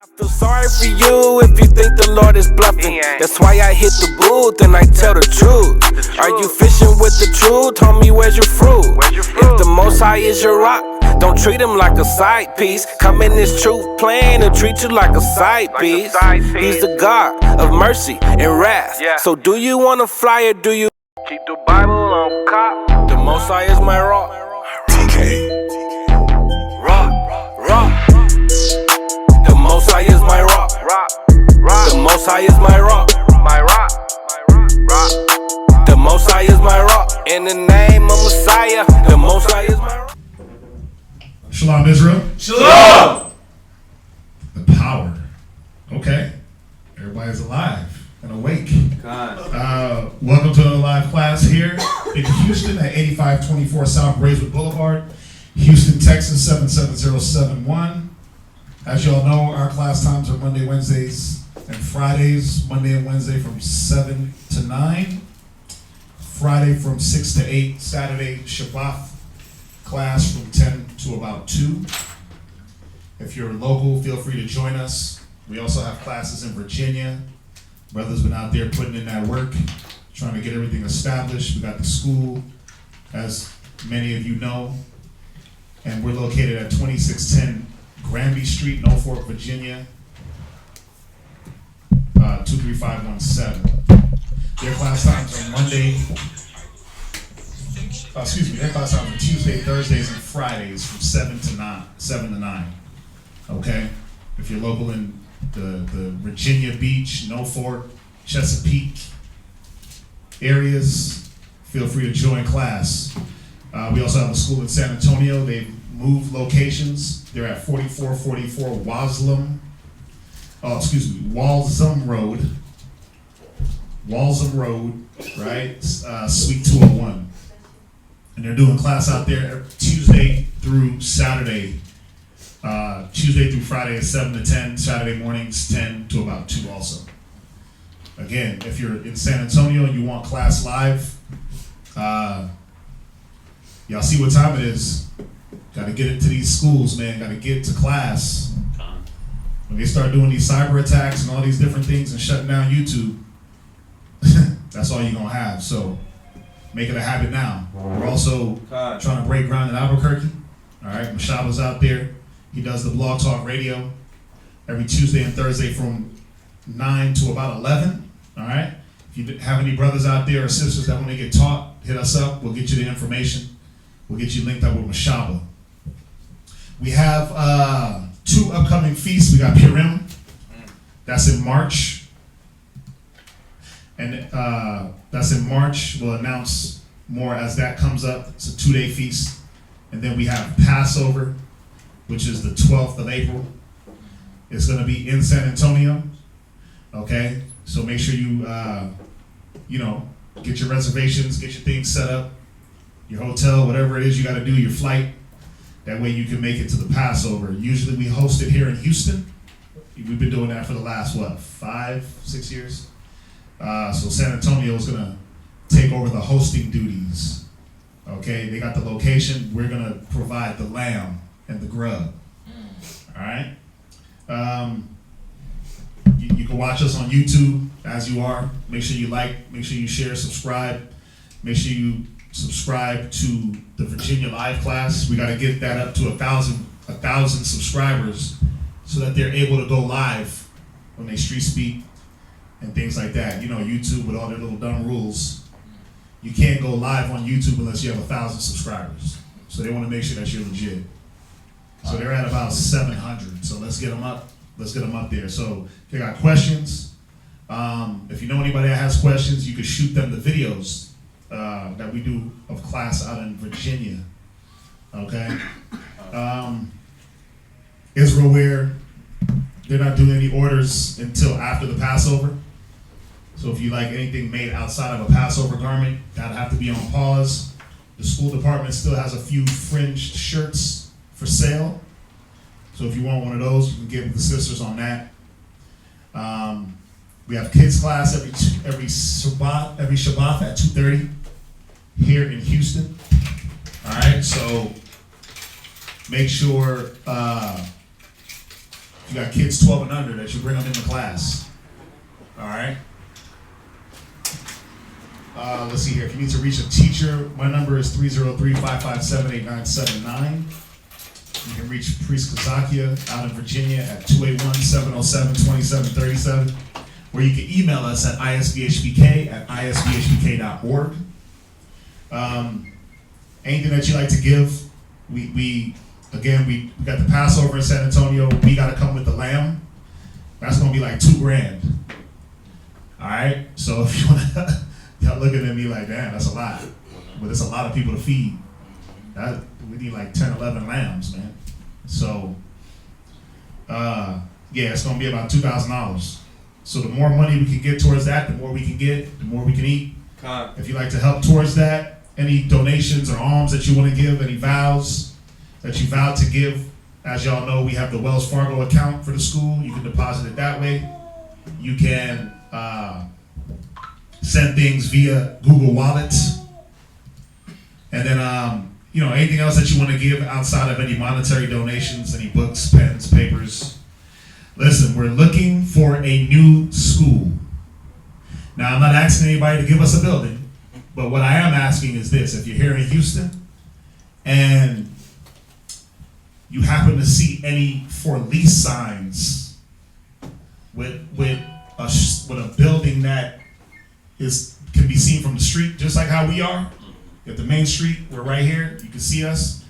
I feel sorry for you if you think the Lord is bluffing. That's why I hit the booth and I tell the truth. Are you fishing with the truth? Homie, where's your fruit? If the Most High is your rock, don't treat him like a side piece. Come in this truth plan and treat you like a side piece. He's the God of mercy and wrath. So do you want to fly or do you keep the Bible on cop? The Most High is my rock. TK. Rock. The Most High is my rock. The Most High is my rock. The Most High is my rock. In the name of Messiah, the Most High is my rock. Shalom, Israel. Shalom! The power. Okay. Everybody's alive and awake. Welcome to the live class here in Houston at 8524 South Braeswood Boulevard, Houston, Texas 77071. As y'all know, our class times are Monday, Wednesdays, and Fridays. Monday and Wednesday from 7 to 9. Friday from 6 to 8. Saturday, Shabbat class from 10 to about 2. If you're local, feel free to join us. We also have classes in Virginia. Brothers been out there putting in that work, trying to get everything established. We got the school, as many of you know, and we're located at 2610 Granby Street, Norfolk, Virginia, 23517. Their class times are their class times are Tuesday, Thursdays, and Fridays from 7 to 9. Okay? If you're local in the Virginia Beach, Norfolk, Chesapeake areas, feel free to join class. We also have a school in San Antonio. They've moved locations. They're at 4444 Walsham Road, right? Suite 201. And they're doing class out there Tuesday through Saturday. Tuesday through Friday is 7 to 10, Saturday mornings 10 to about 2 also. Again, if you're in San Antonio and you want class live, y'all see what time it is. Got to get into these schools, man. Got to get to class. When they start doing these cyber attacks and all these different things and shutting down YouTube, that's all you're going to have. So make it a habit now. We're also trying to break ground in Albuquerque. All right, Mashaba's out there. He does the Blog Talk Radio every Tuesday and Thursday from 9 to about 11. All right. If you have any brothers out there or sisters that want to get taught, hit us up. We'll get you the information. We'll get you linked up with Mashaba. We have 2 upcoming feasts. We got Purim. That's in March. And that's in March. We'll announce more as that comes up. It's a 2-day feast. And then we have Passover, which is the 12th of April. It's going to be in San Antonio. Okay? So make sure you, get your reservations, get your things set up, your hotel, whatever it is you got to do, your flight. That way you can make it to the Passover. Usually we host it here in Houston. We've been doing that for the last, 5-6 years? So San Antonio is going to take over the hosting duties. Okay? They got the location. We're going to provide the lamb and the grub. All right? You can watch us on YouTube as you are. Make sure you like, make sure you share, subscribe. Make sure you subscribe to the Virginia Live class. We got to get that up to 1,000 subscribers so that they're able to go live when they street speak and things like that. You know, YouTube with all their little dumb rules. You can't go live on YouTube unless you have 1,000 subscribers. So they want to make sure that you're legit. So they're at about 700. So let's get them up. Let's get them up there. So if you got questions, if you know anybody that has questions, you can shoot them the videos that we do of class out in Virginia. Okay? Israel Wear, they're not doing any orders until after the Passover. So if you like anything made outside of a Passover garment, that'll have to be on pause. The school department still has a few fringed shirts for sale. So if you want one of those, you can get with the sisters on that. We have kids class every Shabbat at 2:30 here in Houston. All right, so make sure If you got kids 12 and under, that you bring them into class. All right. Let's see here. If you need to reach a teacher, my number is 303-557-8979. You can reach Priest Kazakia out in Virginia at 281-707-2737. Or you can email us at isbhpk@isbhpk.org. Anything that you like to give, we got the Passover in San Antonio. We got to come with the lamb. That's going to be like $2,000. All right. So if you want to, y'all looking at me like, damn, that's a lot. But it's a lot of people to feed. We need like 10, 11 lambs, man. So, it's going to be about $2,000. So the more money we can get towards that, the more we can get, the more we can eat. If you'd like to help towards that, any donations or alms that you want to give, any vows that you vowed to give, as y'all know, we have the Wells Fargo account for the school. You can deposit it that way. You can send things via Google Wallets. And then, anything else that you want to give outside of any monetary donations, any books, pens, papers. Listen, we're looking for a new school. Now, I'm not asking anybody to give us a building, but what I am asking is this. If you're here in Houston and you happen to see any for lease signs with a building that can be seen from the street, just like how we are, at the main street, we're right here, you can see us.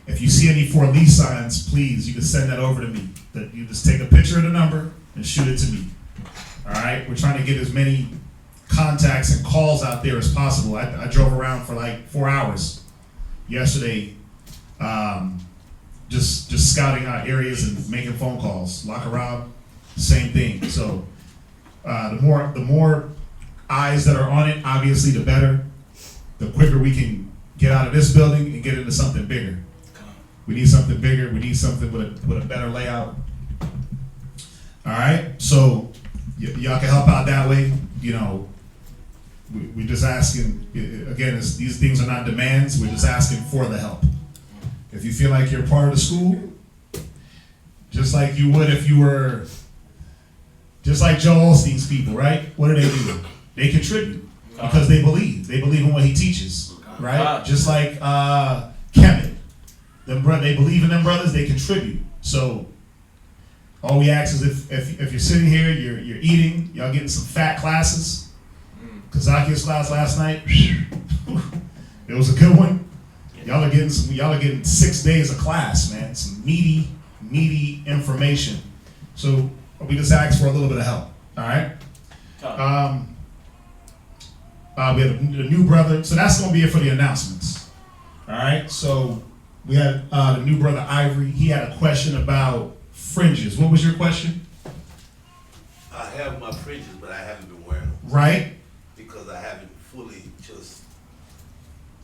If you see any for lease signs, please, you can send that over to me. That you just take a picture of the number and shoot it to me. All right, we're trying to get as many contacts and calls out there as possible. I drove around for like 4 hours yesterday, just scouting out areas and making phone calls. Lock around, same thing. So the more eyes that are on it, obviously, the better. The quicker we can get out of this building and get into something bigger. We need something bigger. We need something with a better layout. All right. So y'all can help out that way. We're just asking. Again, these things are not demands. We're just asking for the help. If you feel like you're part of the school, just like you would if you were, just like Joel Osteen's people, right? What do? They contribute because they believe. They believe in what he teaches, right? Just like Kemet. They believe in them brothers, they contribute. So all we ask is if you're sitting here, you're eating, y'all getting some fat classes. Kazakia's class last night, it was a good one. Y'all are getting 6 days of class, man. Some meaty information. So we just ask for a little bit of help. All right. We have a new brother, so that's gonna be it for the announcements. All right. So we had the new brother Ivory. He had a question about fringes. What was your question? I have my fringes, but I haven't been wearing them. Right. Because I haven't fully just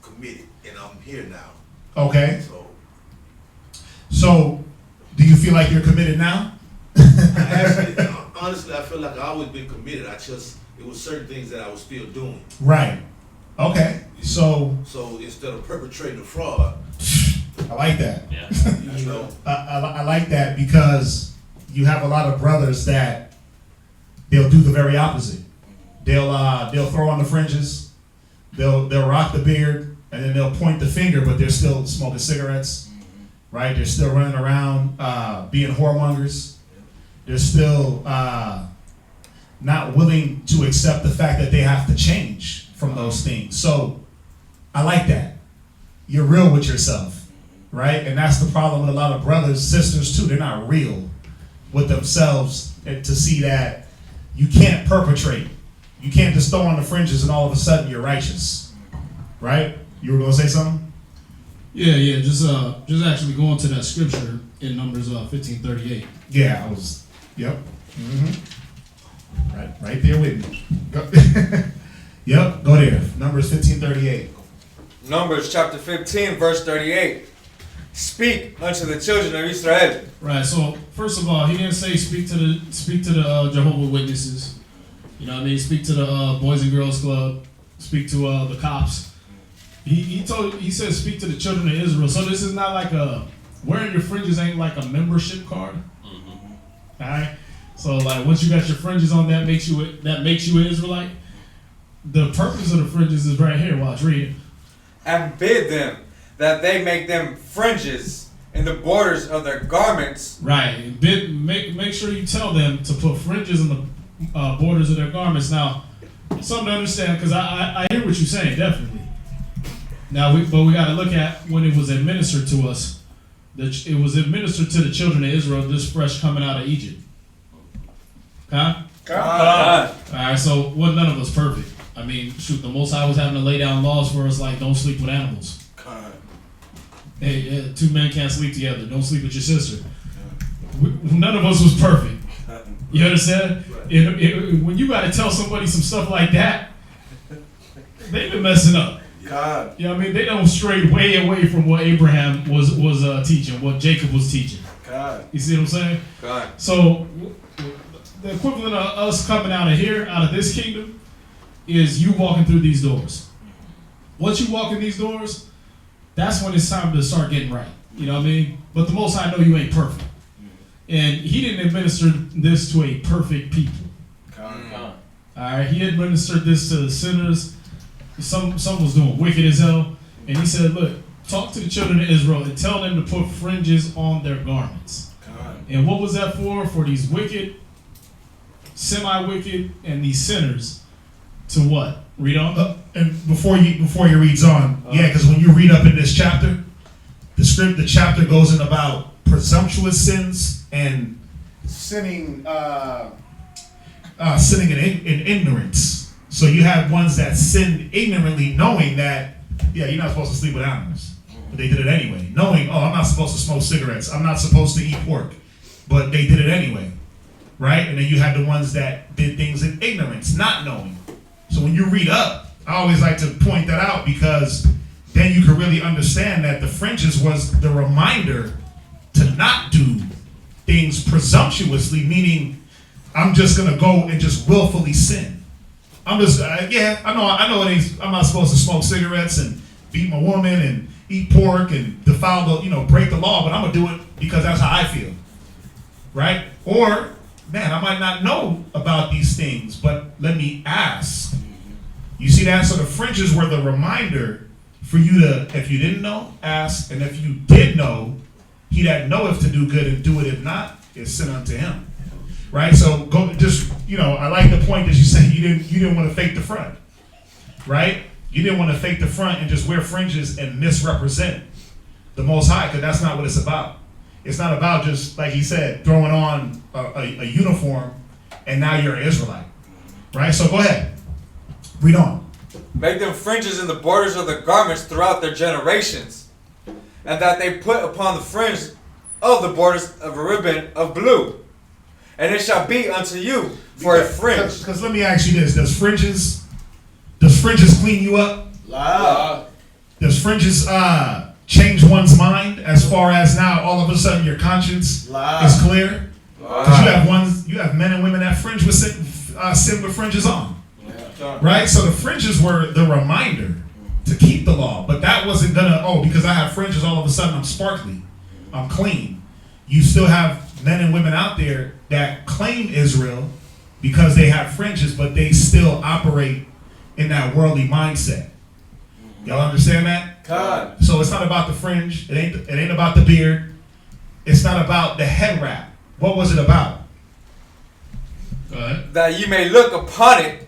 committed, and I'm here now. Okay. So, do you feel like you're committed now? Honestly, I feel like I've always been committed. It was certain things that I was still doing. Right. Okay. So instead of perpetrating a fraud, I like that. Yeah. I like that because you have a lot of brothers that they'll do the very opposite. They'll throw on the fringes, they'll rock the beard, and then they'll point the finger, but they're still smoking cigarettes, right? They're still running around being whoremongers. They're still not willing to accept the fact that they have to change from those things. So I like that. You're real with yourself, right? And that's the problem with a lot of brothers, sisters too. They're not real with themselves to see that you can't perpetrate. You can't just throw on the fringes and all of a sudden you're righteous, right? You were gonna say something? Yeah. Just actually going to that scripture in Numbers 15:38. Yeah, I was. Yep. Mm-hmm. Right there with me. Go. Yep. Go there. Numbers 15:38. Numbers chapter 15, verse 38. Speak unto the children of Israel. Right. So first of all, he didn't say speak to the Jehovah's Witnesses. You know what I mean? Speak to the Boys and Girls Club. Speak to the cops. He said speak to the children of Israel. So this is not like wearing your fringes ain't like a membership card. All right. So like once you got your fringes on, that makes you an Israelite. The purpose of the fringes is right here. Watch, read it. And bid them that they make them fringes in the borders of their garments. Right. Make sure you tell them to put fringes in the borders of their garments. Now, something to understand, because I hear what you're saying, definitely. Now, we got to look at when it was administered to us. It was administered to the children of Israel just fresh coming out of Egypt. Huh? God. All right, so none of us perfect. I mean, shoot, the Most High was having to lay down laws for us like don't sleep with animals. Hey, two men can't sleep together. Don't sleep with your sister. None of us was perfect. You understand? When you got to tell somebody some stuff like that, they've been messing up. God. You know what I mean? They don't stray way away from what Abraham was teaching, what Jacob was teaching. God. You see what I'm saying? God. So the equivalent of us coming out of here, out of this kingdom, is you walking through these doors. Once you walk in these doors, that's when it's time to start getting right. You know what I mean? But the Most High know you ain't perfect. And he didn't administer this to a perfect people. All right, he administered this to the sinners. Some was doing wicked as hell. And he said, look, talk to the children of Israel and tell them to put fringes on their garments. And what was that for? For these wicked, semi-wicked, and these sinners to what? Read on. And before you reads on, because when you read up in this chapter, the chapter goes in about presumptuous sins and sinning in ignorance. So you have ones that sin ignorantly, knowing that you're not supposed to sleep with animals, but they did it anyway. Knowing, I'm not supposed to smoke cigarettes, I'm not supposed to eat pork, but they did it anyway, right? And then you have the ones that did things in ignorance, not knowing. So when you read up, I always like to point that out, because then you can really understand that the fringes was the reminder to not do things presumptuously, meaning I'm just gonna go and just willfully sin. I'm just I know it ain't, I'm not supposed to smoke cigarettes and beat my woman and eat pork and defile the, break the law, but I'm gonna do it because that's how I feel, right? Or man, I might not know about these things, but let me ask. You see that? So the fringes were the reminder for you to, if you didn't know, ask, and if you did know, he that knoweth to do good and do it if not, is sin unto him. Right? So go just, I like the point that you said you didn't want to fake the front. Right? You didn't want to fake the front and just wear fringes and misrepresent the Most High, because that's not what it's about. It's not about just, like he said, throwing on a uniform and now you're an Israelite. Right? So go ahead. Read on. Make them fringes in the borders of the garments throughout their generations, and that they put upon the fringe of the borders of a ribbon of blue. And it shall be unto you for a fringe. Because let me ask you this: Does fringes clean you up? Does fringes change one's mind as far as now all of a sudden your conscience is clear? Because you have men and women that fringe with sin with fringes on. Right? So the fringes were the reminder to keep the law. But that wasn't gonna, because I have fringes, all of a sudden I'm sparkly, I'm clean. You still have men and women out there that claim Israel because they have fringes, but they still operate in that worldly mindset. Y'all understand that? God. So it's not about the fringe. It ain't about the beard. It's not about the head wrap. What was it about? Go ahead. That ye may look upon it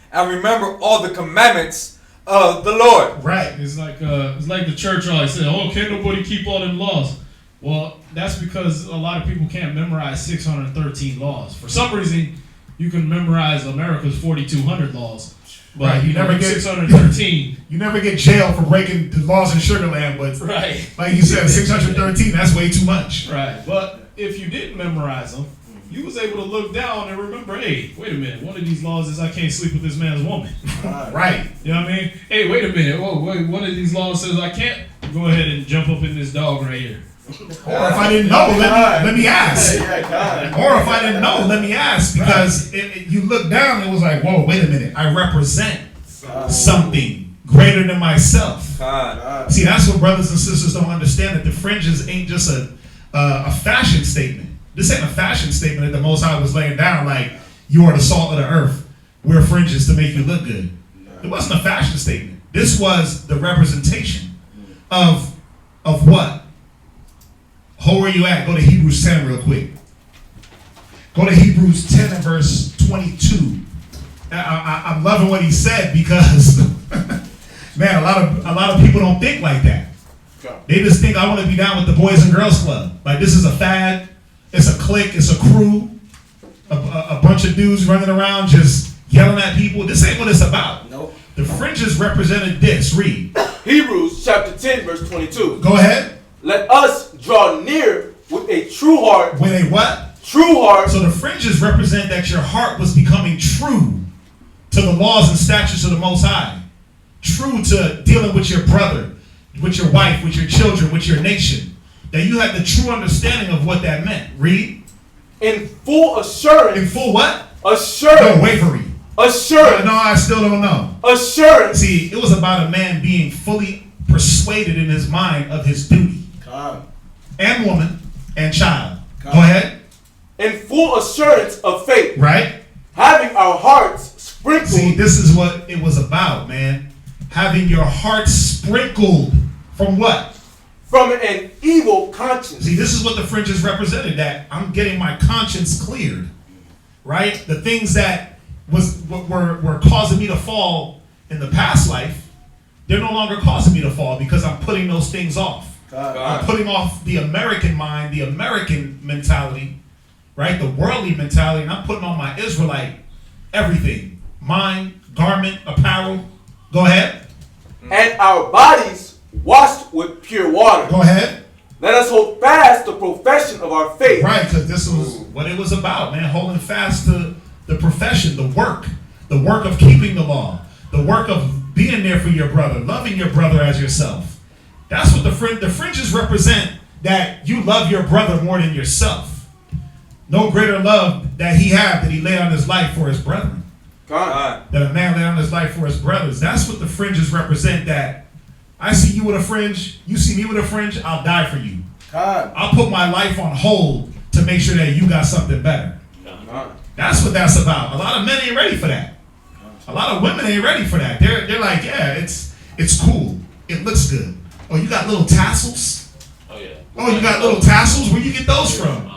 and remember all the commandments of the Lord. Right. It's like the church always said, can't nobody keep all them laws. Well, that's because a lot of people can't memorize 613 laws. For some reason, you can memorize America's 4,200 laws. But right. You never get 613. You never get jailed for breaking the laws in Sugar Land, but right. Like you said, 613, that's way too much. Right. But if you didn't memorize them, you was able to look down and remember, hey, wait a minute, one of these laws is I can't sleep with this man's woman. Right. You know what I mean? Hey, wait a minute. Wait, one of these laws says I can't go ahead and jump up in this dog right here. Or if I didn't know, let me ask. Or if I didn't know, let me ask. Because you look down and it was like, whoa, wait a minute. I represent something greater than myself. See, that's what brothers and sisters don't understand, that the fringes ain't just a fashion statement. This ain't a fashion statement that the Most High was laying down like, you are the salt of the earth. Wear fringes to make you look good. It wasn't a fashion statement. This was the representation of what? Where you at? Go to Hebrews 10 real quick. Go to Hebrews 10 and verse 22. I'm loving what he said because, man, a lot of people don't think like that. They just think I want to be down with the Boys and Girls Club. Like this is a fad. It's a clique. It's a crew. A bunch of dudes running around just yelling at people. This ain't what it's about. Nope. The fringes represented this. Read. Hebrews chapter 10 verse 22. Go ahead. Let us draw near with a true heart. With a what? True heart. So the fringes represent that your heart was becoming true to the laws and statutes of the Most High. True to dealing with your brother, with your wife, with your children, with your nation. That you had the true understanding of what that meant. Read. In full assurance. In full what? Assurance. No, wavering. Assurance. No, I still don't know. Assurance. See, it was about a man being fully persuaded in his mind of his duty. God. And woman and child. God. Go ahead. In full assurance of faith. Right? Having our hearts sprinkled. See, this is what it was about, man. Having your heart sprinkled from what? From an evil conscience. See, this is what the fringes represented, that I'm getting my conscience cleared. Right? The things that were causing me to fall in the past life, they're no longer causing me to fall because I'm putting those things off. God. I'm putting off the American mind, the American mentality, right? The worldly mentality, and I'm putting on my Israelite everything. Mind, garment, apparel. Go ahead. And our bodies washed with pure water. Go ahead. Let us hold fast the profession of our faith. Right, because this was what it was about, man. Holding fast to the profession, the work of keeping the law, the work of being there for your brother, loving your brother as yourself. That's what the fringes represent, that you love your brother more than yourself. No greater love that he had that he laid on his life for his brethren. God. That a man laid on his life for his brothers. That's what the fringes represent, that I see you with a fringe, you see me with a fringe, I'll die for you. God. I'll put my life on hold to make sure that you got something better. God. That's what that's about. A lot of men ain't ready for that. A lot of women ain't ready for that. They're like, yeah, it's cool. It looks good. Oh, you got little tassels? Oh, yeah. Oh, you got little tassels? Where you get those from?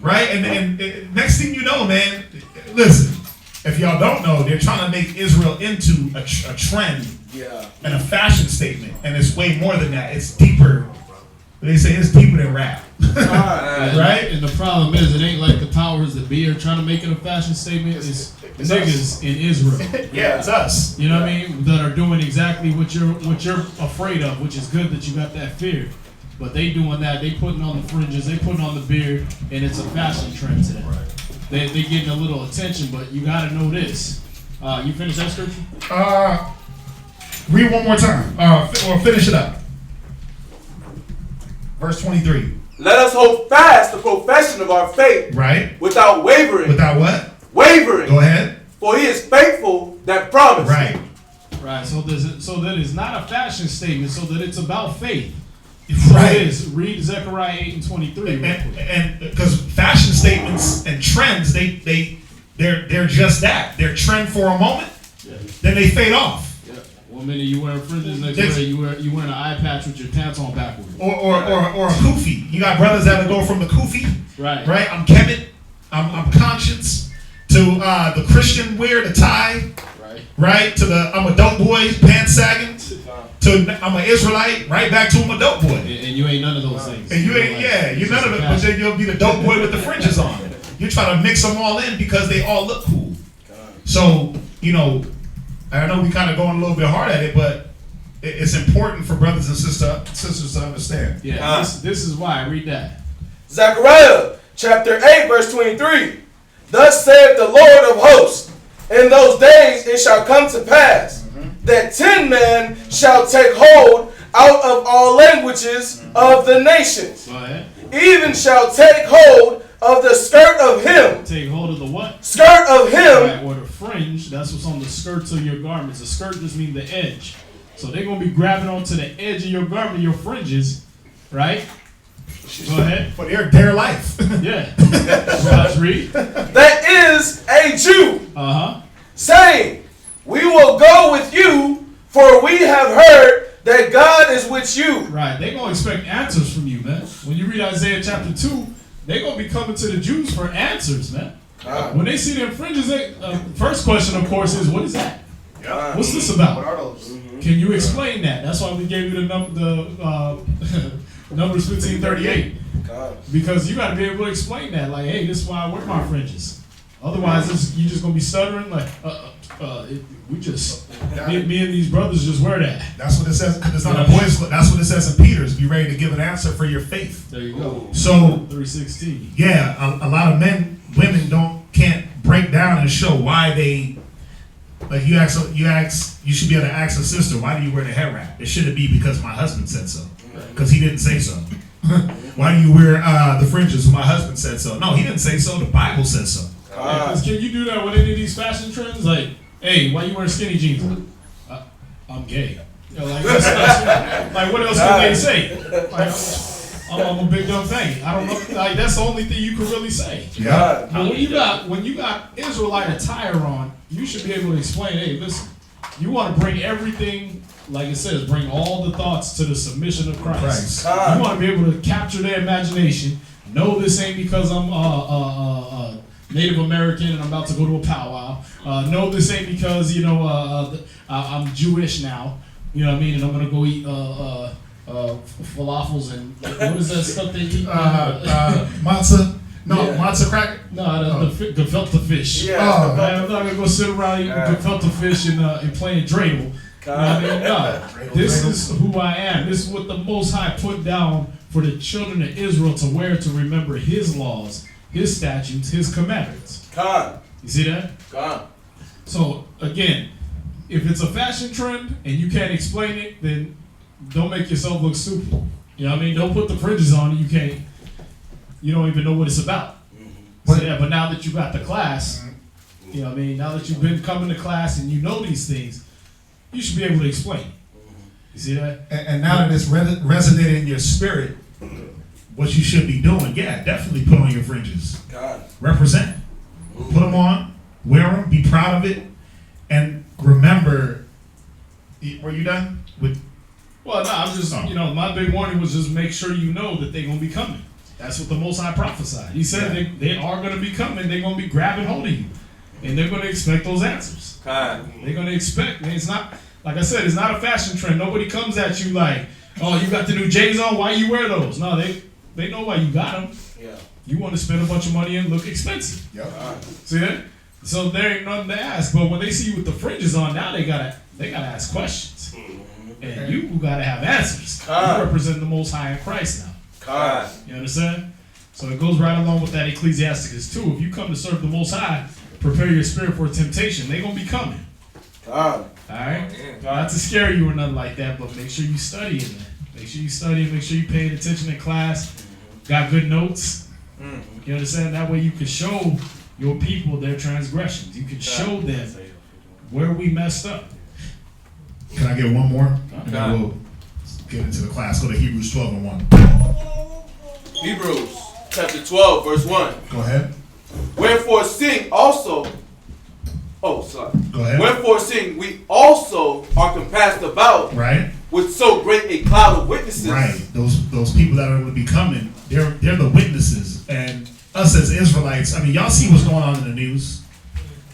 Right? And next thing you know, man, listen, if y'all don't know, they're trying to make Israel into a trend and a fashion statement. And it's way more than that. It's deeper. They say it's deeper than rap. Right? And the problem is, it ain't like the powers that be are trying to make it a fashion statement. It's niggas in Israel. Yeah, it's us. You know what I mean? That are doing exactly what you're afraid of, which is good that you got that fear. But they doing that. They putting on the fringes. They putting on the beard, and it's a fashion trend today. They getting a little attention, but you got to know this. You finished that scripture? Read one more time, or finish it up. Verse 23. Let us hold fast the profession of our faith. Right. Without wavering. Without what? Wavering. Go ahead. For he is faithful that promised. Right. Right. So that it's not a fashion statement. So that it's about faith. Right. It is. Read Zechariah 8:23. And because fashion statements and trends, they're just that. They're trend for a moment, then they fade off. One minute you wearing fringes, next minute you wearing an eye patch with your pants on backwards. Or a kufi. You got brothers that'll go from the kufi, right? I'm Kemet, I'm Conscience, to the Christian wear, the tie, right? To the I'm a dope boy, pants sagging, to I'm an Israelite, right back to I'm a dope boy. And you ain't none of those things. And you ain't, you're none of it, but then you'll be the dope boy with the fringes on. You try to mix them all in because they all look cool. So, I know we kind of going a little bit hard at it, but it's important for brothers and sisters to understand. Yeah, this is why. Read that. Zechariah chapter 8 verse 23. Thus saith the Lord of hosts, in those days it shall come to pass that 10 men shall take hold out of all languages of the nations. Go ahead. Even shall take hold of the skirt of him. Take hold of the what? Skirt of him. Right, or the fringe. That's what's on the skirts of your garments. The skirt just means the edge. So they're going to be grabbing onto the edge of your garment, your fringes, right? Go ahead. For their life. Yeah. Let's read. That is a Jew, saying, we will go with you, for we have heard that God is with you. Right. They're going to expect answers from you, man. When you read Isaiah chapter 2, they're going to be coming to the Jews for answers, man. When they see them fringes, first question, of course, is, what is that? What's this about? What are those? Can you explain that? That's why we gave you the Numbers 15:38. Because you got to be able to explain that. Like, hey, this is why I wear my fringes. Otherwise, you're just going to be stuttering like, me and these brothers just wear that. That's what it says. It's not a boys. That's what it says in Peter's. Be ready to give an answer for your faith. There you go. So 3:16. Yeah, a lot of women can't break down and show why they. Like you should be able to ask a sister, why do you wear the hair wrap? It shouldn't be because my husband said so, because he didn't say so. Why do you wear the fringes? My husband said so. No, he didn't say so. The Bible says so. Can you do that with any of these fashion trends? Like, hey, why you wearing skinny jeans? I'm gay. You know, like what else can they say? Like, I'm a big dumb thing. I don't know. Like, that's the only thing you can really say. Yeah. Now, when you got Israelite attire on, you should be able to explain. Hey, listen, you want to bring everything, like it says, bring all the thoughts to the submission of Christ. You want to be able to capture their imagination. No, this ain't because I'm Native American and I'm about to go to a powwow. No, this ain't because I'm Jewish now. You know what I mean? And I'm gonna go eat falafels and what is that stuff they eat? Matzah. No, yeah. Matzah cracker. No, the gefilte fish. Yeah. I'm not gonna go sit around eating gefilte fish and playing dreidel. You know what I mean? No, this is who I am. This is what the Most High put down for the children of Israel to wear to remember His laws, His statutes, His commandments. You see that? So again, if it's a fashion trend and you can't explain it, then don't make yourself look stupid. You know what I mean? Don't put the fringes on and you don't even know what it's about. So yeah, but now that you got the class, you know what I mean? Now that you've been coming to class and you know these things, you should be able to explain. You see that? And now that it's resonated in your spirit, what you should be doing, yeah, definitely put on your fringes. Represent. Put them on, wear them, be proud of it, and remember. Were you done? Well, no, I'm just, my big warning was just make sure you know that they're going to be coming. That's what the Most High prophesied. He said they are going to be coming. They're going to be grabbing hold of you. And they're going to expect those answers. They're going to expect. And it's not, like I said, it's not a fashion trend. Nobody comes at you like, oh, you got the new J's on? Why you wear those? No, they know why you got them. Yeah. You want to spend a bunch of money and look expensive. Yep. See that? So there ain't nothing to ask. But when they see you with the fringes on, now they gotta ask questions. And you gotta have answers. You represent the Most High in Christ now. You understand? So it goes right along with that Ecclesiasticus 2. If you come to serve the Most High, prepare your spirit for temptation. They're gonna be coming. Alright? Not to scare you or nothing like that, but make sure you study it, man. Make sure you study, make sure you paying attention in class. Got good notes. You understand? That way you can show your people their transgressions. You can show them where we messed up. Can I get one more? And then we'll get into the class. Go to Hebrews 12:1. Hebrews chapter 12, verse 1. Go ahead. Wherefore sing also. Oh, sorry. Go ahead. Wherefore sing, we also are compassed about with so great a cloud of witnesses. Right. Those people that are going to be coming, they're the witnesses. And us as Israelites, I mean, y'all see what's going on in the news,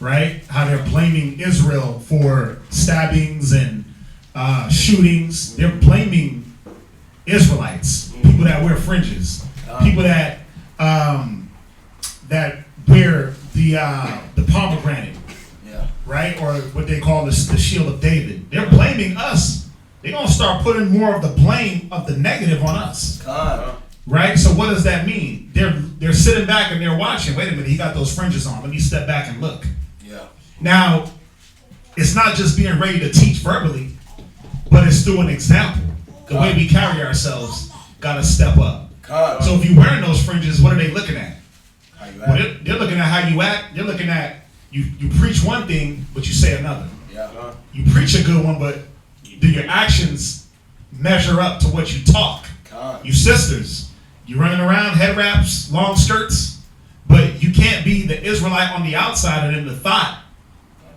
right? How they're blaming Israel for stabbings and shootings. They're blaming Israelites, people that wear fringes, people that that wear the pomegranate, right, or what they call the shield of David. They're blaming us. They're gonna start putting more of the blame of the negative on us, right? So what does that mean? They're sitting back and they're watching. Wait a minute, he got those fringes on. Let me step back and look. Now, it's not just being ready to teach verbally, but it's through an example. The way we carry ourselves gotta step up. So if you're wearing those fringes, what are they looking at? Well, they're looking at how you act. They're looking at you preach one thing, but you say another. You preach a good one, but do your actions measure up to what you talk? You sisters, You're running around, head wraps, long skirts, but you can't be the Israelite on the outside and in the thought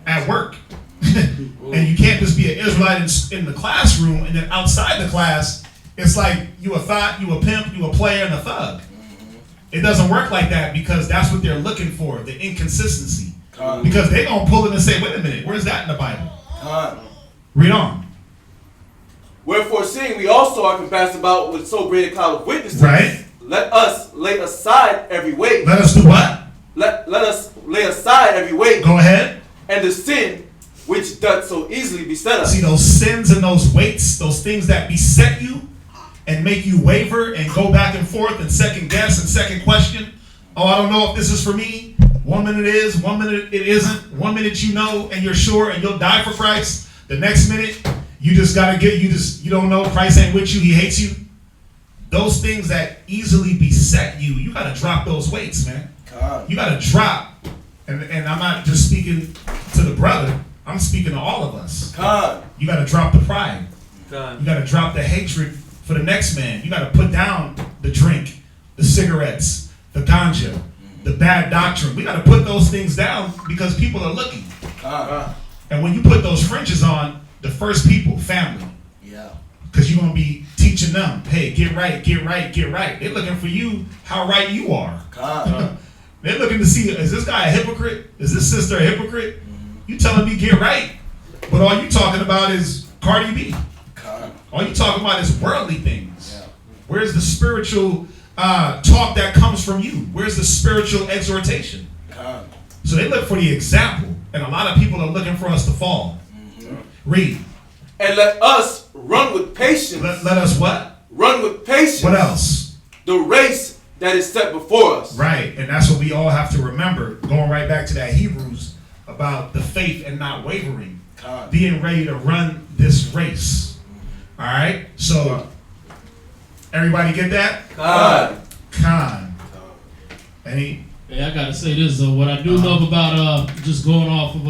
at work. And you can't just be an Israelite in the classroom and then outside the class, it's like you a thought, you a pimp, you a player, and a thug. It doesn't work like that because that's what they're looking for, the inconsistency. Because they're going to pull it and say, wait a minute, where's that in the Bible? Read on. Wherefore, seeing we also are compassed about with so great a cloud of witnesses, Right. let us lay aside every weight. Let us do what? Let us lay aside every weight Go ahead. and the sin which doth so easily beset us. See, those sins and those weights, those things that beset you and make you waver and go back and forth and second guess and second question. Oh, I don't know if this is for me. 1 minute it is, 1 minute it isn't. 1 minute you know and you're sure and you'll die for Christ. The next minute you just gotta you don't know, Christ ain't with you, he hates you. Those things that easily beset you, you gotta drop those weights, man. You gotta drop, and I'm not just speaking to the brother, I'm speaking to all of us. You gotta drop the pride. You gotta drop the hatred for the next man. You gotta put down the drink, the cigarettes, the ganja, the bad doctrine. We gotta put those things down because people are looking. And when you put those fringes on, the first people, family. Yeah. Because you're gonna be teaching them, hey, get right, get right, get right. They're looking for you, how right you are. They're looking to see, is this guy a hypocrite? Is this sister a hypocrite? You telling me get right, but all you talking about is Cardi B. All you talking about is worldly things. Where's the spiritual talk that comes from you? Where's the spiritual exhortation? So they look for the example, and a lot of people are looking for us to fall. Read. And let us run with patience. Let us what? Run with patience. What else? The race that is set before us. Right, and that's what we all have to remember. Going right back to that Hebrews about the faith and not wavering. Being ready to run this race. All right, so everybody get that? Con. Any? Hey, I gotta say this though. What I do love about just going off of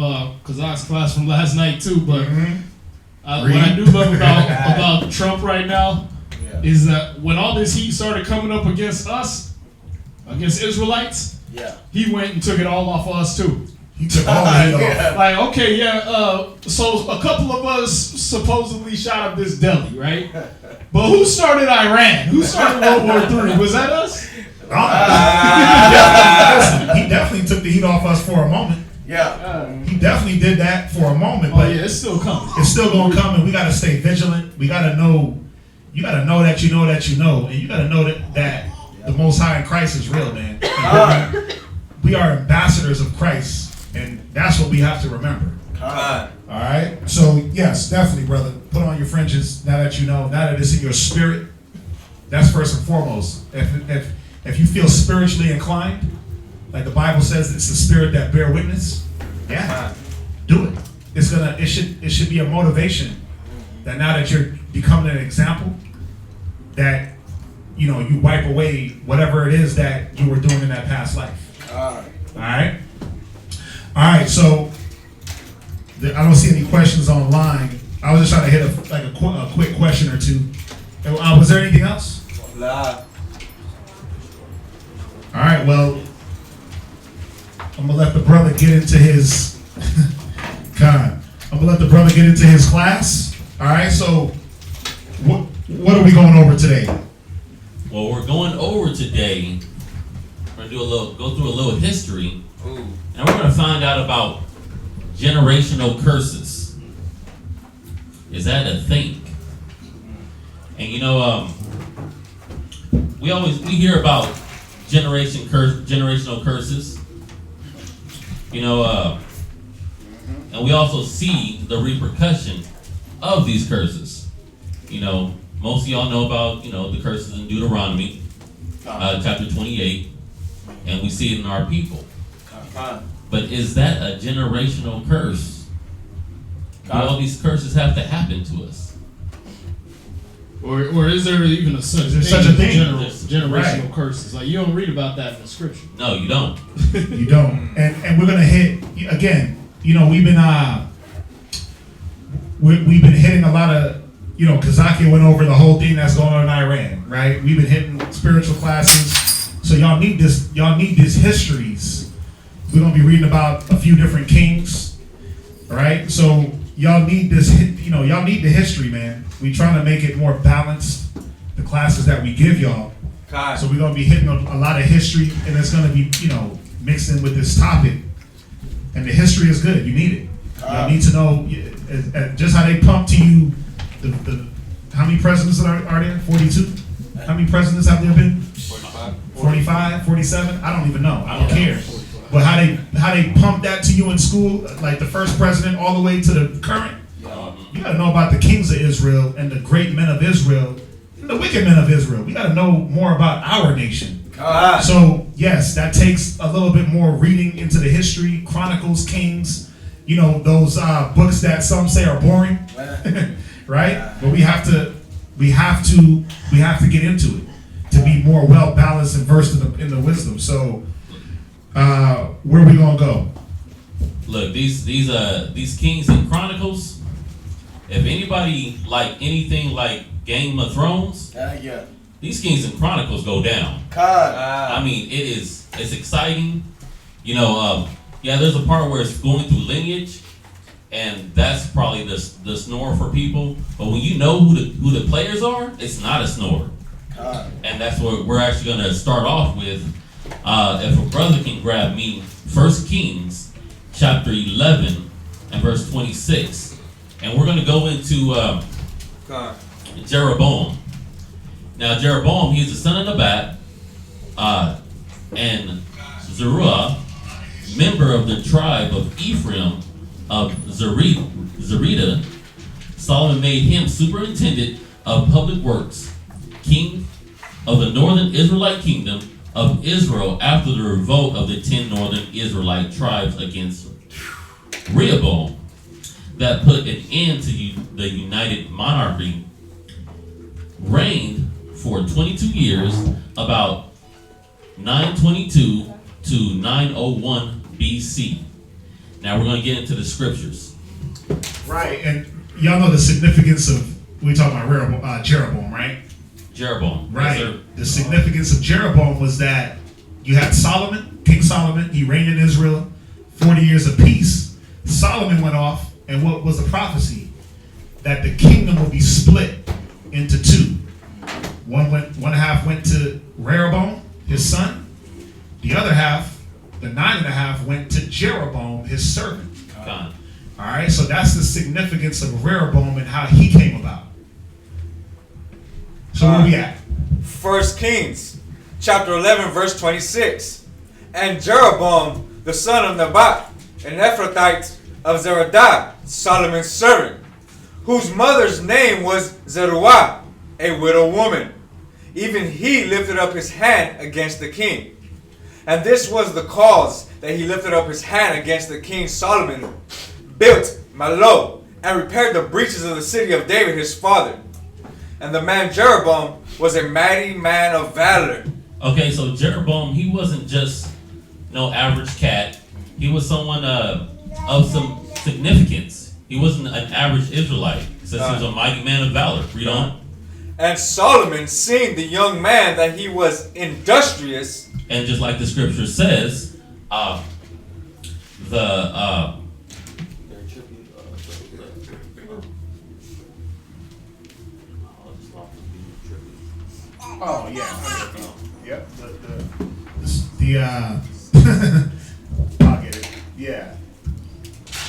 Kazak's class from last night too, but what I do love about Trump right now is that when all this heat started coming up against us, against Israelites, he went and took it all off of us too. He took all the heat off. Like, okay, so a couple of us supposedly shot up this deli, right? But who started Iran? Who started World War III? Was that us? He definitely took the heat off us for a moment. He definitely did that for a moment. But it's still coming. It's still gonna come, and we gotta stay vigilant. We gotta know. You gotta know that you know that you know, and you gotta know that the Most High in Christ is real, man. We are ambassadors of Christ. And that's what we have to remember. All right? So, yes, definitely, brother. Put on your fringes now that you know, now that it's in your spirit. That's first and foremost. If you feel spiritually inclined, like the Bible says, it's the spirit that bear witness. Yeah, do it. It should be a motivation that now that you're becoming an example, that you wipe away whatever it is that you were doing in that past life. All right? All right, so I don't see any questions online. I was just trying to hit a quick question or two. Was there anything else? Nah. All right, well, I'm gonna let the brother get into his class. All right, so what are we going over today? Well, we're going over today. We're gonna go through a little history. And we're going to find out about generational curses. Is that a thing? And we hear about generational curses. And we also see the repercussion of these curses. Most of y'all know about, the curses in Deuteronomy, chapter 28, and we see it in our people. But is that a generational curse? Do all these curses have to happen to us? Or is there even such a thing? Generational curses. Like, you don't read about that in the scripture. No, you don't. You don't. And we're gonna hit again. We've been hitting a lot of Kazaki went over the whole thing that's going on in Iran, right? We've been hitting spiritual classes. So y'all need this. Y'all need these histories. We're gonna be reading about a few different kings, all right? So y'all need this. Y'all need the history, man. We trying to make it more balanced. The classes that we give y'all. God. So we're gonna be hitting a lot of history, and it's gonna be mixed in with this topic. And the history is good. You need it. Y'all need to know just how they pump to you. How many presidents are there? 42. How many presidents have there been? 45, 47? I don't even know. I don't care. But how they pump that to you in school, like the first president all the way to the current. You gotta know about the kings of Israel and the great men of Israel and the wicked men of Israel. We gotta know more about our nation. So yes, that takes a little bit more reading into the history, Chronicles, Kings, those books that some say are boring, right? But we have to get into it to be more well balanced and versed in the wisdom. So where are we gonna go? Look, these Kings and Chronicles. If anybody like anything like Game of Thrones, these Kings and Chronicles go down. I mean, it's exciting. There's a part where it's going through lineage, and that's probably the snore for people. But when you know who the players are, it's not a snore. And that's what we're actually going to start off with. If a brother can grab me, 1 Kings chapter 11 and verse 26. And we're going to go into Jeroboam. Now, Jeroboam, he's the son of Nebat, and Zeruiah, member of the tribe of Ephraim of Zerida. Solomon made him superintendent of public works, king of the northern Israelite kingdom of Israel after the revolt of the 10 northern Israelite tribes against Rehoboam that put an end to the united monarchy. Reigned for 22 years, about 922 to 901 BC. Now we're going to get into the scriptures. Right, and y'all know the significance of, we talking about Jeroboam, right? Jeroboam. Right. Yes, the significance of Jeroboam was that you had Solomon, King Solomon, he reigned in Israel, 40 years of peace. Solomon went off, and what was the prophecy? That the kingdom will be split into two. One half went to Rehoboam, his son. The other half, the 9.5, went to Jeroboam, his servant. God. All right, so that's the significance of Rehoboam and how he came about. So where we at? 1 Kings chapter 11 verse 26. And Jeroboam the son of Nebat, an Ephrathite of Zeradah, Solomon's servant, whose mother's name was Zeruiah, a widow woman. Even he lifted up his hand against the king. And this was the cause that he lifted up his hand against the king. Solomon built Malo and repaired the breaches of the city of David his father. And the man Jeroboam was a mighty man of valor. Okay, so Jeroboam, he wasn't just no average cat. He was someone of some significance. He wasn't an average Israelite. It says he was a mighty man of valor. Read on. And Solomon, seeing the young man that he was industrious, and just like the scripture says, Oh yeah. Yep. I'll get it. Yeah.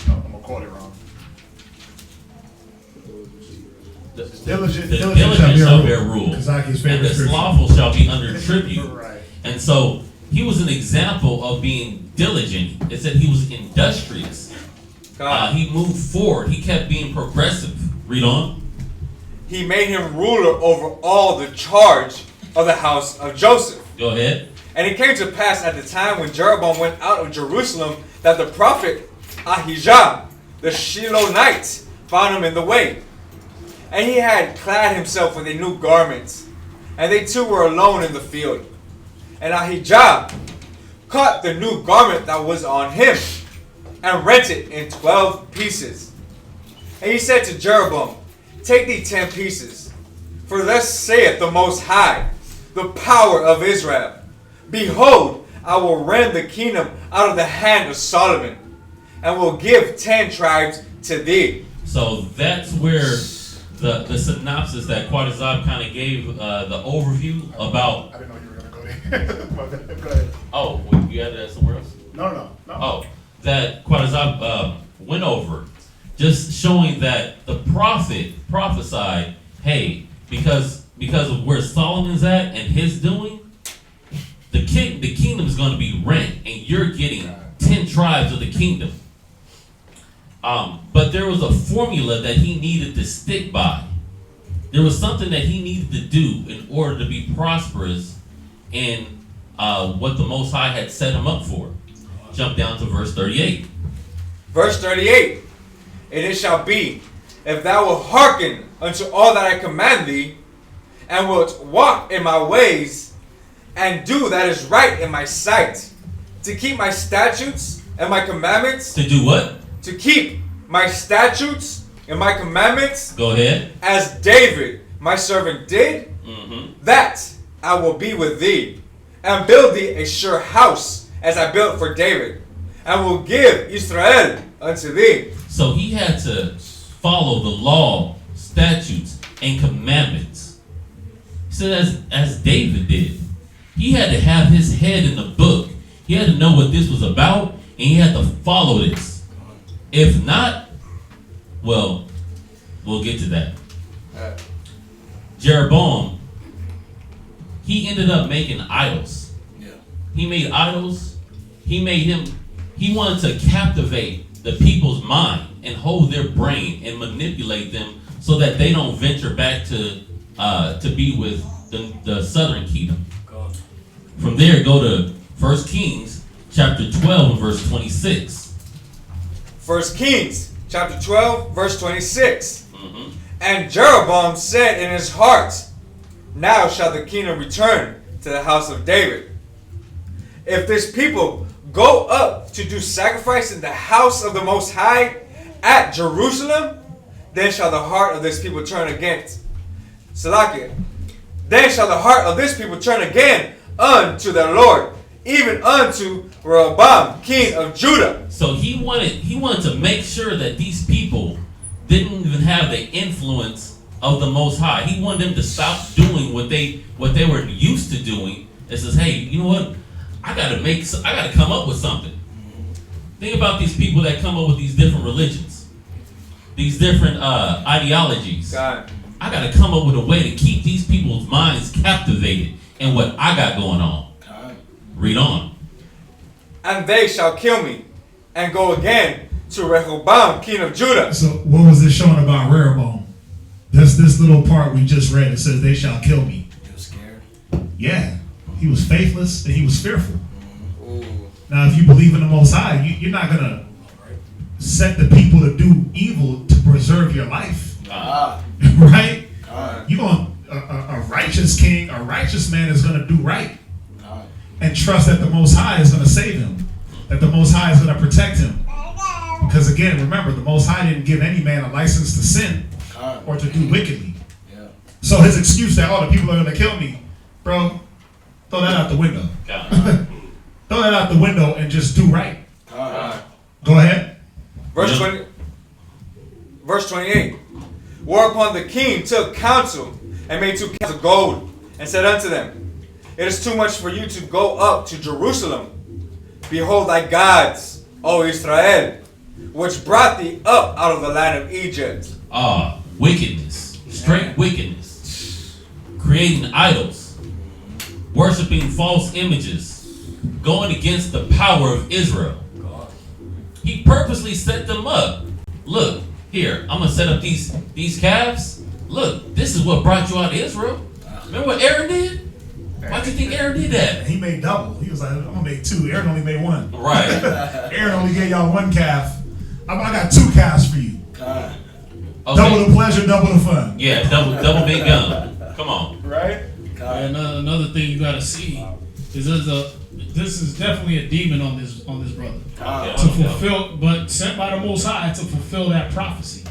No, I'm gonna call it wrong. Diligent shall bear rule, and Kazaki's the favorite scripture. slothful shall be under tribute. Right. And so he was an example of being diligent. It said he was industrious. He moved forward. He kept being progressive. Read on. he made him ruler over all the charge of the house of Joseph. Go ahead. And it came to pass at the time when Jeroboam went out of Jerusalem that the prophet Ahijah, the Shilonite, found him in the way. And he had clad himself with a new garment. And they two were alone in the field. And Ahijah caught the new garment that was on him and rent it in 12 pieces. And he said to Jeroboam, take thee 10 pieces. For thus saith the Most High, the power of Israel. Behold, I will rend the kingdom out of the hand of Solomon, and will give 10 tribes to thee. So that's where the synopsis that Quadazab kind of gave the overview about. I didn't know you were gonna go there. My bad. Go ahead. Oh, you added that somewhere else? No. Oh, that Quadazab went over, just showing that the prophet prophesied, hey, because of where Solomon's at and his doing, the kingdom is going to be rent, and you're getting 10 tribes of the kingdom. But there was a formula that he needed to stick by. There was something that he needed to do in order to be prosperous in what the Most High had set him up for. Jump down to verse 38. Verse 38. And it shall be, if thou wilt hearken unto all that I command thee, and wilt walk in my ways, and do that is right in my sight, to keep my statutes and my commandments. To do what? To keep my statutes and my commandments. Go ahead. As David, my servant, did, that I will be with thee, and build thee a sure house, as I built for David, and will give Israel unto thee. So he had to follow the law, statutes, and commandments. He said as David did. He had to have his head in the book. He had to know what this was about, and he had to follow this. If not, well, we'll get to that. Jeroboam, he ended up making idols. Yeah. He made idols. He wanted to captivate the people's mind and hold their brain and manipulate them so that they don't venture back to be with the southern kingdom. From there, go to 1 Kings chapter 12 and verse 26. 1 Kings chapter 12 verse 26. And Jeroboam said in his heart, now shall the kingdom return to the house of David. If this people go up to do sacrifice in the house of the Most High at Jerusalem, then shall the heart of this people turn against Salakia. Then shall the heart of this people turn again unto their Lord, even unto Rehoboam, king of Judah. So he wanted to make sure that these people didn't even have the influence of the Most High. He wanted them to stop doing what they were used to doing. It says, hey, you know what? I gotta come up with something. Think about these people that come up with these different religions, these different ideologies. God. I gotta come up with a way to keep these people's minds captivated in what I got going on. Read on. And they shall kill me, and go again to Rehoboam, king of Judah. So what was this showing about Rehoboam? This little part we just read, it says they shall kill me. He was scared. Yeah, he was faithless and he was fearful. Ooh. Now, if you believe in the Most High, you're not gonna set the people to do evil to preserve your life, right? You going a righteous king, a righteous man is gonna do right, and trust that the Most High is gonna save him, that the Most High is gonna protect him. Because again, remember, the Most High didn't give any man a license to sin or to do wickedly. Yeah. So his excuse that, the people are gonna kill me, bro, throw that out the window. Throw that out the window and just do right. Go ahead. Verse 28. Whereupon the king took counsel and made 2 cans of gold, and said unto them, it is too much for you to go up to Jerusalem. Behold thy gods, O Israel, which brought thee up out of the land of Egypt. Wickedness. Straight wickedness. Creating idols. Worshipping false images. Going against the power of Israel. He purposely set them up. Look, here, I'm going to set up these calves. Look, this is what brought you out of Israel. Remember what Aaron did? Why do you think Aaron did that? He made double. He was like, I'm going to make 2. Aaron only made 1. Right. Aaron only gave y'all 1 calf. I got 2 calves for you. Okay. Double the pleasure, double the fun. Yeah, double big gun. Come on. Right? And another thing you gotta see is this is definitely a demon on this brother to fulfill, but sent by the Most High to fulfill that prophecy.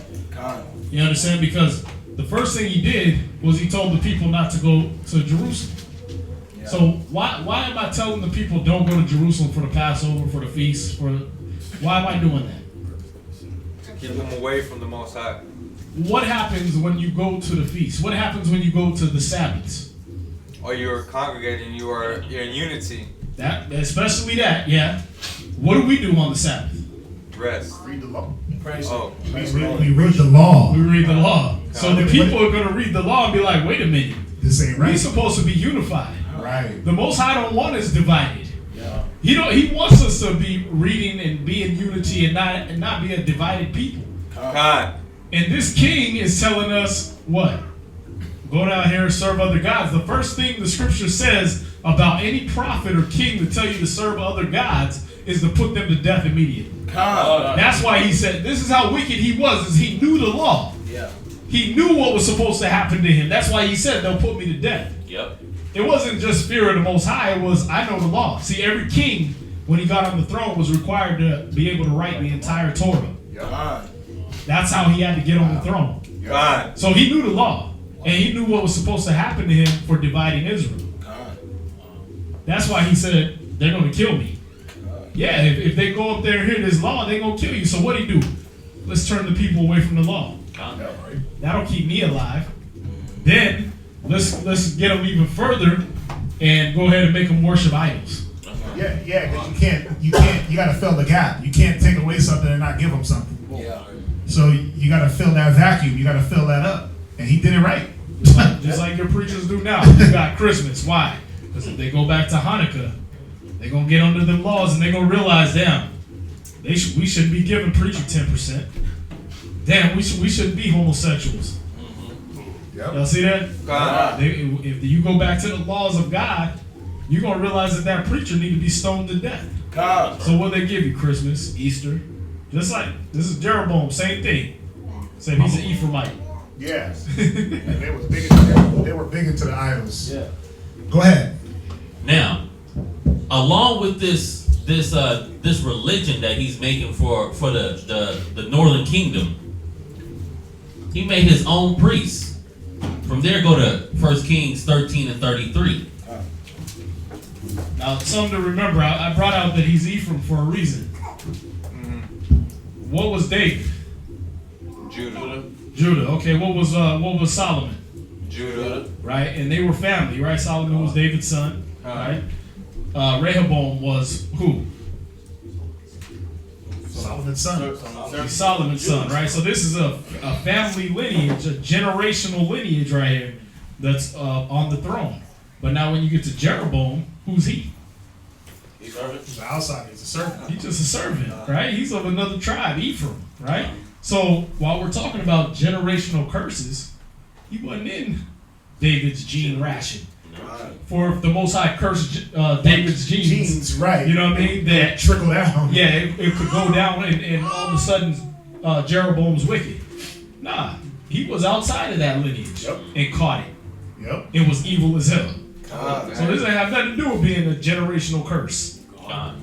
You understand? Because the first thing he did was he told the people not to go to Jerusalem. Yeah. So why am I telling the people don't go to Jerusalem for the Passover, for the feast? Why am I doing that? To keep them away from the Most High. What happens when you go to the feast? What happens when you go to the Sabbaths? Or you're congregating, you're in unity. That, especially that, yeah. What do we do on the Sabbath? Rest. Read the law. Praise Oh. We read the law. We read the law. So the people are going to read the law and be like, wait a minute. This ain't right. We're supposed to be unified. Right. The Most High don't want us divided. Yeah. He wants us to be reading and be in unity and not be a divided people. God. And this king is telling us what? Go down here and serve other gods. The first thing the scripture says about any prophet or king to tell you to serve other gods is to put them to death immediately. That's why he said, this is how wicked he was, is he knew the law. Yeah. He knew what was supposed to happen to him. That's why he said, they'll put me to death. Yep. It wasn't just fear of the Most High, it was, I know the law. See, every king, when he got on the throne, was required to be able to write the entire Torah. God. That's how he had to get on the throne. God. So he knew the law, and he knew what was supposed to happen to him for dividing Israel. God. That's why he said, they're going to kill me. Yeah, if they go up there and hear this law, they're going to kill you. So what do he do? Let's turn the people away from the law. That'll keep me alive. Then let's get them even further and go ahead and make them worship idols. Yeah, because you got to fill the gap. You can't take away something and not give them something. Yeah. So you got to fill that vacuum. You got to fill that up. And he did it right. Just like your preachers do now. You got Christmas. Why? Because if they go back to Hanukkah, they're going to get under them laws and they're going to realize, damn, we shouldn't be giving preacher 10%. Damn, we shouldn't be homosexuals. Yep. Y'all see that? God. If you go back to the laws of God, you're going to realize that preacher need to be stoned to death. God. So what they give you? Christmas, Easter. Just like, this is Jeroboam, same thing. Said he's an Ephraimite. Yes. They were big into the idols. Yeah. Go ahead. Now, along with this religion that he's making for the northern kingdom, he made his own priests. From there, go to 1 Kings 13 and 33. Now, something to remember, I brought out that he's Ephraim for a reason. What was David? Judah. Okay, what was Solomon? Judah. Right, and they were family, right? Solomon was David's son, right? Rehoboam was who? Solomon's son. He's Solomon's son, right? So this is a family lineage, a generational lineage right here that's on the throne. But now when you get to Jeroboam, who's he? He's an outsider. He's a servant. He's just a servant, right? He's of another tribe, Ephraim, right? So while we're talking about generational curses, he wasn't in David's gene ration. For if the Most High cursed David's genes, right? You know what I mean? That trickle down. Yeah, it could go down, and all of a sudden, Jeroboam's wicked. Nah, he was outside of that lineage and caught it. Yep. It was evil as hell. So this doesn't have nothing to do with being a generational curse.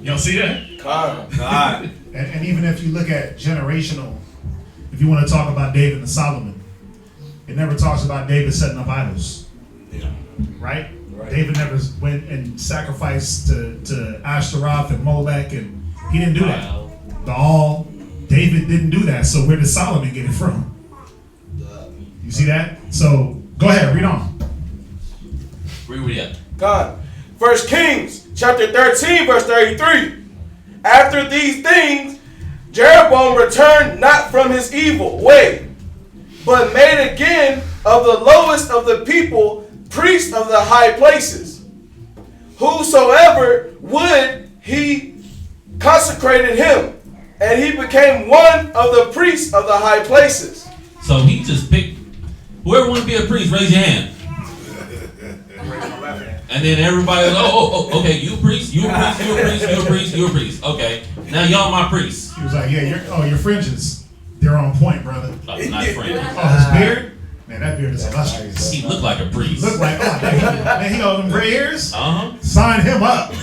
Y'all see that? God. And even if you look at generational, if you want to talk about David and Solomon, it never talks about David setting up idols. Yeah. Right? David never went and sacrificed to Ashtaroth and Molech, and he didn't do that. Baal, David didn't do that. So where did Solomon get it from? You see that? So go ahead, read on. Read it. God. 1 Kings chapter 13, verse 33. After these things, Jeroboam returned not from his evil way, but made again of the lowest of the people priests of the high places. Whosoever would, he consecrated him, and he became one of the priests of the high places. So he just picked whoever want to be a priest, raise your hand. And then everybody was, okay, you a priest, you a priest, you a priest, you a priest, you a priest. Okay, now y'all my priests. He was like, yeah, your fringes, they're on point, brother. Not fringes. Oh, his beard? Man, that beard is illustrious. He looked like a priest. Look like, man, he got them gray hairs. Sign him up,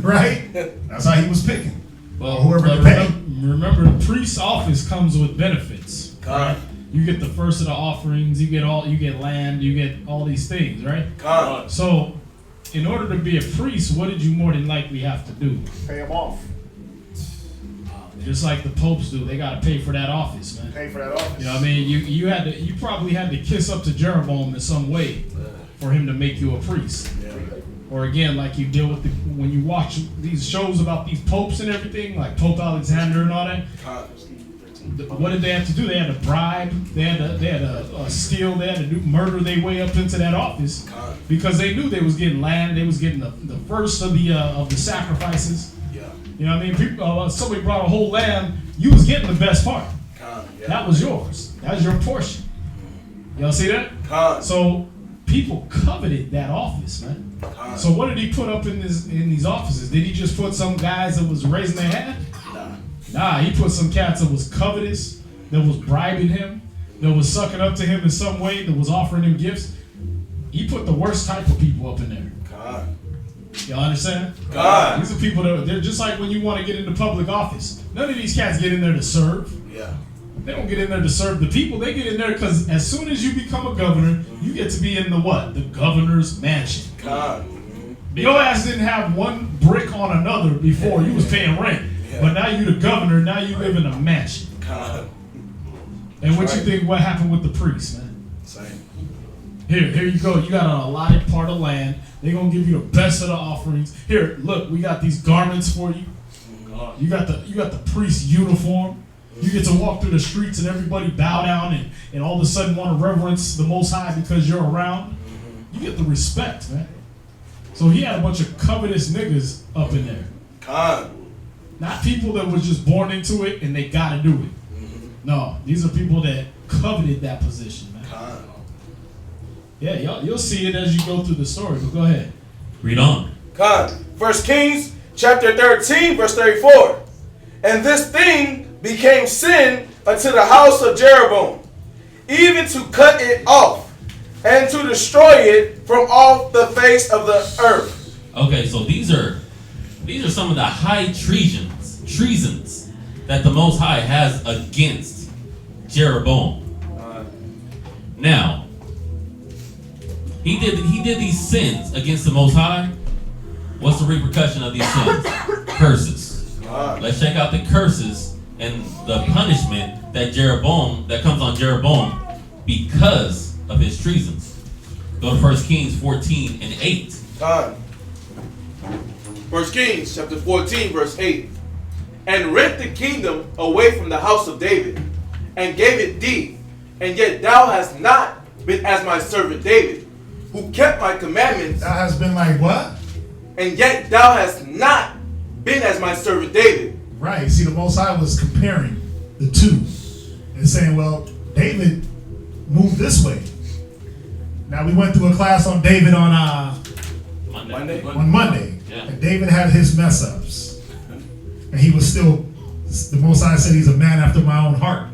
right? That's how he was picking. Well, whoever to pay. Remember, the priest's office comes with benefits. Right? You get the first of the offerings. You get land. You get all these things, right? Con. So, in order to be a priest, what did you more than likely have to do? Pay them off. Just like the popes do, they gotta pay for that office, man. Pay for that office. You know what I mean? You probably had to kiss up to Jeroboam in some way for him to make you a priest. Yeah. Or again, like you deal with when you watch these shows about these popes and everything, like Pope Alexander and all that. What did they have to do? They had to bribe. They had to steal. They had to murder their way up into that office because they knew they was getting land. They was getting the first of the sacrifices. Yeah. You know what I mean? People, somebody brought a whole lamb. You was getting the best part. Yeah. That was yours. That was your portion. Y'all see that? So people coveted that office, man. So what did he put up in these offices? Did he just put some guys that was raising their hand? Nah, he put some cats that was covetous, that was bribing him, that was sucking up to him in some way, that was offering him gifts. He put the worst type of people up in there. Y'all understand? These are people they're just like when you want to get into public office. None of these cats get in there to serve. Yeah. They don't get in there to serve the people. They get in there because as soon as you become a governor, you get to be in the what? The governor's mansion. Your ass didn't have one brick on another before. You was paying rent. But now you the governor, now you live in a mansion. And what you think, what happened with the priests, man? Same. Here you go. You got an allotted part of land. They're going to give you the best of the offerings. Here, look, we got these garments for you. You got the priest uniform. You get to walk through the streets and everybody bow down and all of a sudden want to reverence the Most High because you're around. You get the respect, man. So he had a bunch of covetous niggas up in there. Not people that was just born into it and they got to do it. No, these are people that coveted that position, man. Yeah, you'll see it as you go through the story, but go ahead. Read on. 1 Kings chapter 13, verse 34. And this thing became sin unto the house of Jeroboam, even to cut it off and to destroy it from off the face of the earth. Okay, so these are some of the high treasons that the Most High has against Jeroboam. Now, he did these sins against the Most High. What's the repercussion of these sins? Curses. Let's check out the curses and the punishment that comes on Jeroboam because of his treasons. Go to 1 Kings 14 and 8. 1 Kings chapter 14, verse 8. And rent the kingdom away from the house of David, and gave it thee, and yet thou hast not been as my servant David, who kept my commandments. That has been like what? And yet thou hast not been as my servant David. Right. See, the Most High was comparing the two and saying, well, David moved this way. Now, we went through a class on David on Monday. Yeah. And David had his mess ups. And he was still, the Most High said he's a man after my own heart.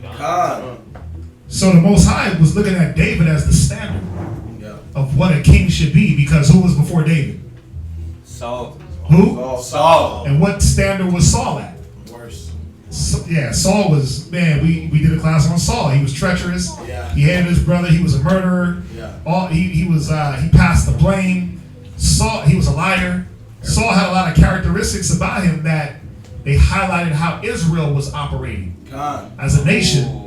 So the Most High was looking at David as the standard of what a king should be, because who was before David? Saul. Who? Saul. And what standard was Saul at? Worse. Saul was, man, we did a class on Saul. He was treacherous. Yeah. He hated his brother. He was a murderer. Yeah. He passed the blame. Saul, he was a liar. Saul had a lot of characteristics about him that they highlighted how Israel was operating as a nation.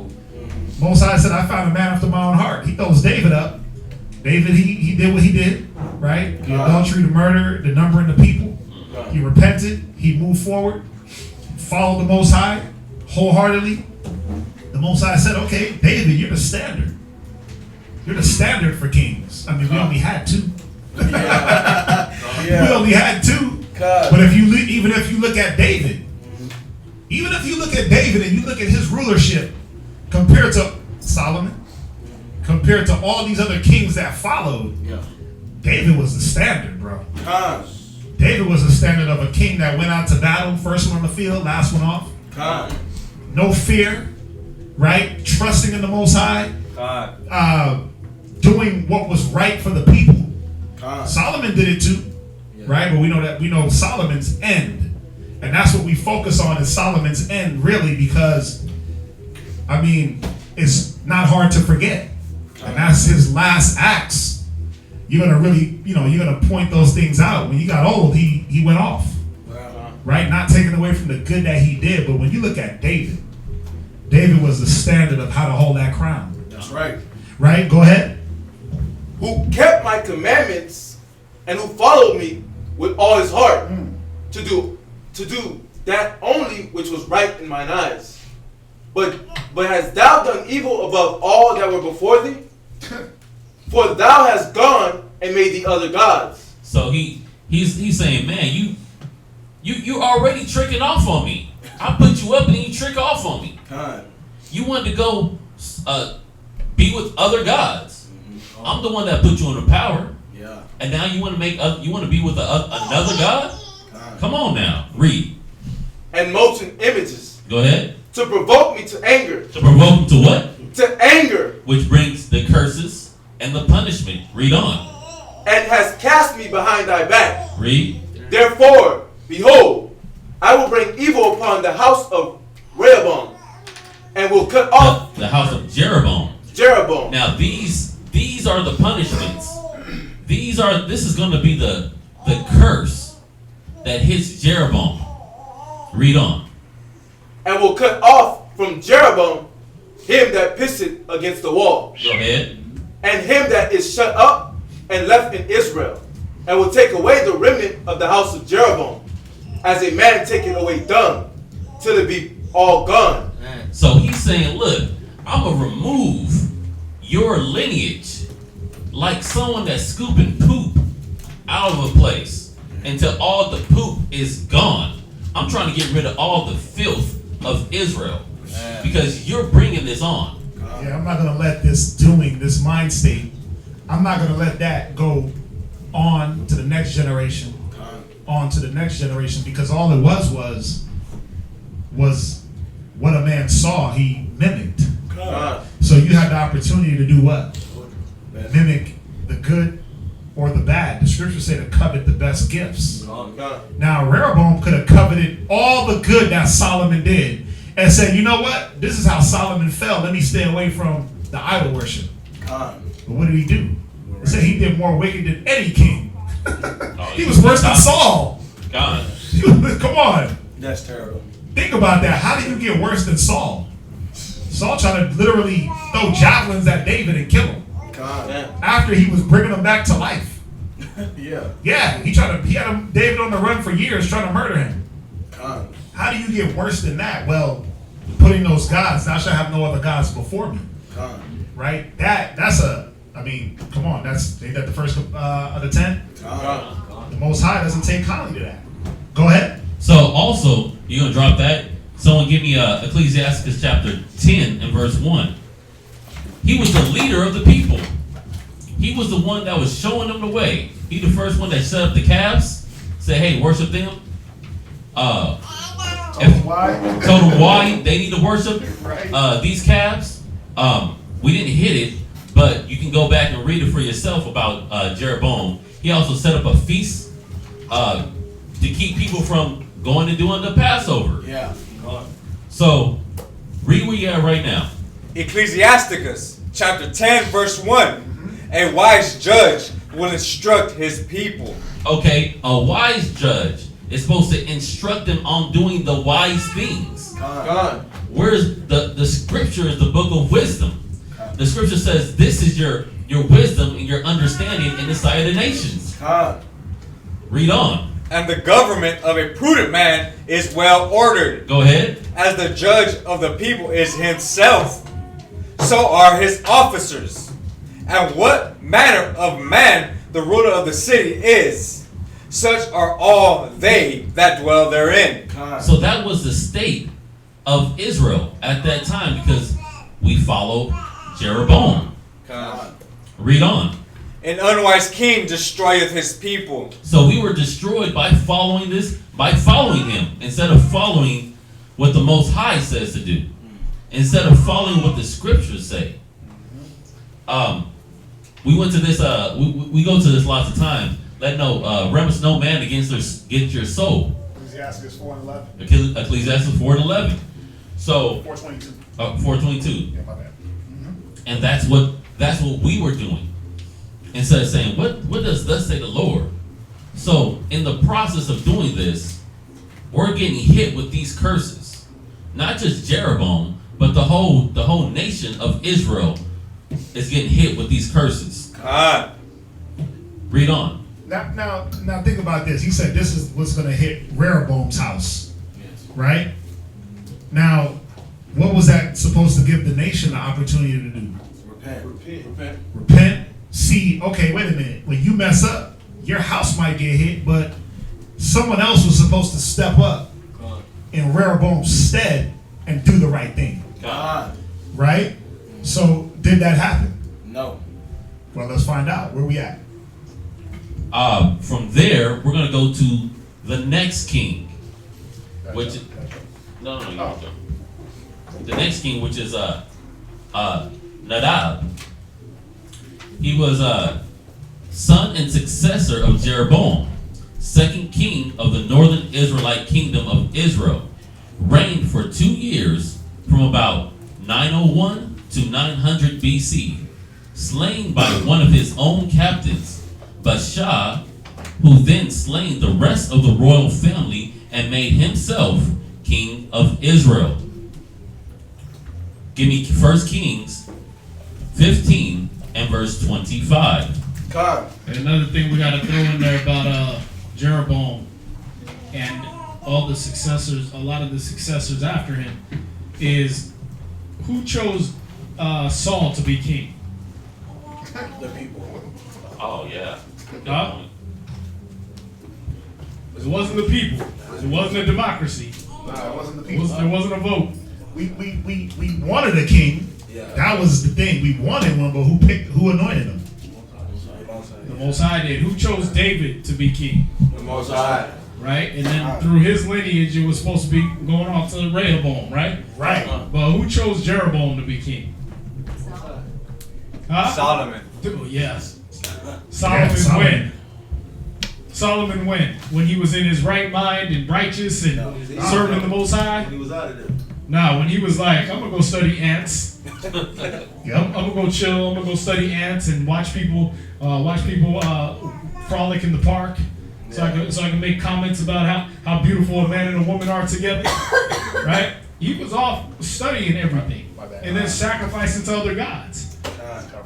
Most High said, I found a man after my own heart. He throws David up. David, he did what he did, right? The adultery, the murder, the numbering the people. He repented. He moved forward. Followed the Most High wholeheartedly. The Most High said, okay, David, you're the standard. You're the standard for kings. I mean, we only had two. We only had two. But even if you look at David, and you look at his rulership compared to Solomon, compared to all these other kings that followed, David was the standard, bro. David was the standard of a king that went out to battle, first one on the field, last one off. No fear, right? Trusting in the Most High, doing what was right for the people. Solomon did it too, right? But we know Solomon's end. And that's what we focus on, is Solomon's end, really, because, I mean, it's not hard to forget. And that's his last acts. You're gonna really, you're gonna point those things out. When he got old, he went off. Right? Not taking away from the good that he did, but when you look at David was the standard of how to hold that crown. That's right. Right? Go ahead. Who kept my commandments and who followed me with all his heart to do that only which was right in mine eyes. But hast thou done evil above all that were before thee? For thou hast gone and made the other gods. So he's saying, man, you already tricking off on me. I put you up and then you trick off on me. God. You wanted to go be with other gods. Mm-hmm. I'm the one that put you in the power. Yeah. And now you want to be with another god? Come on now, read. And molten images. Go ahead. To provoke me to anger. To provoke him to what? To anger. Which brings the curses and the punishment. Read on. And has cast me behind thy back. Read. Therefore, behold, I will bring evil upon the house of Rehoboam, and will cut off the house of Jeroboam. Now these are the punishments. This is going to be the curse that hits Jeroboam. Read on. And will cut off from Jeroboam him that pisseth against the wall. Go ahead. And him that is shut up and left in Israel, and will take away the remnant of the house of Jeroboam, as a man taking away dung, till it be all gone. So he's saying, look, I'm going to remove your lineage like someone that's scooping poop out of a place until all the poop is gone. I'm trying to get rid of all the filth of Israel because you're bringing this on. Yeah, I'm not going to let this mind state, I'm not going to let that go on to the next generation. Because all it was what a man saw, he mimicked. So you had the opportunity to do what? Mimic the good or the bad. The scriptures say to covet the best gifts. Now Rehoboam could have coveted all the good that Solomon did and said, you know what? This is how Solomon fell. Let me stay away from the idol worship. But what did he do? He said he did more wicked than any king. He was worse than Saul. God. Come on. That's terrible. Think about that. How do you get worse than Saul? Saul tried to literally throw javelins at David and kill him. After he was bringing him back to life. Yeah, he had David on the run for years trying to murder him. How do you get worse than that? Well, putting those gods, thou shalt have no other gods before me. Right? Come on, ain't that the first of the 10? The Most High doesn't take kindly to that. Go ahead. So also, you're going to drop that? Someone give me Ecclesiastes chapter 10 and verse 1. He was the leader of the people. He was the one that was showing them the way. He the first one that set up the calves. Said, hey, worship them. Told them why they need to worship these calves. We didn't hit it, but you can go back and read it for yourself about Jeroboam. He also set up a feast to keep people from going and doing the Passover. Yeah. So, read where you're at right now. Ecclesiasticus chapter 10 verse 1. A wise judge will instruct his people. Okay, a wise judge is supposed to instruct them on doing the wise things. Where's the scripture is the book of wisdom. The scripture says this is your wisdom and your understanding in the sight of the nations. Read on. And the government of a prudent man is well ordered. Go ahead. As the judge of the people is himself, so are his officers. And what manner of man the ruler of the city is, such are all they that dwell therein. So that was the state of Israel at that time because we followed Jeroboam. Read on. An unwise king destroyeth his people. So we were destroyed by following him instead of following what the Most High says to do. Instead of following what the scriptures say. We went to this, we go to this lots of times. Let remiss no man against your soul. Ecclesiastes 4:11. Ecclesiastes 4:11. So 4:22. 4:22. Yeah, my bad. And that's what we were doing. Instead of saying, what does thus say the Lord? So in the process of doing this, we're getting hit with these curses. Not just Jeroboam, but the whole nation of Israel is getting hit with these curses. God. Read on. Now think about this. He said this is what's going to hit Rehoboam's house, right? Now, what was that supposed to give the nation the opportunity to do? Repent. See, okay, wait a minute. When you mess up, your house might get hit, but someone else was supposed to step up in Rehoboam's stead and do the right thing. God. Right? So, did that happen? No. Well, let's find out. Where we at? From there, we're going to go to the next king, which is, no, you go. The next king, which is Nadab. He was son and successor of Jeroboam, second king of the northern Israelite kingdom of Israel, reigned for 2 years from about 901 to 900 BC, slain by one of his own captains, Baasha, who then slain the rest of the royal family and made himself king of Israel. Give me 1 Kings 15 and verse 25. God. And another thing we got to throw in there about Jeroboam and all the successors, a lot of the successors after him, is who chose Saul to be king? The people. Oh, yeah. Huh? It wasn't the people. It wasn't a democracy. Nah, it wasn't the There wasn't a vote. We wanted a king. Yeah. That was the thing. We wanted one, but who anointed him? The Most High did. Who chose David to be king? The Most High. Right? And then through his lineage, it was supposed to be going on to Rehoboam, right? Right. But who chose Jeroboam to be king? Huh? Solomon. Oh, yes. Solomon when? When he was in his right mind and righteous and serving the Most High? He was out of there. Nah, when he was like, I'm gonna go study ants. Yep. I'm gonna go chill. I'm gonna go study ants and watch people frolic in the park. So I can make comments about how beautiful a man and a woman are together. Right? He was off studying everything and then sacrificing to other gods.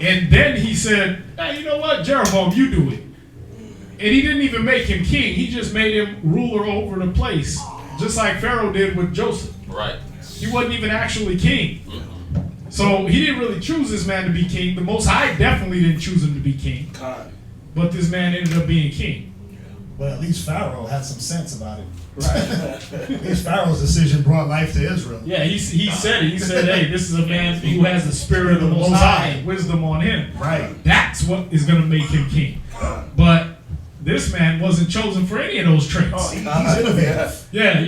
And then he said, hey, you know what, Jeroboam, you do it. And he didn't even make him king. He just made him ruler over the place, just like Pharaoh did with Joseph. Right. He wasn't even actually king. So he didn't really choose this man to be king. The Most High definitely didn't choose him to be king. But this man ended up being king. But at least Pharaoh had some sense about it. Right. At least Pharaoh's decision brought life to Israel. Yeah, he said it. He said, hey, this is a man who has the spirit of the Most High and wisdom on him. Right. That's what is going to make him king. But this man wasn't chosen for any of those traits. Oh, he's innovative. Yeah,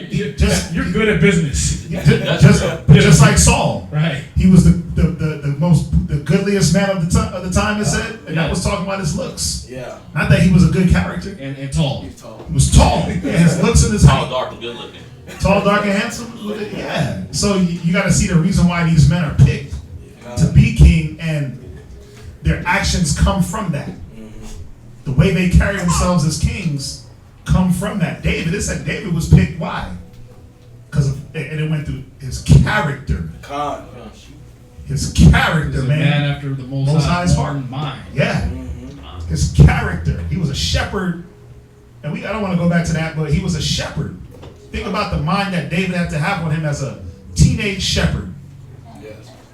you're good at business. Just like Saul. Right. He was the goodliest man of the time, it said, and that was talking about his looks. Yeah. Not that he was a good character. And tall. He was tall. Yeah, his looks and his Tall, height. dark, and good looking. Tall, dark, and handsome. Yeah. So you got to see the reason why these men are picked to be king, and their actions come from that. The way they carry themselves as kings come from that. It said David was picked. Why? Because it went through his character. His character, He's a man. after the Most High's High's heart. mind. Yeah. His character. He was a shepherd. And I don't want to go back to that, but he was a shepherd. Think about the mind that David had to have on him as a teenage shepherd.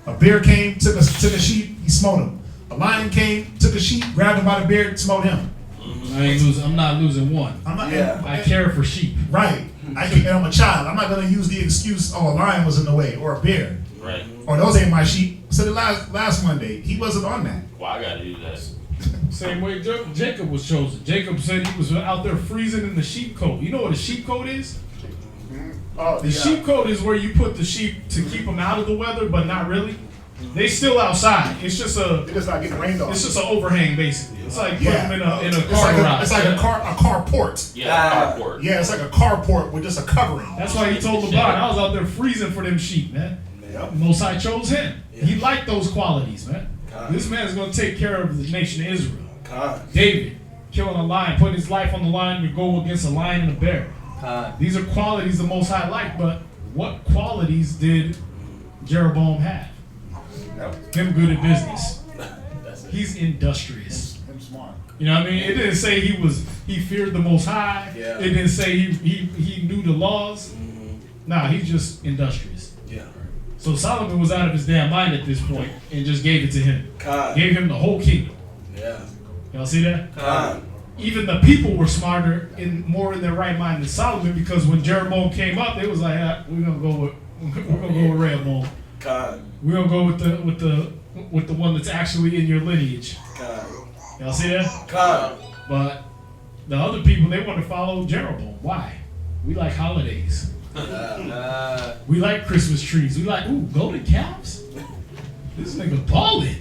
A bear came, took a sheep, he smote him. A lion came, took a sheep, grabbed him by the beard, smote him. I'm not losing one. I care for sheep. Right. And I'm a child. I'm not going to use the excuse, oh, a lion was in the way, or a bear. Right. Or those ain't my sheep. So the last Monday, he wasn't on that. Well, I got to do that. Same way Jacob was chosen. Jacob said he was out there freezing in the sheep coat. You know what a sheep coat is? The sheep coat is where you put the sheep to keep them out of the weather, but not really. They still outside. It's just They're just not getting rained on. It's just an overhang, basically. It's like putting them in a car garage. It's like a carport. Yeah, carport. Yeah, it's like a carport with just a covering. That's why he told LeBron, I was out there freezing for them sheep, man. Most High chose him. Yeah. He liked those qualities, man. God. This man's going to take care of the nation of Israel. God. David, killing a lion, putting his life on the line to go against a lion and a bear. These are qualities the Most High liked, but what qualities did Jeroboam have? Him good at business. He's industrious. Him smart. You know what I mean? It didn't say he feared the Most High. Yeah. It didn't say he knew the laws. Nah, he's just industrious. Yeah. So Solomon was out of his damn mind at this point and just gave it to him. God. Gave him the whole kingdom. Yeah. Y'all see that? God. Even the people were smarter and more in their right mind than Solomon, because when Jeroboam came up, they was like, we're gonna go with Rehoboam. God. We're gonna go with the one that's actually in your lineage. God. Y'all see that? God. But the other people, they want to follow Jeroboam. Why? We like holidays. We like Christmas trees. We like, golden calves? This nigga balling.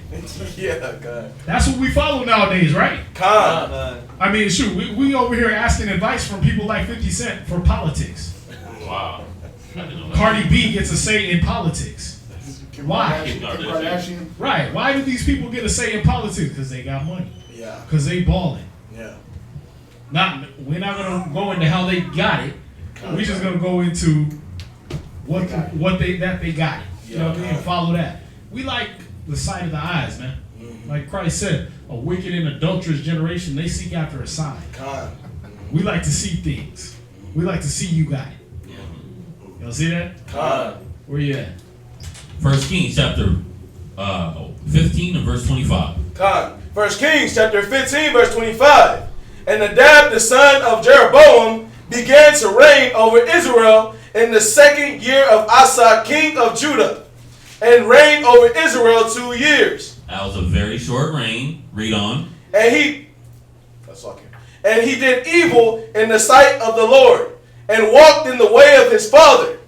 Yeah, God. That's what we follow nowadays, right? God. I mean, shoot, we over here asking advice from people like 50 Cent for politics. Wow. Cardi B gets a say in politics. Why? Kim Kardashian. Right. Why do these people get a say in politics? Because they got money. Yeah. Because they balling. Yeah. We're not gonna go into how they got it. We're just gonna go into that they got it. You know what I mean? And follow that. We like the sight of the eyes, man. Like Christ said, a wicked and adulterous generation, they seek after a sign. God. We like to see things. We like to see you got it. Y'all see that? God. Where you at? 1 Kings chapter 15 and verse 25. God. 1 Kings chapter 15 verse 25. And Nadab the son of Jeroboam began to reign over Israel in the 2nd year of Asa king of Judah, and reigned over Israel 2 years. That was a very short reign. Read on. And he did evil in the sight of the Lord, and walked in the way of his father,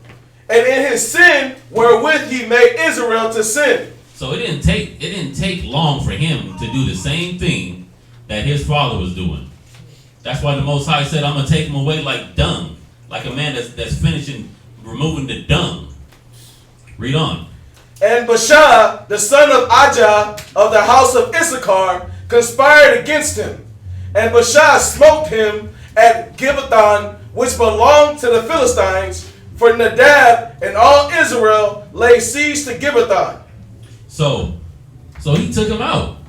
and in his sin wherewith he made Israel to sin. So it didn't take long for him to do the same thing that his father was doing. That's why the Most High said, I'm gonna take him away like dung, like a man that's finishing removing the dung. Read on. And Baasha, the son of Ajah of the house of Issachar, conspired against him. And Baasha smote him at Gibbethon, which belonged to the Philistines, for Nadab and all Israel laid siege to Gibbethon. So he took him out.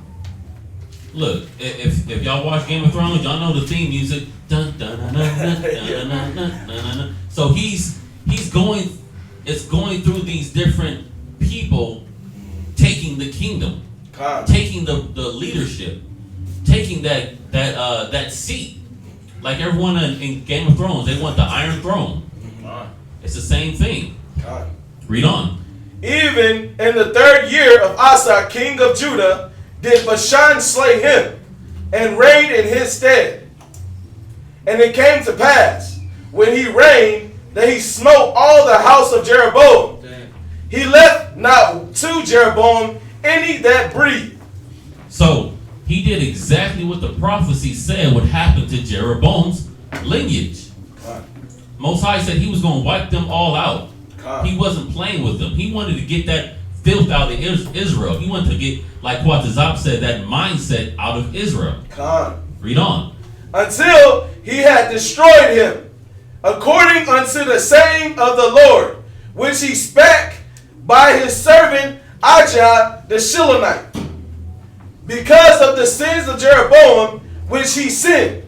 Look, if y'all watch Game of Thrones, y'all know the theme music. Dun, dun, dun, dun, dun, dun, dun, dun, dun, dun. So it's going through these different people taking the kingdom, taking the leadership, taking that seat. Like everyone in Game of Thrones, they want the Iron Throne. It's the same thing. Read on. Even in the 3rd year of Asa, king of Judah, did Bashan slay him, and reigned in his stead. And it came to pass, when he reigned, that he smote all the house of Jeroboam. He left not to Jeroboam any that breathed. So he did exactly what the prophecy said would happen to Jeroboam's lineage. Most High said he was going to wipe them all out. He wasn't playing with them. He wanted to get that filth out of Israel. He wanted to get, like Quatazop said, that mindset out of Israel. Read on. Until he had destroyed him, according unto the saying of the Lord, which he spake by his servant Ajah the Shilonite, because of the sins of Jeroboam, which he sinned,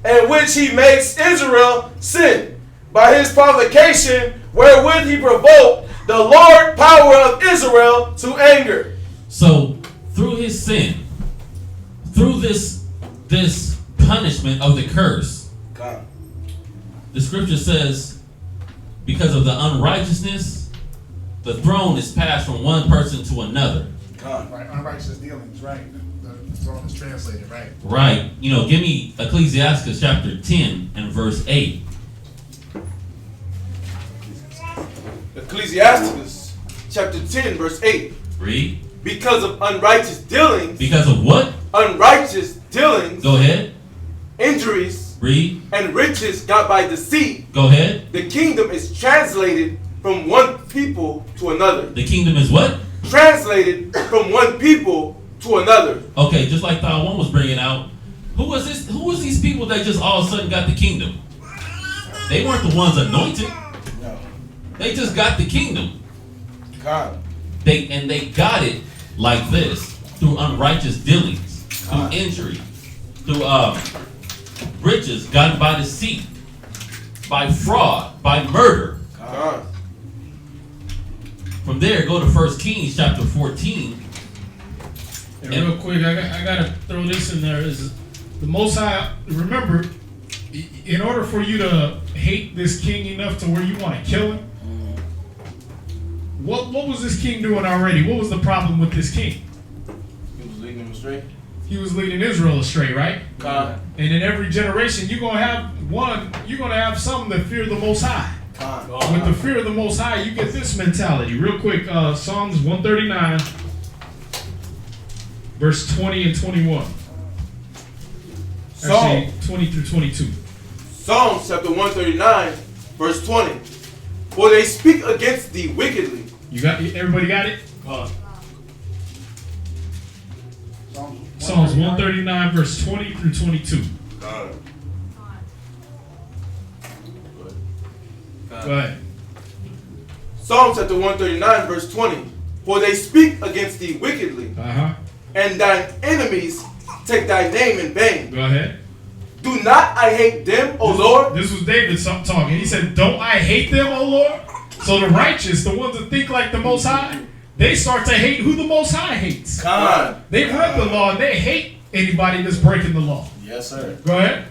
and which he makes Israel sin, by his provocation wherewith he provoked the Lord power of Israel to anger. So through his sin, through this punishment of the curse, the scripture says, because of the unrighteousness, the throne is passed from one person to another. Right, unrighteous dealings, right? The throne is translated, right? Right. You know, give me Ecclesiastes chapter 10 and verse 8. Ecclesiastes chapter 10 verse 8. Read. Because of unrighteous dealings. Because of what? Unrighteous dealings. Go ahead. Injuries. Read. And riches got by deceit. Go ahead. The kingdom is translated from one people to another. The kingdom is what? Translated from one people to another. Okay, just like Thou One was bringing out, who was these people that just all of a sudden got the kingdom? They weren't the ones anointed. No. They just got the kingdom. God. They got it like this, through unrighteous dealings, through injury, through riches gotten by deceit, by fraud, by murder. God. From there, go to 1 Kings chapter 14. And real quick, I gotta throw this in there. Is the Most High? Remember, in order for you to hate this king enough to where you want to kill him, what was this king doing already? What was the problem with this king? He was leading them astray. He was leading Israel astray, right? God. And in every generation, you're gonna have some that fear the Most High. God. With the fear of the Most High, you get this mentality. Real quick, Psalms 139, verse 20 and 21. Actually, 20 through 22. Psalms chapter 139, verse 20. For they speak against thee wickedly. Everybody got it? Psalms 139, verse 20 through 22. God. Go ahead. Psalm chapter 139, verse 20. For they speak against thee wickedly, and thine enemies take thy name in vain. Go ahead. Do not I hate them, O Lord? This was David talking. He said, don't I hate them, O Lord? So the righteous, the ones that think like the Most High, they start to hate who the Most High hates. God. They've read the law and they hate anybody that's breaking the law. Yes, sir. Go ahead.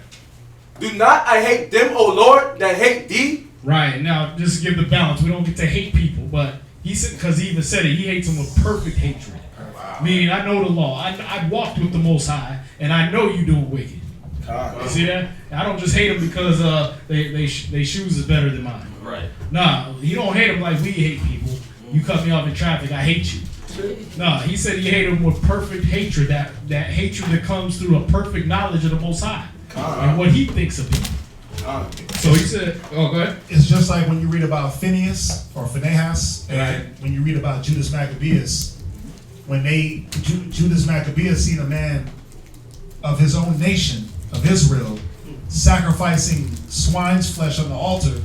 Do not I hate them, O Lord, that hate thee? Right. Now, just to give the balance, we don't get to hate people, but he said, because he even said it, he hates them with perfect hatred. Wow. Meaning, I know the law. I walked with the Most High, and I know you doing wicked. God. You see that? I don't just hate them because they shoes is better than mine. Right. Nah, you don't hate them like we hate people. You cut me off in traffic, I hate you. No, he said he hated them with perfect hatred, that hatred that comes through a perfect knowledge of the Most High and what he thinks of people. So he said, oh, go ahead. It's just like when you read about Phineas or Phinehas, and Right. when you read about Judas Maccabeus, when Judas Maccabeus seen a man of his own nation, of Israel, sacrificing swine's flesh on the altar,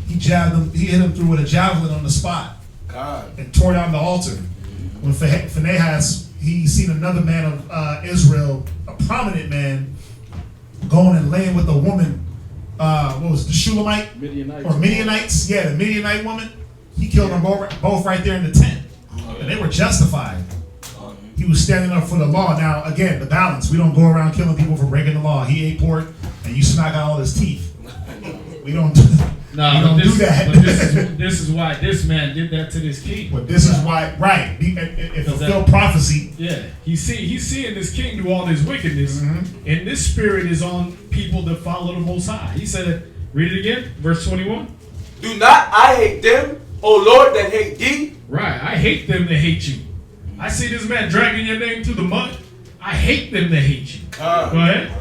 he hit him through with a javelin on the spot, and tore down the altar. When Phinehas, he seen another man of Israel, a prominent man, going and laying with a woman, what was it, the Shulamite? Midianites? Yeah, the Midianite woman. He killed them both right there in the tent. And they were justified. He was standing up for the law. Now, again, the balance. We don't go around killing people for breaking the law. He ate pork, and you smack out all his teeth. We don't do that. But this is why this man did that to this king. But this is why, right? It fulfilled prophecy. Yeah, he's seeing this king do all this wickedness, and this spirit is on people that follow the Most High. He said, read it again, verse 21. Do not I hate them, O Lord, that hate thee? Right, I hate them that hate you. I see this man dragging your name through the mud. I hate them that hate you. Go ahead.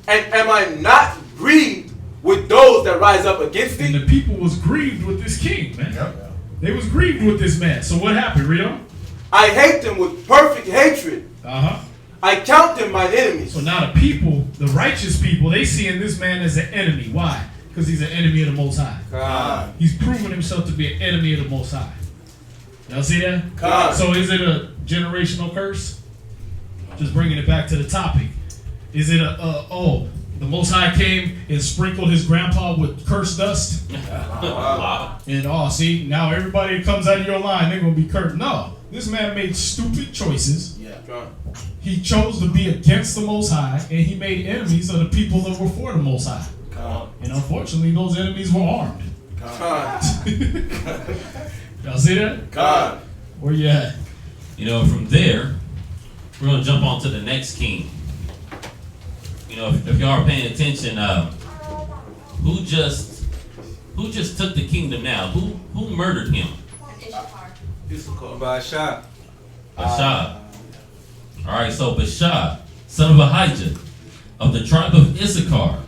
And am I not grieved with those that rise up against thee? And the people was grieved with this king, man. Yep. They was grieved with this man. So what happened, read on? I hate them with perfect hatred. I count them mine enemies. So now the people, the righteous people, they seeing this man as an enemy. Why? Because he's an enemy of the Most High. God. He's proven himself to be an enemy of the Most High. Y'all see that? God. So is it a generational curse? Just bringing it back to the topic. Is it the Most High came and sprinkled his grandpa with cursed dust? And see, now everybody that comes out of your line, they're going to be cursed. No, this man made stupid choices. He chose to be against the Most High, and he made enemies of the people that were for the Most High. And unfortunately, those enemies were armed. Y'all see that? God. Where you at? You know, from there, we're going to jump on to the next king. You know, if y'all are paying attention, who just took the kingdom now? Who murdered him? Bashar. Bashar. All right, so Bashar, son of Ahijah, of the tribe of Issachar,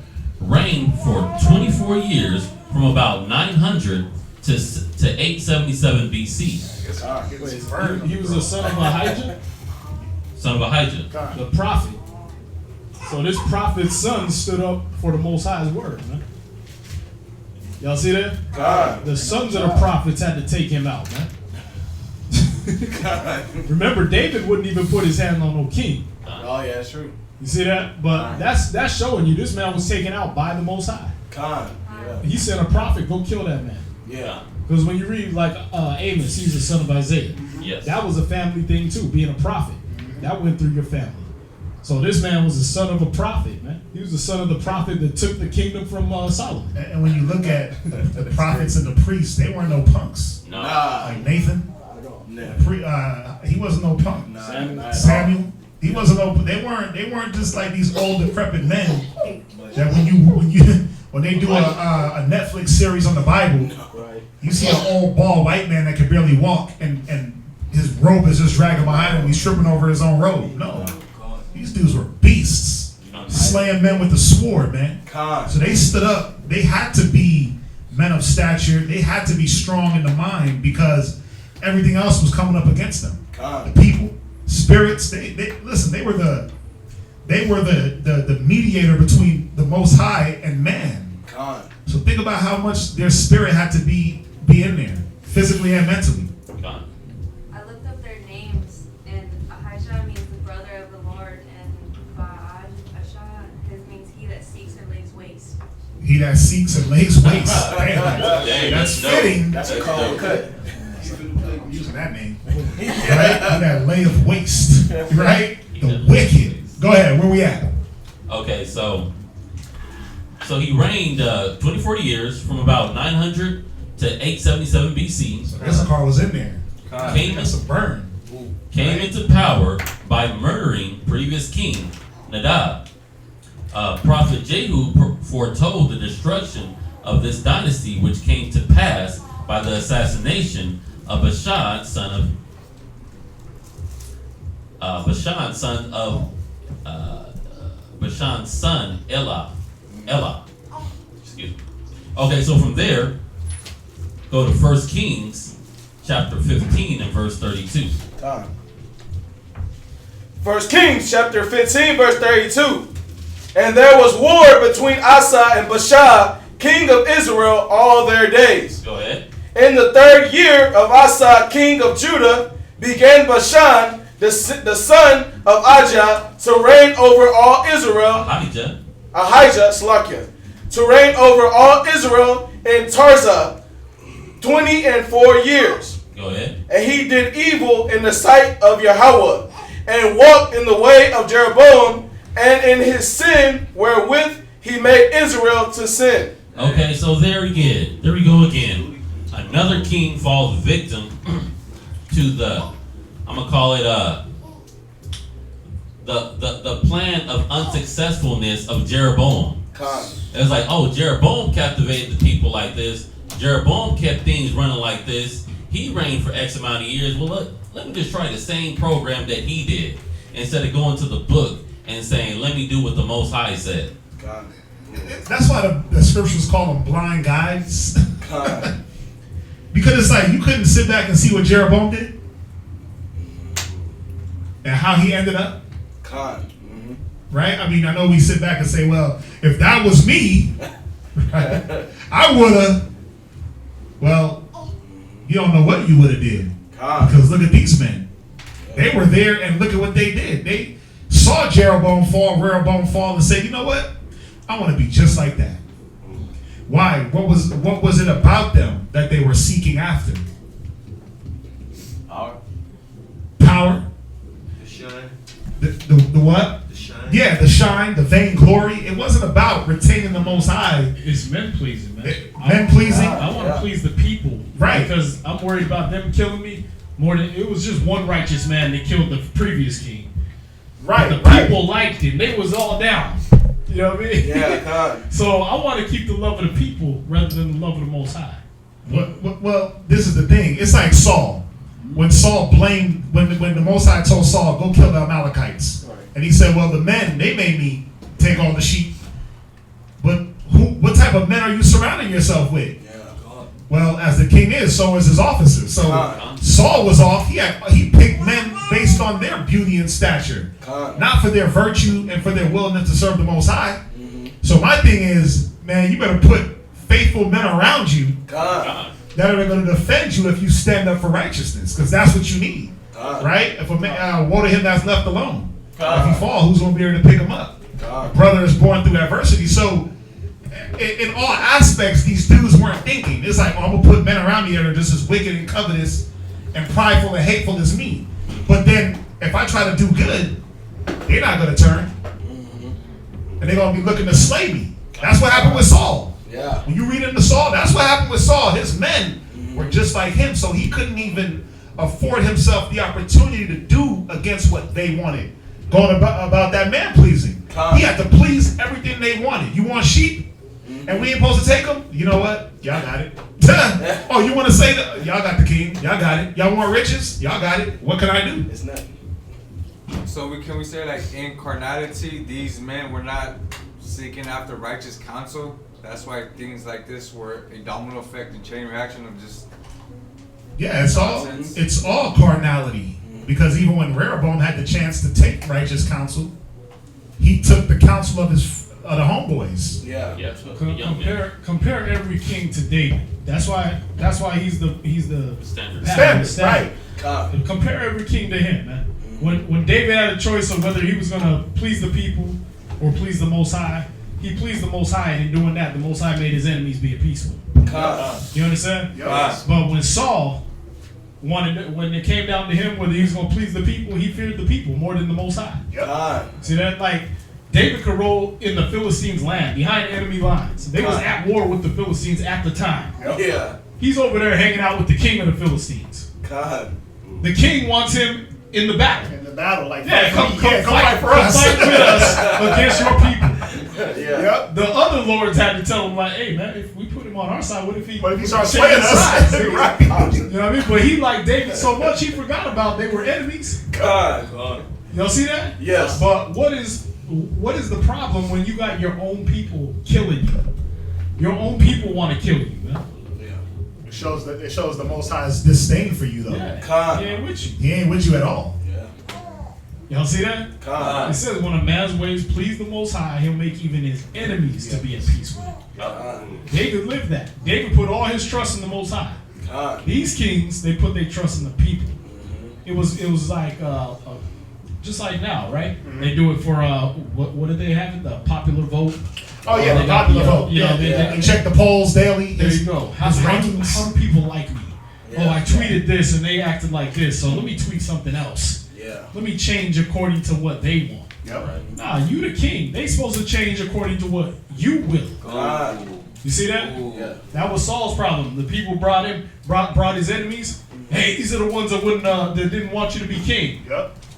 reigned for 24 years from about 900 to 877 BC. He was the son of Ahijah? Son of Ahijah. The prophet. So this prophet's son stood up for the Most High's word, man. Y'all see that? The sons of the prophets had to take him out, man. Remember, David wouldn't even put his hand on no king. Oh yeah, that's true. You see that? But that's showing you this man was taken out by the Most High. Yeah. He sent a prophet, go kill that man. Yeah. Because when you read like Amos, he's the son of Isaiah. Yes. That was a family thing too, being a prophet. That went through your family. So this man was the son of a prophet, man. He was the son of the prophet that took the kingdom from Solomon. And when you look at the prophets and the priests, they weren't no punks. No. Like Nathan, he wasn't no punk. Samuel. He wasn't no. They weren't just like these old decrepit men that when they do a Netflix series on the Bible, you see an old bald white man that can barely walk and his robe is just dragging behind him. He's tripping over his own robe. No. These dudes were beasts, slaying men with the sword, man. So they stood up. They had to be men of stature. They had to be strong in the mind because everything else was coming up against them. The people, spirits. They listen. They were the mediator between the Most High and man. So think about how much their spirit had to be in there, physically and mentally. I looked up their names, and Ahijah means the brother of the Lord, and Baasha, his means he that seeks and lays waste. He that seeks and lays waste. That's fitting. That's a cold cut. I'm using that name. Right? He that lay of waste. Right? The wicked. Go ahead. Where we at? Okay, so he reigned 40 years from about 900 to 877 BC. So Issachar was in there. Came into power by murdering previous king Nadab. Prophet Jehu foretold the destruction of this dynasty, which came to pass by the assassination of Bashan, Bashan's son Elah. Excuse me. Okay, so from there, go to 1 Kings chapter 15 and verse 32. 1 Kings chapter 15 verse 32. And there was war between Asa and Baasha, king of Israel, all their days. Go ahead. In the 3rd year of Asa, king of Judah, began Baashan, the son of Ahijah, to reign over all Israel. Ahijah, Slakia, to reign over all Israel in Tirzah 24 years. Go ahead. And he did evil in the sight of Yahweh, and walked in the way of Jeroboam, and in his sin wherewith he made Israel to sin. Okay, so there we go again. Another king falls victim to the, I'm gonna call it the plan of unsuccessfulness of Jeroboam. It's like, oh, Jeroboam captivated the people like this. Jeroboam kept things running like this. He reigned for X amount of years. Well, let me just try the same program that he did, instead of going to the book and saying, let me do what the Most High said. That's why the scriptures call them blind guides. Because it's like you couldn't sit back and see what Jeroboam did and how he ended up. Right? I mean, I know we sit back and say, well, if that was me, right, I would have. Well, you don't know what you would have did. Because look at these men. They were there and look at what they did. They saw Jeroboam fall, and said, you know what? I want to be just like that. Why? What was it about them that they were seeking after? Power. The shine. The what? The shine. Yeah, the shine, the vainglory. It wasn't about retaining the Most High. It's men pleasing, man. Men pleasing. I want to please the people, right? Because I'm worried about them killing me more than it was just one righteous man that killed the previous king. Right. But the people liked him. They was all down. You know what I mean? Yeah. So I want to keep the love of the people rather than the love of the Most High. Well, this is the thing. It's like Saul. When Saul blamed, when the Most High told Saul, go kill the Amalekites. Right. And he said, well, the men, they made me take all the sheep. But what type of men are you surrounding yourself with? Well, as the king is, so is his officers. So Saul was off. He picked men based on their beauty and stature, not for their virtue and for their willingness to serve the Most High. So my thing is, man, you better put faithful men around you that are going to defend you if you stand up for righteousness, because that's what you need, right? If a man, woe to him that's left alone. If he fall, who's going to be able to pick him up? A brother is born through adversity. So in all aspects, these dudes weren't thinking. It's like, oh, I'm going to put men around me that are just as wicked and covetous and prideful and hateful as me. But then if I try to do good, they're not going to turn. And they're going to be looking to slay me. That's what happened with Saul. Yeah. When you read into Saul, that's what happened with Saul. His men were just like him, so he couldn't even afford himself the opportunity to do against what they wanted. Going about that man pleasing. He had to please everything they wanted. You want sheep? And we ain't supposed to take them? You know what? Y'all got it. Oh, you want to say that? Y'all got the king. Y'all got it. Y'all want riches? Y'all got it. What can I do? It's nothing. So can we say, like, in carnality, these men were not seeking after righteous counsel? That's why things like this were a domino effect and chain reaction of just... Yeah, it's all carnality. Because even when Rehoboam had the chance to take righteous counsel, he took the counsel of the homeboys. Yeah. Compare every king to David. That's why he's the standard. Right. Compare every king to him, man. When David had a choice of whether he was gonna please the people or please the Most High, he pleased the Most High, and in doing that, the Most High made his enemies be at peace with him. You understand? Yes. But when Saul when it came down to him whether he was gonna please the people, he feared the people more than the Most High. See that? Like, David could roll in the Philistines' land, behind enemy lines. They was at war with the Philistines at the time. Yeah. He's over there hanging out with the king of the Philistines. The king wants him in the battle. In the battle, like, come fight for us. Fight with us against your people. The other lords had to tell him, like, hey, man, if we put him on our side, what if he starts slaying us? Right. You know what I mean? But he liked David so much, he forgot about they were enemies. Y'all see that? Yes. But what is the problem when you got your own people killing you? Your own people want to kill you, man. It shows the Most High's disdain for you, though. Yeah. He ain't with you. He ain't with you at all. Y'all see that? It says when a man's ways please the Most High, he'll make even his enemies to be at peace with him. David lived that. David put all his trust in the Most High. These kings, they put their trust in the people. It was like just like now, right? They do it for what did they have it? The popular vote. Oh yeah, the popular vote. They check the polls daily. There you go. How do people like me? Oh, I tweeted this and they acted like this, so let me tweet something else. Let me change according to what they want. Nah, you the king. They supposed to change according to what you will. You see that? That was Saul's problem. The people brought his enemies. Hey, these are the ones that that didn't want you to be king.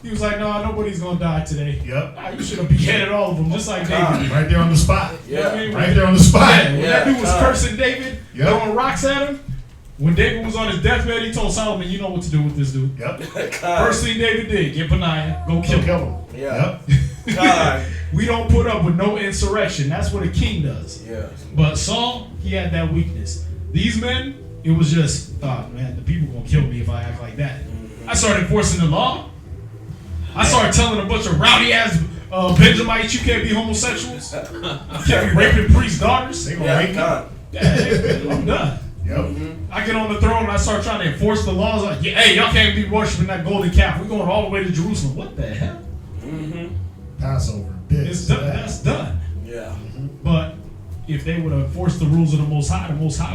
He was like, no, nobody's gonna die today. Nah, you should have beheaded all of them, just like David. Right there on the spot. You know what I mean? Right there on the spot. When that dude was cursing David, throwing rocks at him. When David was on his deathbed, he told Solomon, you know what to do with this dude. First thing David did, get Benaiah, go kill him. We don't put up with no insurrection. That's what a king does. But Saul, he had that weakness. These men, it was just, oh man, the people gonna kill me if I act like that. I started enforcing the law. I started telling a bunch of rowdy ass Benjamites, you can't be homosexuals. You can't be raping priests' daughters. They gonna rape you. I'm done. I get on the throne and I start trying to enforce the laws. Like, hey, y'all can't be worshiping that golden calf. We're going all the way to Jerusalem. What the hell? Passover. It's done. That's done. But if they would have enforced the rules of the Most High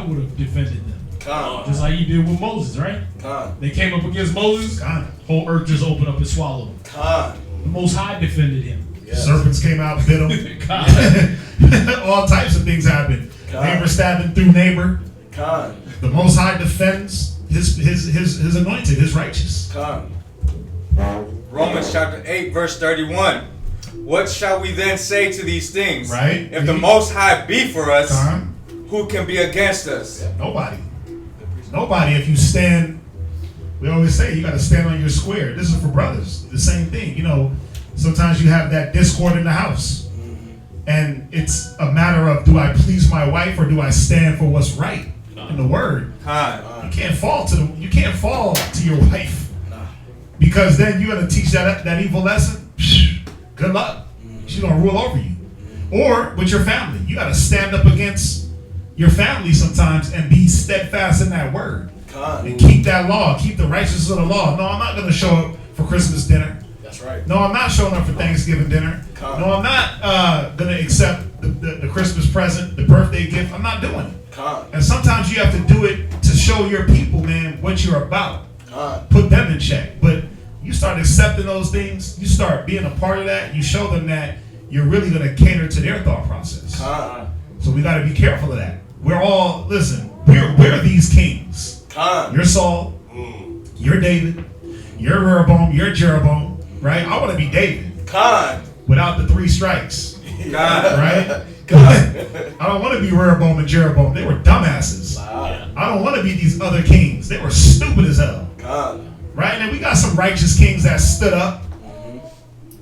would have defended them. Just like he did with Moses, right? They came up against Moses. Whole earth just opened up and swallowed him. The Most High defended him. Serpents came out, bit him. All types of things happened. Neighbor stabbing through neighbor. The Most High defends his anointed, his righteous. Romans chapter 8, verse 31. What shall we then say to these things? Right. If the Most High be for us, who can be against us? Nobody. If you stand, we always say you got to stand on your square. This is for brothers. The same thing. You know, sometimes you have that discord in the house. And it's a matter of, do I please my wife or do I stand for what's right? in the word. Con. You can't fall to your wife. Because then you're gonna teach that evil lesson. Good luck. She's gonna rule over you. Or with your family. You gotta stand up against your family sometimes and be steadfast in that word. And keep that law, keep the righteousness of the law. No, I'm not gonna show up for Christmas dinner. That's right. No, I'm not showing up for Thanksgiving dinner. No, I'm not gonna accept the Christmas present, the birthday gift. I'm not doing it. And sometimes you have to do it to show your people, man, what you're about. Put them in check. But you start accepting those things, you start being a part of that, you show them that you're really going to cater to their thought process. So we got to be careful of that. We're all, listen, we're these kings. You're Saul, you're David, you're Rehoboam, you're Jeroboam, right? I want to be David. Without the 3 strikes. Right? I don't want to be Rehoboam and Jeroboam. They were dumbasses. I don't want to be these other kings. They were stupid as hell. Right? And then we got some righteous kings that stood up.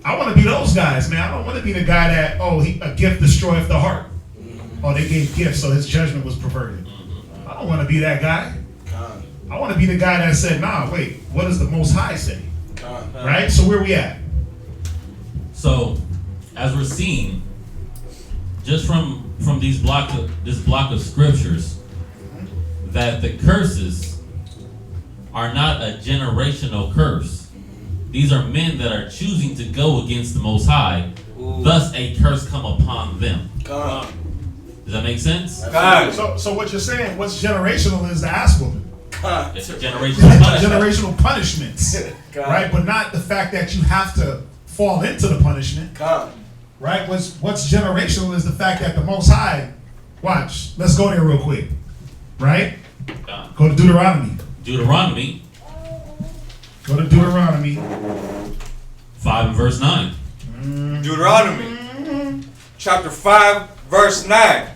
I want to be those guys, man. I don't want to be the guy that, a gift destroyeth the heart. They gave gifts, so his judgment was perverted. I don't want to be that guy. I want to be the guy that said, nah, wait, what does the Most High say? Right? So where we at? So, as we're seeing, just from this block of scriptures, that the curses are not a generational curse. These are men that are choosing to go against the Most High. Thus, a curse come upon them. Does that make sense? So what you're saying, what's generational is the ass woman. It's a generational punishments. Right? But not the fact that you have to fall into the punishment. Right? What's generational is the fact that the Most High, watch, let's go there real quick. Right? Go to Deuteronomy. Go to Deuteronomy 5 and verse 9. Deuteronomy chapter 5 verse 9.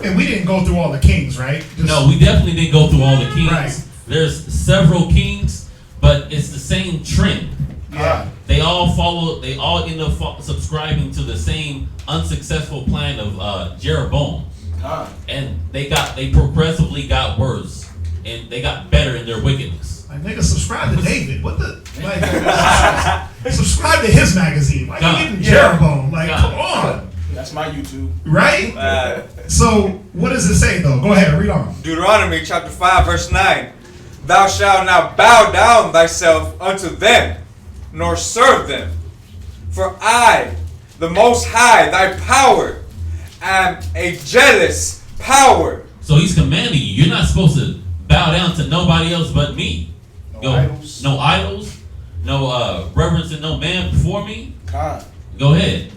And we didn't go through all the kings, right? No, we definitely didn't go through all the kings. Right. There's several kings, but it's the same trend. Yeah. They all end up subscribing to the same unsuccessful plan of Jeroboam. And they progressively got worse. And they got better in their wickedness. Like, nigga, subscribe to David. What the? Like, subscribe to his magazine. Like, you're getting Jeroboam. Like, come on. That's my YouTube. Right? So, what does it say, though? Go ahead, read on. Deuteronomy chapter 5 verse 9. Thou shalt not bow down thyself unto them, nor serve them. For I, the Most High, thy power, am a jealous power. So he's commanding you. You're not supposed to bow down to nobody else but me. No idols. No idols. No reverence and no man before me. Go ahead.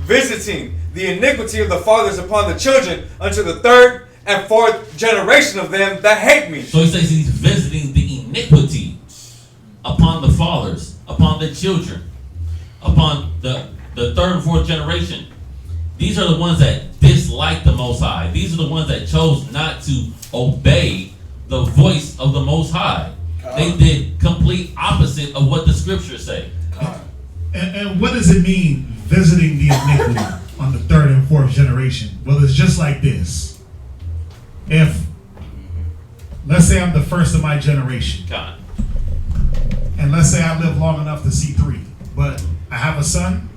Visiting the iniquity of the fathers upon the children unto the 3rd and 4th generation of them that hate me. So he says he's visiting the iniquity upon the fathers, upon the children, upon the 3rd and 4th generation. These are the ones that dislike the Most High. These are the ones that chose not to obey the voice of the Most High. They did complete opposite of what the scriptures say. And what does it mean, visiting the iniquity on the 3rd and 4th generation? Well, it's just like this. If, let's say I'm the first of my generation, and let's say I live long enough to see 3, but I have a son,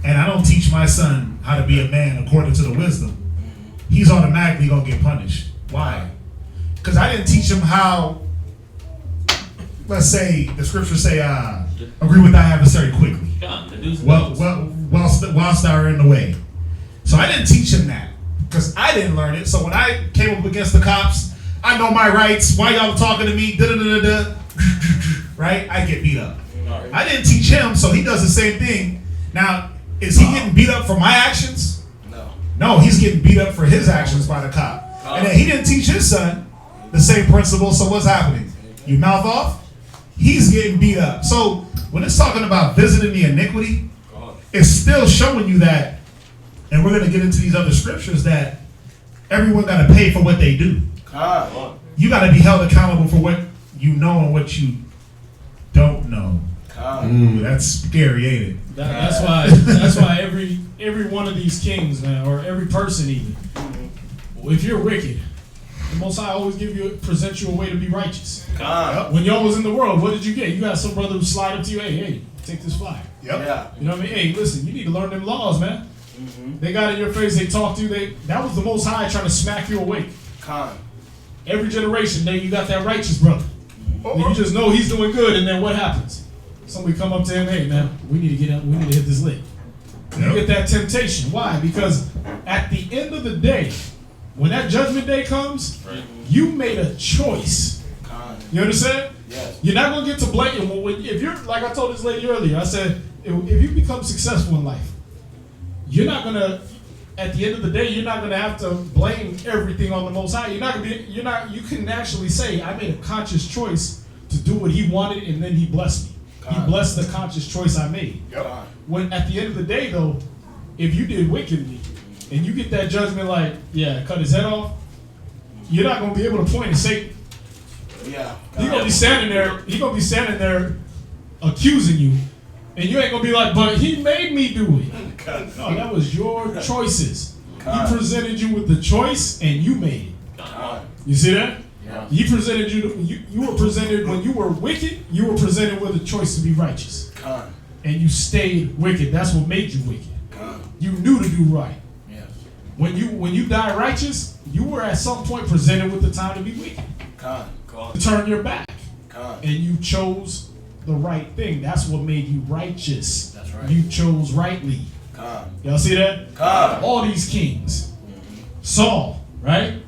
and I don't teach my son how to be a man according to the wisdom, he's automatically going to get punished. Why? Because I didn't teach him how, let's say, the scriptures say, agree with thy adversary quickly. Whilst thou art in the way. So I didn't teach him that, because I didn't learn it. So when I came up against the cops, I know my rights. Why y'all talking to me? Right? I get beat up. I didn't teach him, so he does the same thing. Now, is he getting beat up for my actions? No, he's getting beat up for his actions by the cop. And then he didn't teach his son the same principle, so what's happening? You mouth off, he's getting beat up. So when it's talking about visiting the iniquity, it's still showing you that, and we're going to get into these other scriptures, that everyone got to pay for what they do. You got to be held accountable for what you know and what you don't know. Ooh, that's scary, ain't it? That's why every one of these kings, man, or every person even, if you're wicked, The Most High always present you a way to be righteous. Con. When y'all was in the world, what did you get? You got some brother who slide up to you, hey, take this flyer. Yep. Yeah. You know what I mean? Hey, listen, you need to learn them laws, man. They got in your face, they talk to you, that was the Most High trying to smack you awake. Con. Every generation, then you got that righteous brother. And you just know he's doing good, and then what happens? Somebody come up to him, hey man, we need to get up, we need to hit this lick. You get that temptation. Why? Because at the end of the day, when that judgment day comes, you made a choice. Con. You understand? Yes. You're not gonna get to blame. If you're like I told this lady earlier, I said if you become successful in life, you're not gonna. At the end of the day, you're not gonna have to blame everything on the Most High. You can actually say, I made a conscious choice to do what He wanted, and then He blessed me. He blessed the conscious choice I made. Yep. When at the end of the day, though, if you did wickedly, and you get that judgment, like, yeah, cut his head off, you're not gonna be able to point and say, yeah. He's gonna be standing there. He's gonna be standing there accusing you, and you ain't gonna be like, but he made me do it. No, that was your choices. He presented you with the choice, and you made it. You see that? Yeah. He presented you were presented when you were wicked. You were presented with a choice to be righteous, and you stayed wicked. That's what made you wicked. You knew to do right. Yes. When you die righteous, you were at some point presented with the time to be wicked. To turn your back. And you chose the right thing. That's what made you righteous. That's right. You chose rightly. Y'all see that? All these kings. Saul, right?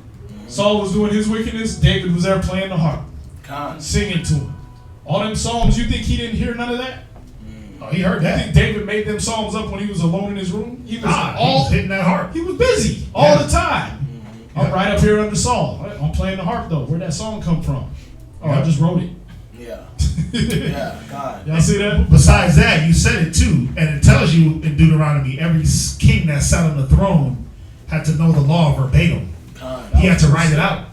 Saul was doing his wickedness. David was there playing the harp. Singing to him. All them psalms, you think he didn't hear none of that? Oh, he heard You that. think David made them psalms up when he was alone in his room? He was hitting that harp. He was busy all the time. I'm right up here under Saul. I'm playing the harp though. Where'd that song come from? Oh, I just wrote it. Yeah. Yeah. God. Y'all see that? Besides that, you said it too, and it tells you in Deuteronomy, every king that sat on the throne had to know the law verbatim. He had to write it out.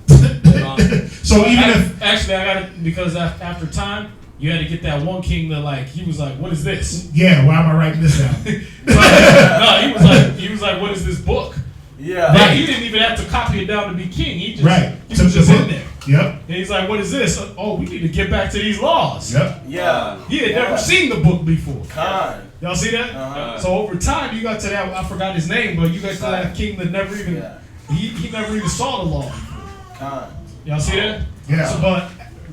So even if actually I got it because after time you had to get that one king that he was like, what is this? yeah, why am I writing this down? No, he was like, what is this book? Yeah. Right. He didn't even have to copy it down to be king. He just he Took was the just book. in there. Yep. And he's like, what is this? Oh, we need to get back to these laws. Yep. Yeah. He had never seen the book before. Con. Y'all see that? So over time, you got to that. I forgot his name, but you got to that king that never even he never even saw the law. Con. Y'all see that? Yeah. So, but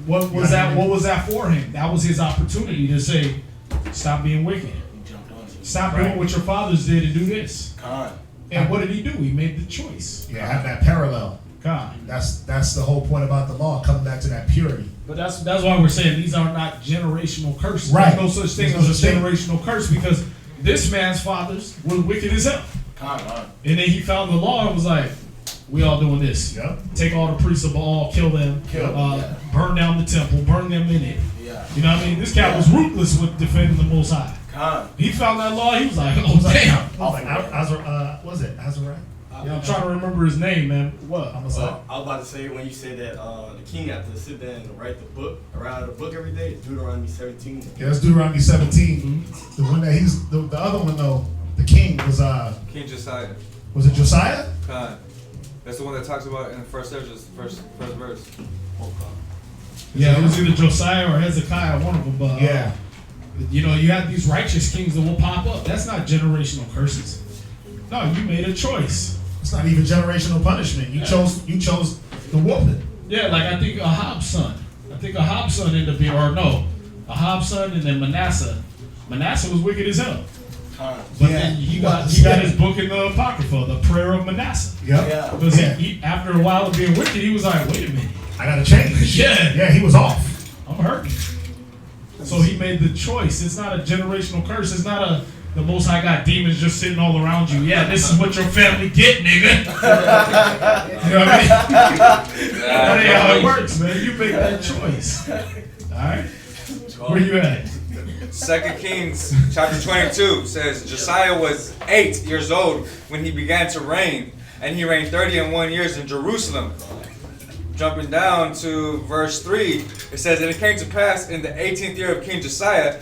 what was that? What was that for him? That was his opportunity to say, stop being wicked. He jumped on you. Stop doing what your fathers did and do this. Con. And what did he do? He made the choice. Yeah, have that parallel. God. That's the whole point about the law, coming back to that purity. But that's why we're saying these are not generational curses. Right. There's no such thing as a generational curse because this man's fathers were wicked as hell. Con. And then he found the law and was like, we all doing this. Yep. Take all the priests of Baal, kill them, burn down the temple, burn them in it. Yeah. You know what I mean? This guy was ruthless with defending the Most High. Con. He found that law, he was like, oh damn. What was it? Azariah? Yeah, I'm trying to remember his name, man. What? I was about to say when you said that the king had to sit there and write the book, write the book every day. Deuteronomy 17. Yeah, that's Deuteronomy 17. The one that he's the other one though. The king was King Josiah. Was it Josiah? Khan. That's the one that talks about in the first verse. Yeah, it was either Josiah or Hezekiah, one of them. But Yeah. you know, you have these righteous kings that will pop up. That's not generational curses. No, you made a choice. It's not even generational punishment. You chose the whooping. Yeah, like I think Ahab's son. Ended up being, Ahab's son and then Manasseh. Manasseh was wicked as hell. But then he got his book in the Apocrypha, the Prayer of Manasseh. Yep. Yeah. Because he, after a while of being wicked, he was like, wait a minute, I gotta change. Yeah. Yeah, he was off. I'm hurting. So he made the choice. It's not a generational curse. It's not the Most High got demons just sitting all around you. Yeah, this is what your family get, nigga. You know what I mean? That ain't how it works, man. You make that choice. All right? Where you at? 2 Kings chapter 22 says Josiah was 8 years old when he began to reign, and he reigned 31 years in Jerusalem. Jumping down to verse 3, it says, and it came to pass in the 18th year of King Josiah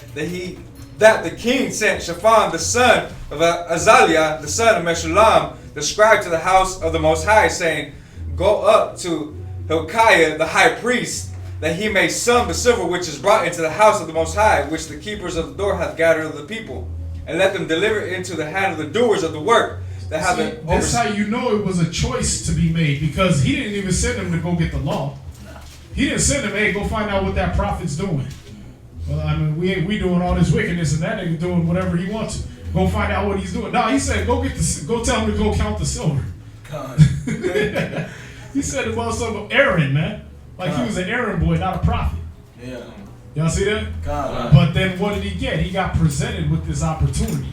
that the king sent Shaphan the son of Azaliah, the son of Meshullam, the scribe, to the house of the Most High, saying, go up to Hilkiah the high priest, that he may sum the silver which is brought into the house of the Most High, which the keepers of the door have gathered of the people, and let them deliver it into the hand of the doers of the work that have been That's how you know it was a choice to be made, because he didn't even send him to go get the law. He didn't send him, hey, go find out what that prophet's doing. Well, I mean, we doing all this wickedness and that nigga doing whatever he wants to. Go find out what he's doing. No, he said, go tell him to go count the silver. God. He said it was some Aaron, man. Like he was an Aaron boy, not a prophet. Yeah. Y'all see that? God. But then what did he get? He got presented with this opportunity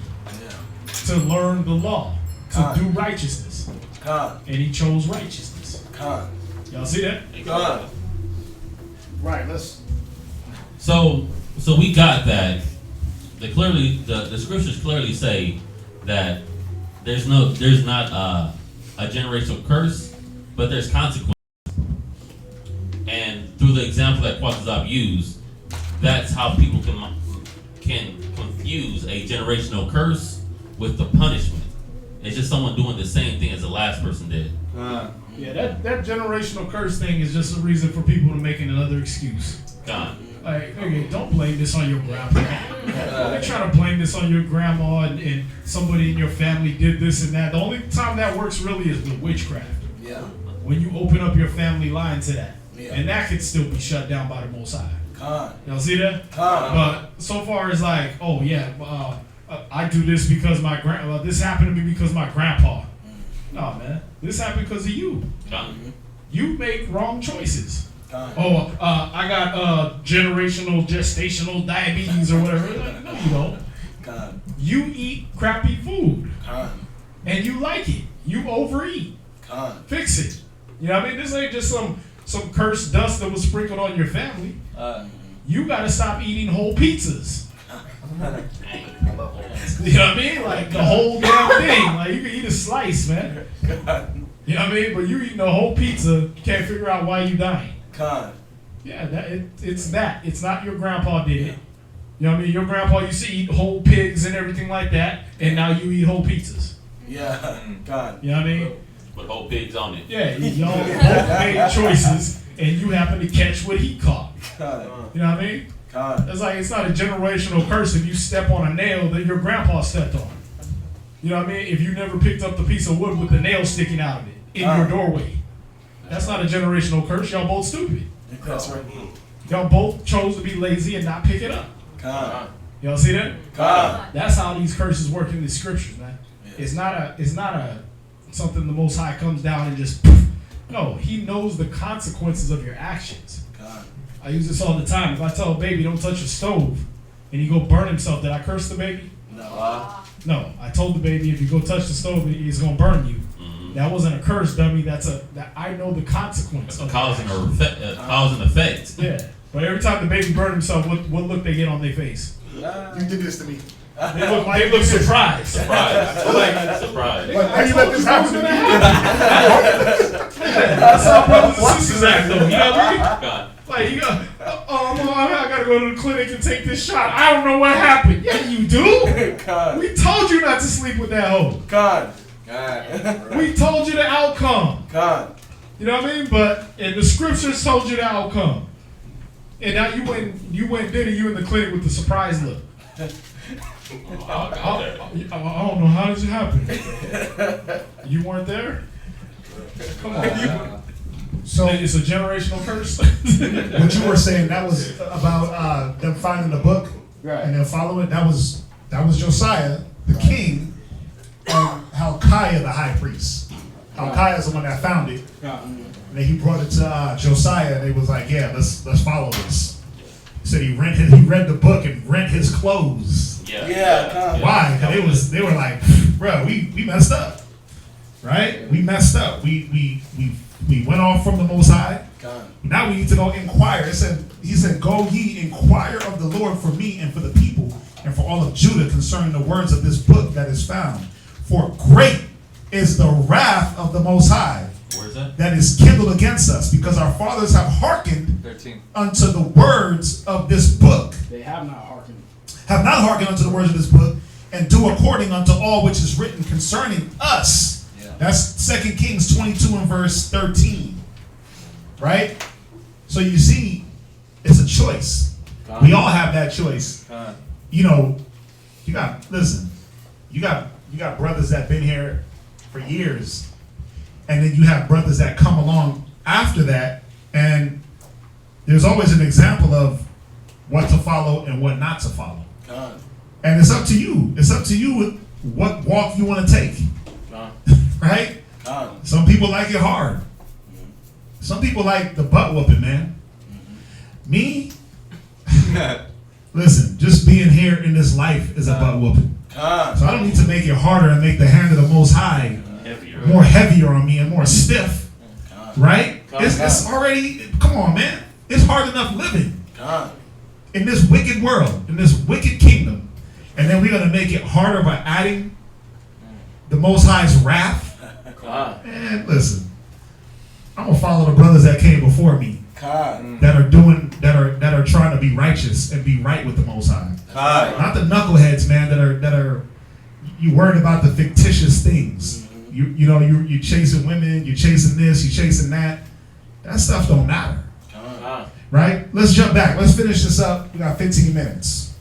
to learn the law, to do righteousness. God. And he chose righteousness. God. Y'all see that? God. Right, let's. So we got that. The scriptures clearly say that there's not a generational curse, but there's consequences. And through the example that S.O.W used, that's how people can confuse a generational curse with the punishment. It's just someone doing the same thing as the last person did. Yeah, that generational curse thing is just a reason for people to make another excuse. God. Like, okay, don't blame this on your grandpa. Don't try to blame this on your grandma and somebody in your family did this and that. The only time that works really is with witchcraft. Yeah. When you open up your family line to that. Yeah. And that could still be shut down by the Most High. God. Y'all see that? God. But so far as like, oh yeah, I do this because my this happened to me because my grandpa. No, man. This happened because of you. God. You make wrong choices. God. Oh, I got generational gestational diabetes or whatever. No, you don't. God. You eat crappy food. God. And you like it. You overeat. God. Fix it. You know what I mean? This ain't just some cursed dust that was sprinkled on your family. You gotta stop eating whole pizzas. You know what I mean? Like the whole damn thing. Like you can eat a slice, man. God. You know what I mean? But you eating a whole pizza, you can't figure out why you dying. God. Yeah, it's that. It's not your grandpa did it. You know what I mean? Your grandpa used to eat whole pigs and everything like that, and now you eat whole pizzas. Yeah. God. You know what I mean? With whole pigs on it. Yeah, y'all both made choices, and you happen to catch what he caught. God. You know what I mean? God. It's like, it's not a generational curse if you step on a nail that your grandpa stepped on. You know what I mean? If you never picked up the piece of wood with the nail sticking out of it in your doorway. That's not a generational curse. Y'all both stupid. That's right. Y'all both chose to be lazy and not pick it up. God. Y'all see that? God. That's how these curses work in the scriptures, man. It's not a something the Most High comes down and just poof. No, he knows the consequences of your actions. God. I use this all the time. If I tell a baby don't touch a stove and he go burn himself, did I curse the baby? No. No, I told the baby if you go touch the stove, he's gonna burn you. That wasn't a curse, dummy. That I know the consequence of Cause and effect. Yeah, but every time the baby burned himself, what look they get on their face? You did this to me. They look surprised. Surprised. Like, how you let this happen to me? That's how brothers and sisters act, though. You know what I mean? God. Like, you go, I gotta go to the clinic and take this shot. I don't know what happened. Yeah, you do. God. We told you not to sleep with that hoe. God. God. We told you the outcome. God. You know what I mean? But and the scriptures told you the outcome. And now you went and did it. You in the clinic with the surprise look. I don't know, how did it happen? You weren't there? Come on. So it's a generational curse. What you were saying, that was about them finding the book and then following. That was Josiah, the king, and Hilkiah, the high priest. Hilkiah is the one that found it. And then he brought it to Josiah, and they was like, yeah, let's follow this. He said he read the book and rent his clothes. Yeah. Why? Because they were like, bro, we messed up, right? We messed up. We went off from the Most High. God. Now we need to go inquire. He said, go ye inquire of the Lord for me and for the people and for all of Judah concerning the words of this book that is found. For great is the wrath of the Most High. Where's that? That is kindled against us, because our fathers have hearkened 13. unto the words of this book. They have not hearkened. Have not hearkened unto the words of this book, and do according unto all which is written concerning us. Yeah. That's 2 Kings 22 and verse 13. right? So you see, it's a choice. We all have that choice. You know, you got brothers that been here for years, and then you have brothers that come along after that, and there's always an example of what to follow and what not to follow. And it's up to you. It's up to you with what walk you want to take. Right? Some people like it hard. Some people like the butt whooping, man. Me, listen, just being here in this life is a butt whooping. So I don't need to make it harder and make the hand of the Most High more heavier on me and more stiff. Right? It's already, come on, man. It's hard enough living in this wicked world, in this wicked kingdom. And then we're going to make it harder by adding the Most High's wrath. Man, listen, I'm going to follow the brothers that came before me that are trying to be righteous and be right with the Most High. Not the knuckleheads, man, that are you worried about the fictitious things. You chasing women, you chasing this, you chasing that. That stuff don't matter. Right? Let's jump back. Let's finish this up. We got 15 minutes.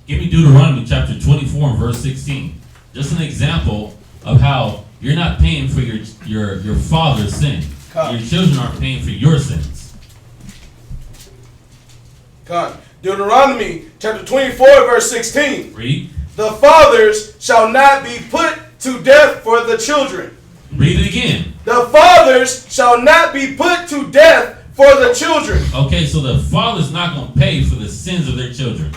Give me Deuteronomy chapter 24 and verse 16. Just an example of how you're not paying for your father's sin. Your children aren't paying for your sins. Deuteronomy chapter 24 verse 16. Read. The fathers shall not be put to death for the children. Read it again. The fathers shall not be put to death for the children. Okay, so the father's not going to pay for the sins of their children.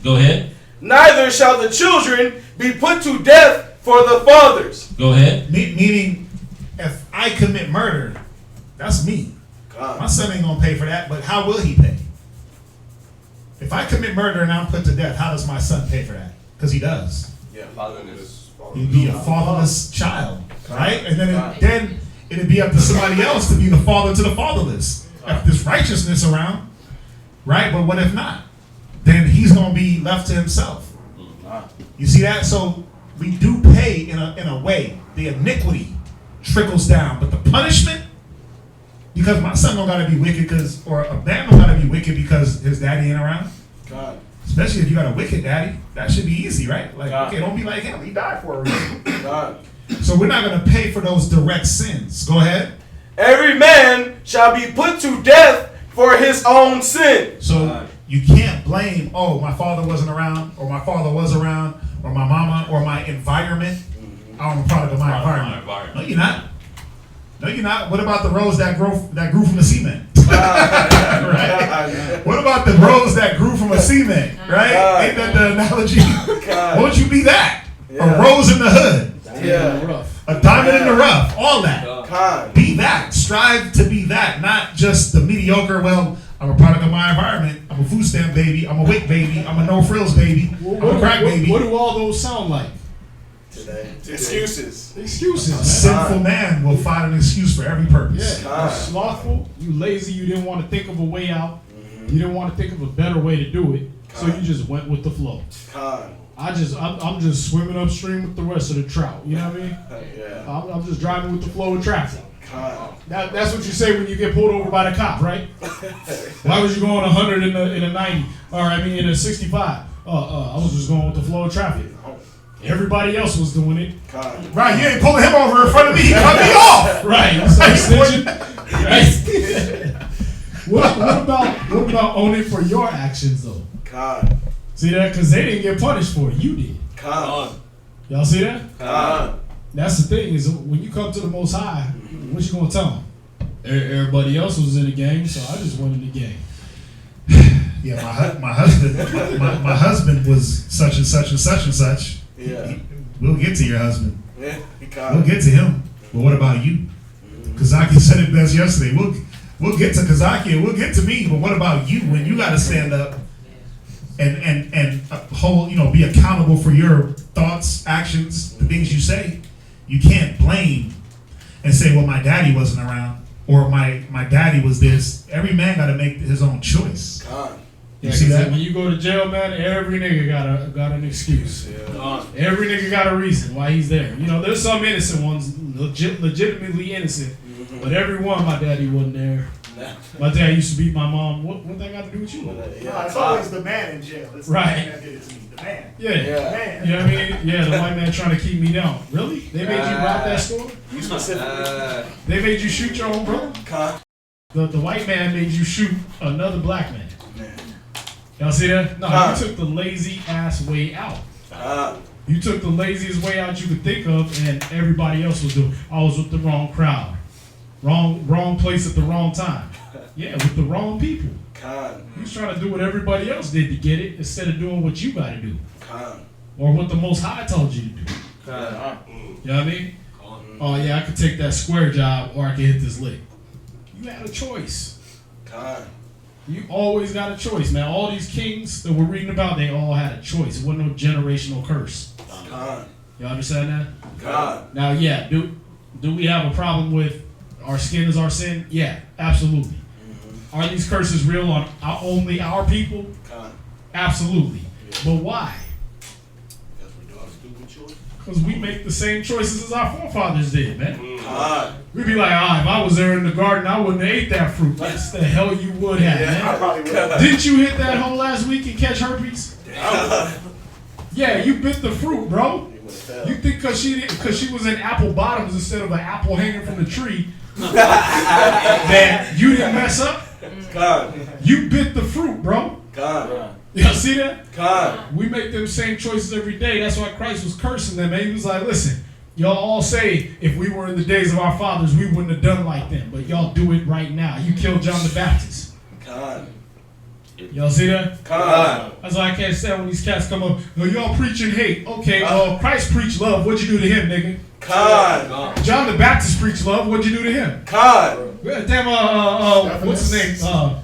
Go ahead. Neither shall the children be put to death for the fathers. Go ahead. Meaning, if I commit murder, that's me. My son ain't going to pay for that, but how will he pay? If I commit murder and I'm put to death, how does my son pay for that? Because he does. Yeah, fatherless. He'd be a fatherless child, right? And then it'd be up to somebody else to be the father to the fatherless. If there's righteousness around, right? But what if not? Then he's going to be left to himself. You see that? So we do pay in a way. The iniquity trickles down, but the punishment, because my son don't got to be wicked or a man don't got to be wicked because his daddy ain't around. Especially if you got a wicked daddy, that should be easy, right? Like, okay, don't be like him. He died for a reason. So we're not going to pay for those direct sins. Go ahead. Every man shall be put to death for his own sin. So you can't blame, oh, my father wasn't around, or my father was around, or my mama, or my environment. I'm a product of my environment. No, you're not. No, you're not. What about the rose that grew from the cement? Right? What about the rose that grew from a cement? Right? Ain't that the analogy? Won't you be that? A rose in the hood. A diamond in the rough. All that. Be that. Strive to be that. Not just the mediocre, well, I'm a product of my environment. I'm a food stamp baby. I'm a WIC baby. I'm a no frills baby. I'm a crack baby. What do all those sound like? Excuses. A sinful man will find an excuse for every purpose. Yeah, you're slothful, you lazy, you didn't want to think of a way out. You didn't want to think of a better way to do it, so you just went with the flow. I'm just swimming upstream with the rest of the trout. You know what I mean? I'm just driving with the flow of traffic. That's what you say when you get pulled over by the cop, right? Why was you going 100 in a 90? Or I mean in a 65? I was just going with the flow of traffic. Everybody else was doing it. Right, you ain't pulling him over in front of me. He cut me off. Right. So what about owning for your actions though? See that? Because they didn't get punished for it. You did. Y'all see that? That's the thing is when you come to the Most High, what you gonna tell them? Everybody else was in the game, so I just went in the game. Yeah, my husband was such and such and such and such. Yeah. We'll get to your husband. Yeah. We'll get to him. But what about you? Kazaki said it best yesterday. We'll get to Kazaki and we'll get to me. But what about you when you got to stand up and hold, be accountable for your thoughts, actions, the things you say? You can't blame and say, well, my daddy wasn't around or my daddy was this. Every man got to make his own choice. You see that? When you go to jail, man, every nigga got an excuse. Every nigga got a reason why he's there. There's some innocent ones, legitimately innocent, but every one, my daddy wasn't there. My dad used to beat my mom. What that got to do with you? No, it's always the man in jail. It's Right. the man that did it to me. The man. Yeah. The man. You know what I mean? Yeah, the white man trying to keep me down. Really? They made you rob that store? You specifically. They made you shoot your own brother? The white man made you shoot another black man. Y'all see that? No, you took the lazy ass way out. You took the laziest way out you could think of, and everybody else was doing. I was with the wrong crowd, wrong place at the wrong time. Yeah, with the wrong people. You was trying to do what everybody else did to get it instead of doing what you got to do, or what the Most High told you to do. You know what I mean? Oh yeah, I could take that square job, or I could hit this lick. You had a choice. You always got a choice, man. All these kings that we're reading about, they all had a choice. It wasn't no generational curse. You understand that? Now, yeah, do we have a problem with our skin is our sin? Yeah, absolutely. Are these curses real on only our people? Absolutely. But why? Because we make the same choices as our forefathers did, man. We'd be like, if I was there in the garden, I wouldn't have ate that fruit. Yes, the hell you would have, man. I probably would have. Didn't you hit that hole last week and catch herpes? Yeah, you bit the fruit, bro. You think because she was in apple bottoms instead of an apple hanging from the tree that you didn't mess up? You bit the fruit, bro. Y'all see that? We make them same choices every day. That's why Christ was cursing them. And he was like, listen, y'all all say if we were in the days of our fathers, we wouldn't have done like them. But y'all do it right now. You killed John the Baptist. Y'all see that? That's why I can't stand when these cats come up. No, y'all preaching hate. Okay, well, Christ preached love. What'd you do to him, nigga? John the Baptist preached love. What'd you do to him? Damn, what's his name?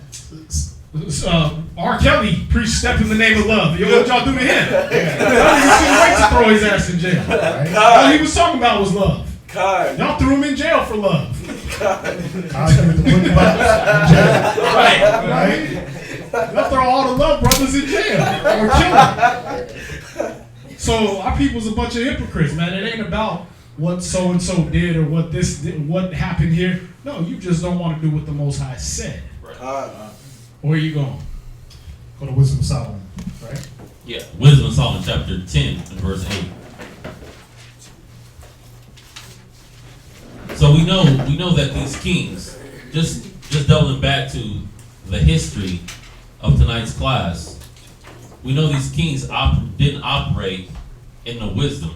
R. Kelly preached step in the name of love. Yo, what y'all do to him? Y'all wait to throw his ass in jail. All he was talking about was love. Y'all threw him in jail for love. Right? Y'all throw all the love brothers in jail or kill them. So our people's a bunch of hypocrites, man. It ain't about what so and so did or what happened here. No, you just don't want to do what the Most High said. Where are you going? Go to Wisdom of Solomon, right? Yeah, Wisdom of Solomon chapter 10 and verse 8. So we know that these kings, just doubling back to the history of tonight's class, we know these kings didn't operate in the wisdom.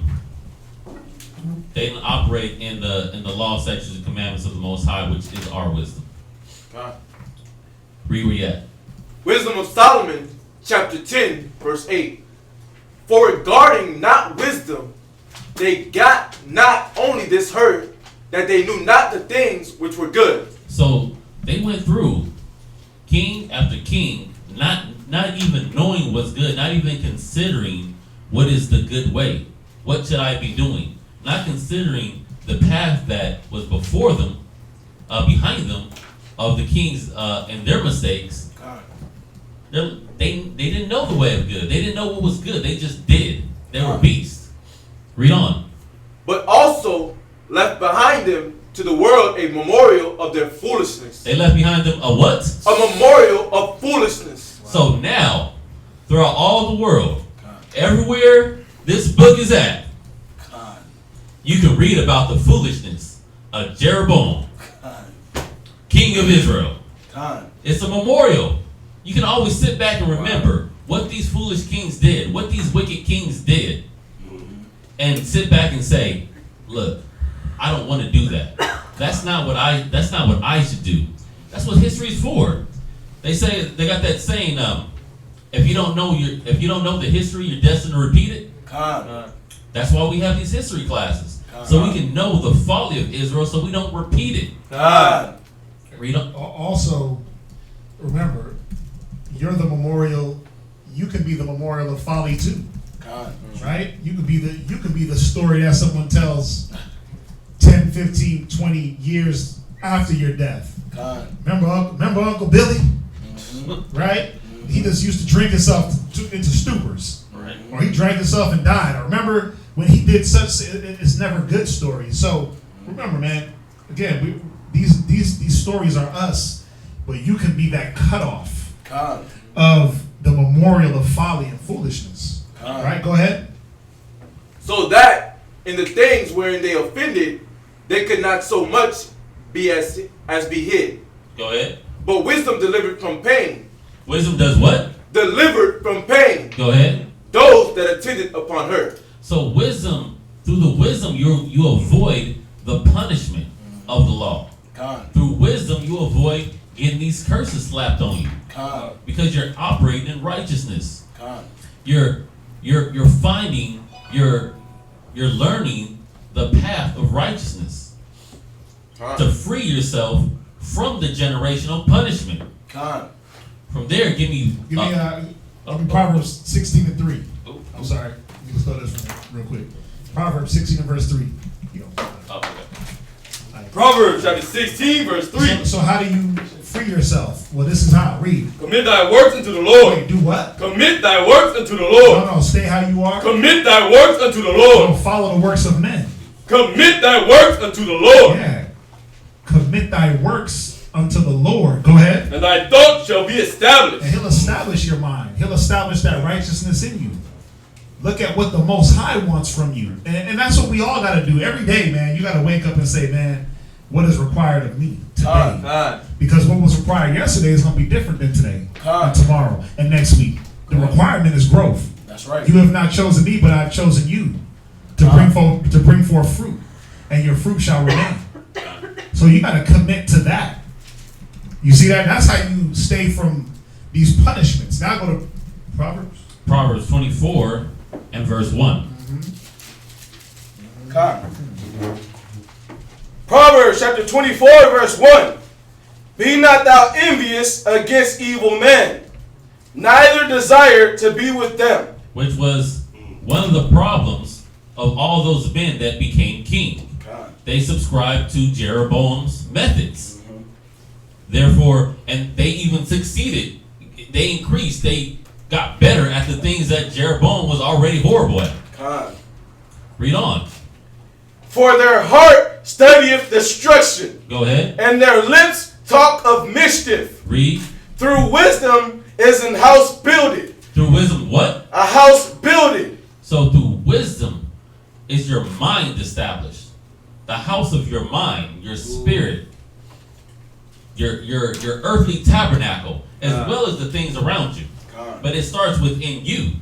They didn't operate in the law, statutes, and commandments of the Most High, which is our wisdom. Read where you at. Wisdom of Solomon, chapter 10, verse 8. For regarding not wisdom, they got not only this hurt, that they knew not the things which were good. So they went through king after king, not even knowing what's good, not even considering what is the good way. What should I be doing? Not considering the path that was before them, behind them, of the kings and their mistakes. They didn't know the way of good. They didn't know what was good. They just did. They were beasts. Read on. But also left behind them to the world a memorial of their foolishness. They left behind them a what? A memorial of foolishness. So now, throughout all the world, everywhere this book is at, you can read about the foolishness of Jeroboam, king of Israel. It's a memorial. You can always sit back and remember what these foolish kings did, what these wicked kings did, and sit back and say, look, I don't want to do that. That's not what I should do. That's what history's for. They say, they got that saying, if you don't know the history, you're destined to repeat it. That's why we have these history classes. So we can know the folly of Israel so we don't repeat it. Read on. Also, remember, you're the memorial. You can be the memorial of folly too. Right? You could be the story that someone tells 10, 15, 20 years after your death. Remember Uncle Billy? Right? He just used to drink himself into stupors. Right. Or he drank himself and died. Or remember when he did such, it's never good stories. So remember, man, again, these stories are us but you can be that cutoff Con. of the memorial of folly and foolishness. Con. Right? Go ahead. So that in the things wherein they offended, they could not so much be as be hid. Go ahead. But wisdom delivered from pain. Wisdom does what? Delivered from pain. Go ahead. Those that attended upon her. So wisdom, through the wisdom, you avoid the punishment of the law. Con. Through wisdom, you avoid getting these curses slapped on you. Con. Because you're operating in righteousness. Con. You're finding, you're learning the path of righteousness Con. to free yourself from the generational punishment. Con. From there, give me Proverbs 16 and 3. Oh. I'm sorry. Let me throw this one real quick. Proverbs 16 and verse 3. Proverbs chapter 16 verse 3. So how do you free yourself? Well, this is how. Read. Commit thy works unto the Lord. Wait, do what? Commit thy works unto the Lord. No, stay how you are. Commit thy works unto the Lord. Don't follow the works of men. Commit thy works unto the Lord. Yeah. Commit thy works unto the Lord. Go ahead. And thy thoughts shall be established. And he'll establish your mind. He'll establish that righteousness in you. Look at what the Most High wants from you. And that's what we all got to do. Every day, man, you got to wake up and say, man, what is required of me today? Because what was required yesterday is going to be different than today, and tomorrow, and next week. The requirement is growth. That's right. You have not chosen me, but I've chosen you to bring forth fruit, and your fruit shall remain. So you got to commit to that. You see that? That's how you stay from these punishments. Now go to Proverbs. Proverbs 24 and verse 1. Proverbs chapter 24 verse 1. Be not thou envious against evil men, neither desire to be with them. Which was one of the problems of all those men that became king. They subscribed to Jeroboam's methods. Therefore, and they even succeeded. They increased. They got better at the things that Jeroboam was already horrible at. Read on. For their heart studieth destruction. Go ahead. And their lips talk of mischief. Read. Through wisdom is an house builded. Through wisdom, what? A house builded. So through wisdom is your mind established. The house of your mind, your spirit, your earthly tabernacle, as well as the things around you. But it starts within you.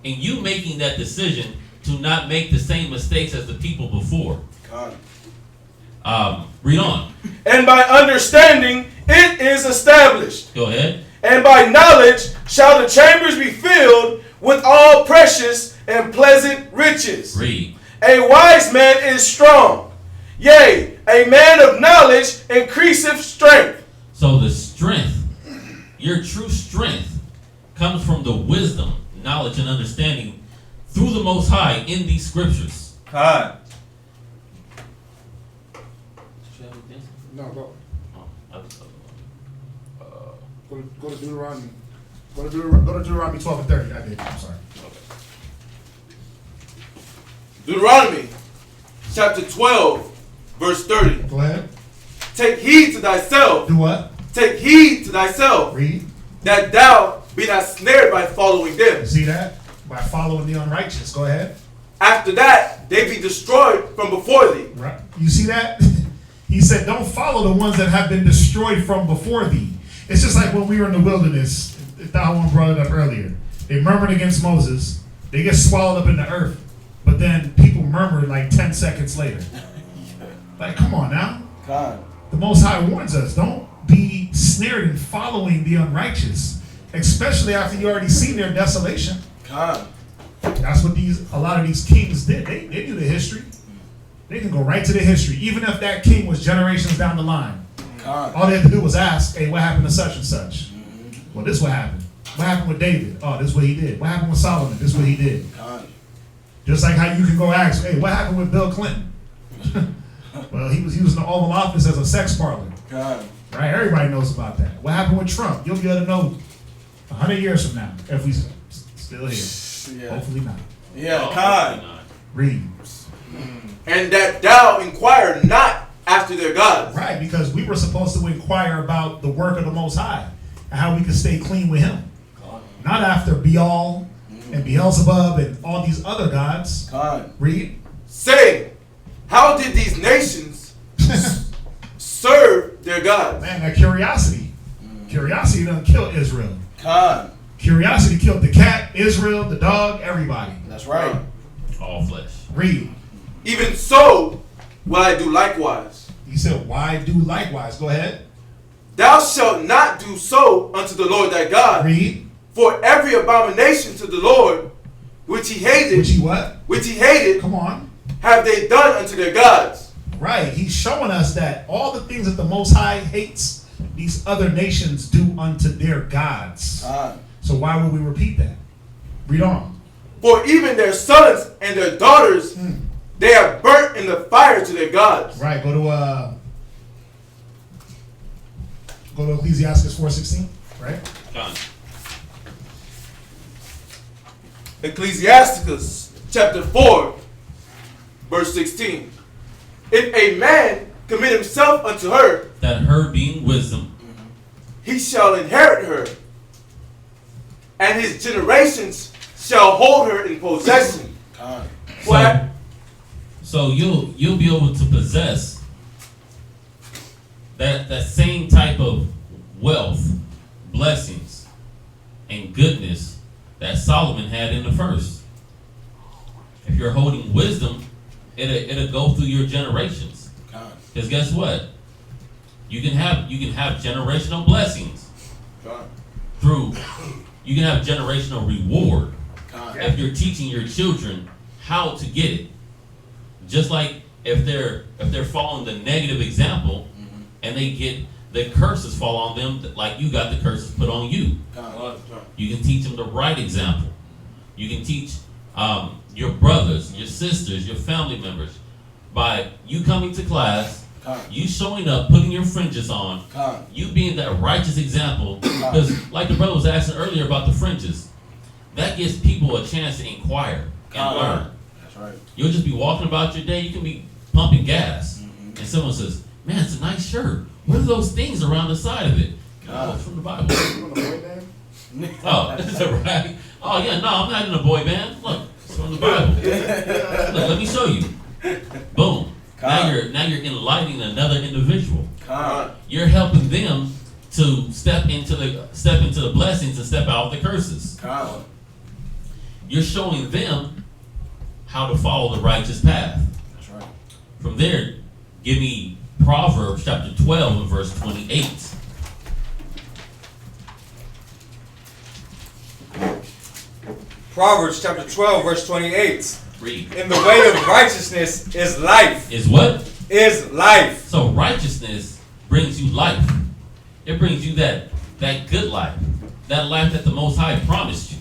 And you making that decision to not make the same mistakes as the people before. Read on. And by understanding it is established. Go ahead. And by knowledge shall the chambers be filled with all precious and pleasant riches. Read. A wise man is strong. Yea, a man of knowledge increaseth strength. So the strength, your true strength, comes from the wisdom, knowledge, and understanding through the Most High in these scriptures. Hi. No, go. Go to Deuteronomy. Go to Deuteronomy 12 and 30. I did. I'm sorry. Deuteronomy chapter 12 verse 30. Go ahead. Take heed to thyself. Do what? Take heed to thyself. Read. That thou be not snared by following them. You see that? By following the unrighteous. Go ahead. After that, they be destroyed from before thee. Right. You see that? He said, don't follow the ones that have been destroyed from before thee. It's just like when we were in the wilderness. Thou brought it up earlier. They murmured against Moses. They get swallowed up in the earth. But then people murmured like 10 seconds later. Like, come on now. God. The Most High warns us, don't be snared in following the unrighteous. Especially after you already seen their desolation. God. That's what a lot of these kings did. They knew the history. They can go right to the history. Even if that king was generations down the line. God. All they had to do was ask, hey, what happened to such and such? Well, this what happened. What happened with David? Oh, this is what he did. What happened with Solomon? This is what he did. God. Just like how you can go ask, hey, what happened with Bill Clinton? Well, he was using the Oval Office as a sex parlor. God. Right? Everybody knows about that. What happened with Trump? You'll be able to know 100 years from now if we still here. Yeah. Hopefully not. Yeah, God. Read. And that thou inquire not after their gods. Right, because we were supposed to inquire about the work of the Most High and how we could stay clean with Him. Not after Baal and Beelzebub and all these other gods. Read. Saying, how did these nations serve their gods? Man, that curiosity. Curiosity done killed Israel. Con. Curiosity killed the cat, Israel, the dog, everybody. That's right. All flesh. Read. Even so will I do likewise. He said, why do likewise? Go ahead. Thou shalt not do so unto the Lord thy God. Read. For every abomination to the Lord, which he hated. Which he what? Which he hated. Come on. Have they done unto their gods. Right. He's showing us that all the things that the Most High hates, these other nations do unto their gods. So why would we repeat that? Read on. For even their sons and their daughters, they have burnt in the fire to their gods. Right. Go to Ecclesiastes 4:16. Right. Done. Ecclesiasticus chapter 4, verse 16. If a man commit himself unto her, that her being wisdom, he shall inherit her, and his generations shall hold her in possession. So you'll be able to possess that same type of wealth, blessings, and goodness that Solomon had in the first. If you're holding wisdom, it'll go through your generations. Because guess what? You can have generational blessings through. You can have generational reward if you're teaching your children how to get it. Just like if they're following the negative example, and they get the curses fall on them, like you got the curses put on you. You can teach them the right example. You can teach your brothers, your sisters, your family members by you coming to class, you showing up, putting your fringes on, you being that righteous example. Because like the brother was asking earlier about the fringes, that gives people a chance to inquire and learn. That's right. You'll just be walking about your day, you can be pumping gas, and someone says, man, it's a nice shirt. What are those things around the side of it? Oh, it's from the Bible. Oh, is that right? Oh yeah, no, I'm not in a boy band. Look, it's from the Bible. Look, let me show you. Boom. Now you're enlightening another individual. You're helping them to step into the blessings and step out of the curses. You're showing them how to follow the righteous path. That's right. From there, give me Proverbs chapter 12 and verse 28. Proverbs chapter 12, verse 28. Read. In the way of righteousness is life. Is what? Is life. So righteousness brings you life. It brings you that good life. That life that the Most High promised you.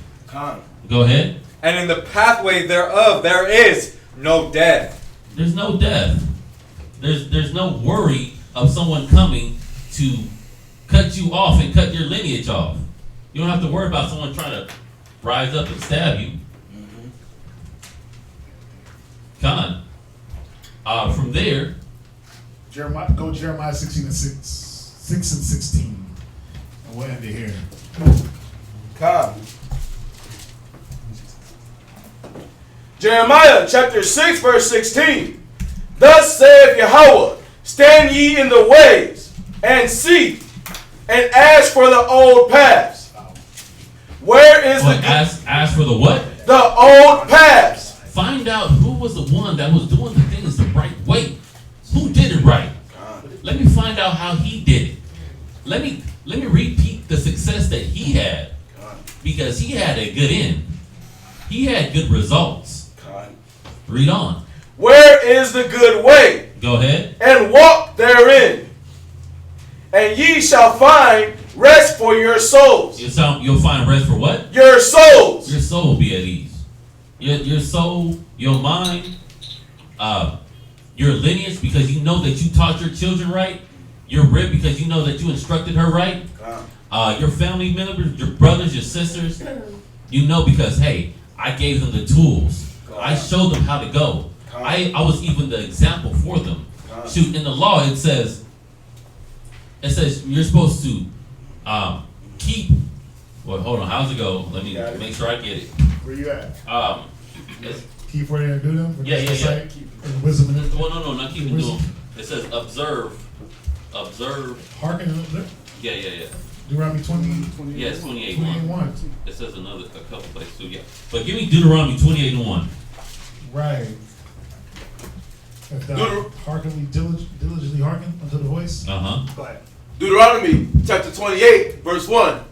Go ahead. And in the pathway thereof there is no death. There's no death. There's no worry of someone coming to cut you off and cut your lineage off. You don't have to worry about someone trying to rise up and stab you. Con. From there, Jeremiah 16 and 6 and 16. And we'll end it here. Jeremiah chapter 6, verse 16. Thus saith Yahweh, stand ye in the ways, and see, and ask for the old paths. Where is ask for the what? The old paths. Find out who was the one that was doing the things the right way. Who did it right? Let me find out how he did it. Let me repeat the success that he had, because he had a good end. He had good results. Read on. Where is the good way? Go ahead. And walk therein, and ye shall find rest for your souls. You'll find rest for what? Your souls. Your soul will be at ease. Your soul, your mind, your lineage, because you know that you taught your children right. Your rib, because you know that you instructed her right. Your family members, your brothers, your sisters, you know, because hey, I gave them the tools. I showed them how to go. I was even the example for them. Shoot, in the law it says you're supposed to keep. Well, hold on. How's it go? Let me make sure I get it. Where you at? Keep where they do them. Yeah. Wisdom and Well, no, not keep and do them. It says observe. Hearken and observe. Yeah. Deuteronomy 20. Yeah, it's 28. 28:1. It says a couple places too. Yeah, but give me Deuteronomy 28:1. Right. If thou hearkenly diligently hearken unto the voice. Go ahead. Deuteronomy chapter 28, verse 1.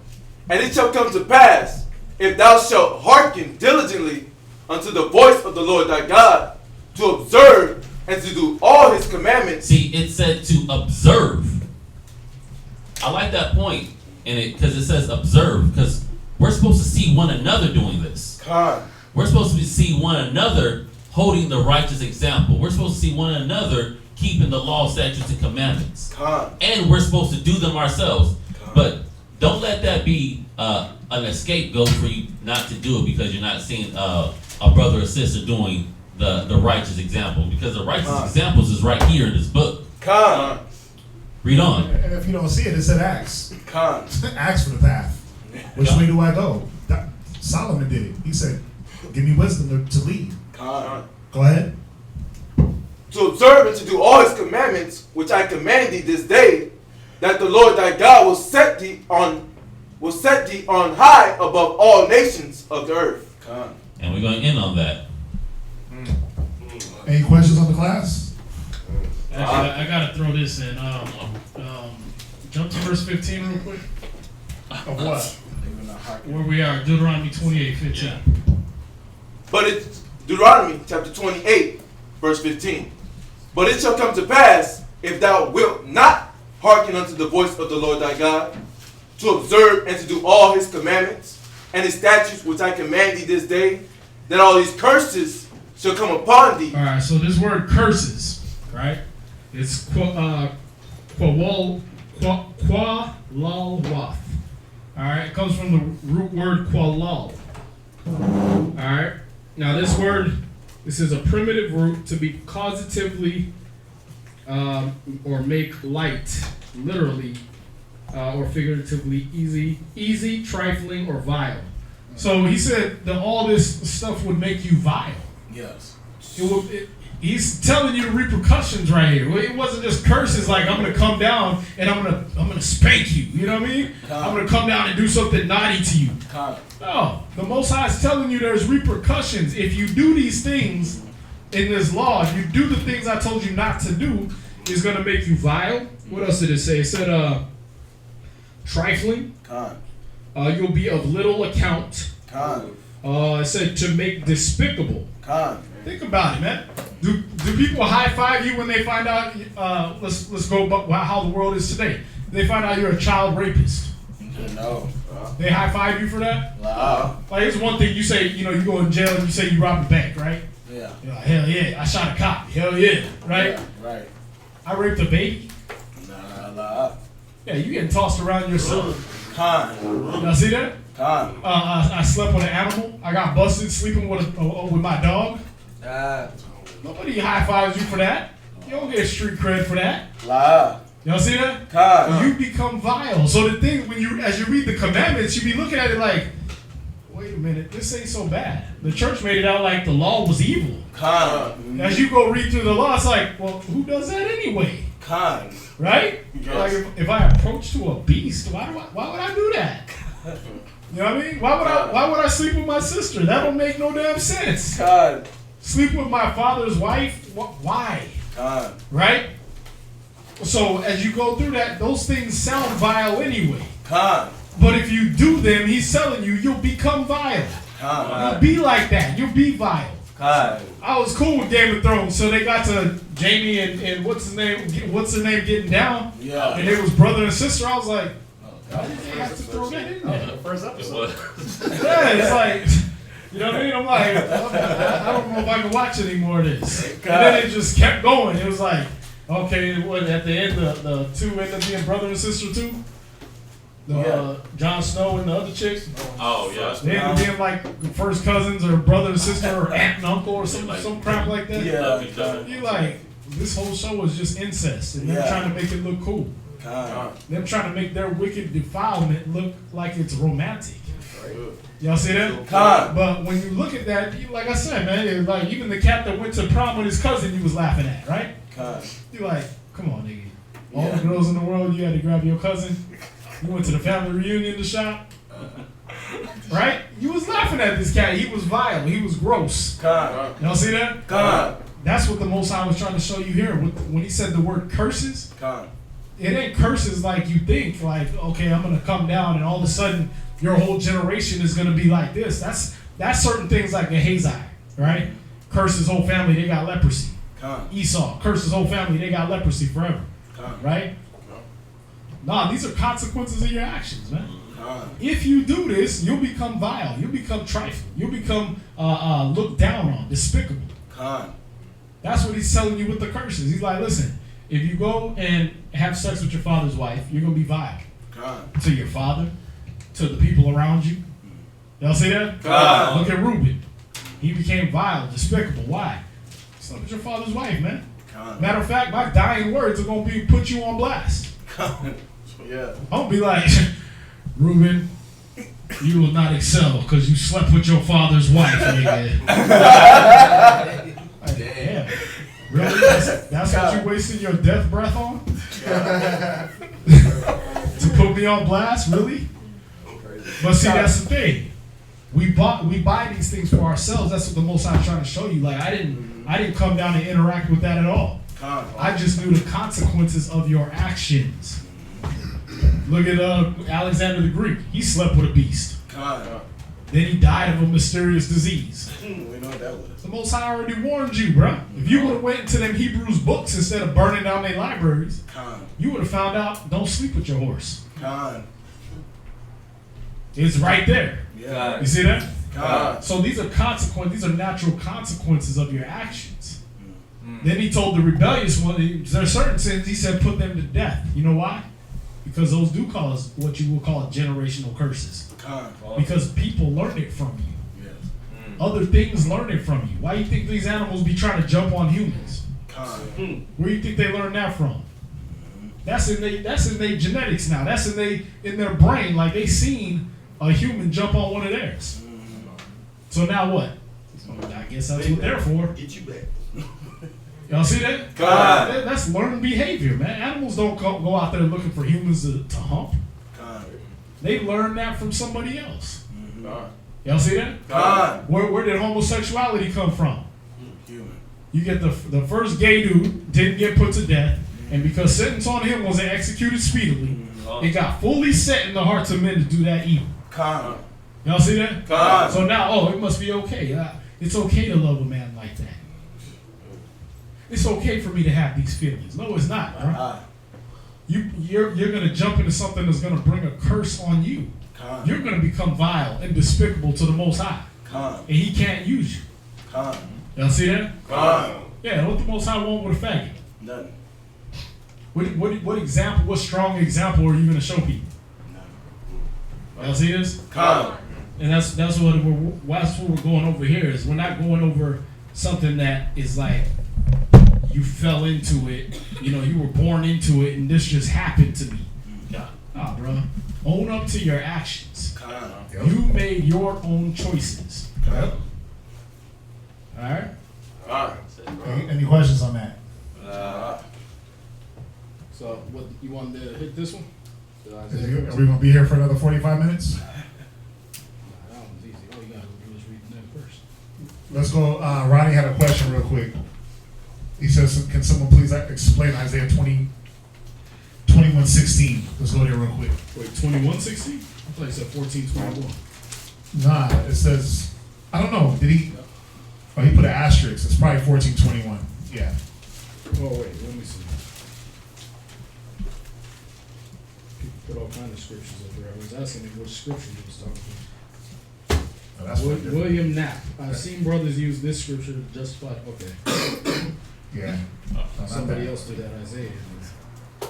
And it shall come to pass, if thou shalt hearken diligently unto the voice of the Lord thy God, to observe and to do all his commandments. See, it said to observe. I like that point in it because it says observe, because we're supposed to see one another doing this. We're supposed to see one another holding the righteous example. We're supposed to see one another keeping the law, statutes, and commandments. And we're supposed to do them ourselves. But don't let that be an scapegoat for you not to do it because you're not seeing a brother or sister doing the righteous example. Because the righteous examples is right here in this book. Read on. And if you don't see it, it said ask. Ask for the path. Which way do I go? Solomon did it. He said, give me wisdom to lead. Go ahead. To observe and to do all his commandments, which I command thee this day, that the Lord thy God will set thee on high above all nations of the earth. And we're going to end on that. Any questions on the class? Actually, I gotta throw this in. Jump to verse 15 real quick. Of what? Where we are, Deuteronomy 28:15. But it's Deuteronomy chapter 28, verse 15. But it shall come to pass, if thou wilt not hearken unto the voice of the Lord thy God, to observe and to do all his commandments and his statutes which I command thee this day, that all these curses shall come upon thee. All right, so this word curses, right? It's qualalwath. All right, it comes from the root word qualal. All right, now this is a primitive root to be causatively or make light, literally or figuratively easy, trifling, or vile. So he said that all this stuff would make you vile. Yes. He's telling you the repercussions right here. It wasn't just curses like I'm gonna come down and I'm gonna spank you. You know what I mean? I'm gonna come down and do something naughty to you. No, the Most High is telling you there's repercussions if you do these things in this law. If you do the things I told you not to do, it's gonna make you vile. What else did it say? It said trifling. You'll be of little account. It said to make despicable. Think about it, man. Do people high five you when they find out? Let's go about how the world is today. They find out you're a child rapist. No. They high five you for that? Wow. Like, it's one thing you say, you go in jail and you say you robbed a bank, right? Yeah. You're like, hell yeah, I shot a cop. Hell yeah, right? Yeah, right. I raped a baby. Nah. Yeah, you getting tossed around yourself. Y'all see that? I slept with an animal. I got busted sleeping with my dog. Nobody high fives you for that. You don't get street cred for that. Y'all see that? You become vile. So the thing, as you read the commandments, you be looking at it like, wait a minute, this ain't so bad. The church made it out like the law was evil. As you go read through the law, it's like, well, who does that anyway? Right? Yes. Like if I approach to a beast, why would I do that? You know what I mean? Why would I sleep with my sister? That don't make no damn sense. Sleep with my father's wife? Why? Right? So as you go through that, those things sound vile anyway. But if you do them, he's telling you, you'll become vile. You'll be like that. You'll be vile. I was cool with Game of Thrones, so they got to Jamie and what's her name getting down. Yeah. And it was brother and sister. I was like, why did they have to throw that in there? First episode. Yeah, it's like, you know what I mean? I'm like, I don't know if I can watch any more of this. And then it just kept going. It was like, okay, at the end, the two ended up being brother and sister too? Jon Snow and the other chick. Oh, yeah. They ended up being like first cousins or brother and sister or aunt and uncle or some crap like that. Yeah. You're like, this whole show is just incest, and they're trying to make it look cool. Them trying to make their wicked defilement look like it's romantic. Y'all see that? But when you look at that, like I said, man, it's like even the cat that went to prom with his cousin, you was laughing at, right? You're like, come on, nigga. All the girls in the world, you had to grab your cousin. You went to the family reunion to shop. Right? You was laughing at this cat. He was vile. He was gross. Y'all see that? That's what the Most High was trying to show you here. When he said the word curses, it ain't curses like you think. Like, okay, I'm going to come down and all of a sudden your whole generation is going to be like this. That's certain things like Gehazi, right? Curse his whole family, they got leprosy. Esau, curse his whole family, they got leprosy forever. Right? Nah, these are consequences of your actions, man. If you do this, you'll become vile. You'll become trifling. You'll become looked down on, despicable. That's what he's telling you with the curses. He's like, listen, if you go and have sex with your father's wife, you're going to be vile. To your father, to the people around you. Y'all see that? Look at Reuben. He became vile, despicable. Why? Slept with your father's wife, man. Matter of fact, my dying words are going to be put you on blast. I'm going to be like, Reuben, you will not excel because you slept with your father's wife, nigga. Like, damn. Really? That's what you wasted your death breath on? To put me on blast? Really? But see, that's the thing. We buy these things for ourselves. That's what the Most High is trying to show you. Like, I didn't come down and interact with that at all. I just knew the consequences of your actions. Look at Alexander the Greek. He slept with a beast. Then he died of a mysterious disease. We know what that was. The Most High already warned you, bro. If you would have went into them Hebrews books instead of burning down their libraries, you would have found out, don't sleep with your horse. It's right there. You see that? So these are consequences. These are natural consequences of your actions. Then he told the rebellious one, there are certain sins, he said, put them to death. You know why? Because those do cause what you will call generational curses. Because people learn it from you. Other things learn it from you. Why do you think these animals be trying to jump on humans? Where do you think they learn that from? That's in their genetics now. That's in their brain. Like they seen a human jump on one of theirs. So now what? I guess that's what they're for. Get you back. Y'all see that? That's learned behavior, man. Animals don't go out there looking for humans to hump. They learn that from somebody else. Y'all see that? Where did homosexuality come from? Human. You get the first gay dude didn't get put to death, and because sentence on him wasn't executed speedily, it got fully set in the hearts of men to do that evil. Y'all see that? So now, it must be okay. It's okay to love a man like that. It's okay for me to have these feelings. No, it's not, bro. You're gonna jump into something that's gonna bring a curse on you. You're gonna become vile and despicable to the Most High, and He can't use you. Y'all see that? Yeah, what the Most High want with a faggot? Nothing. What example? What strong example are you gonna show people? Y'all see this? And that's what we're going over here. Is we're not going over something that is like you fell into it, you were born into it, and this just happened to me. Bro, own up to your actions. You made your own choices. Okay. All right. Any questions on that? So, what you wanted to hit this one? Are we gonna be here for another 45 minutes? That one was easy. All you gotta do is read the next verse. Let's go. Ronnie had a question real quick. He says, can someone please explain Isaiah 21:16? Let's go there real quick. Wait, 21:16? I thought you said 14:21. Nah, it says, I don't know. Did he? Oh, he put an asterisk. It's probably 14:21. Yeah. Oh, wait, let me see. People put all kinds of scriptures up there. I was asking him which scripture he was talking about. Oh, that's William Knapp. I've seen brothers use this scripture to justify. Okay. Yeah. Somebody else did that, Isaiah.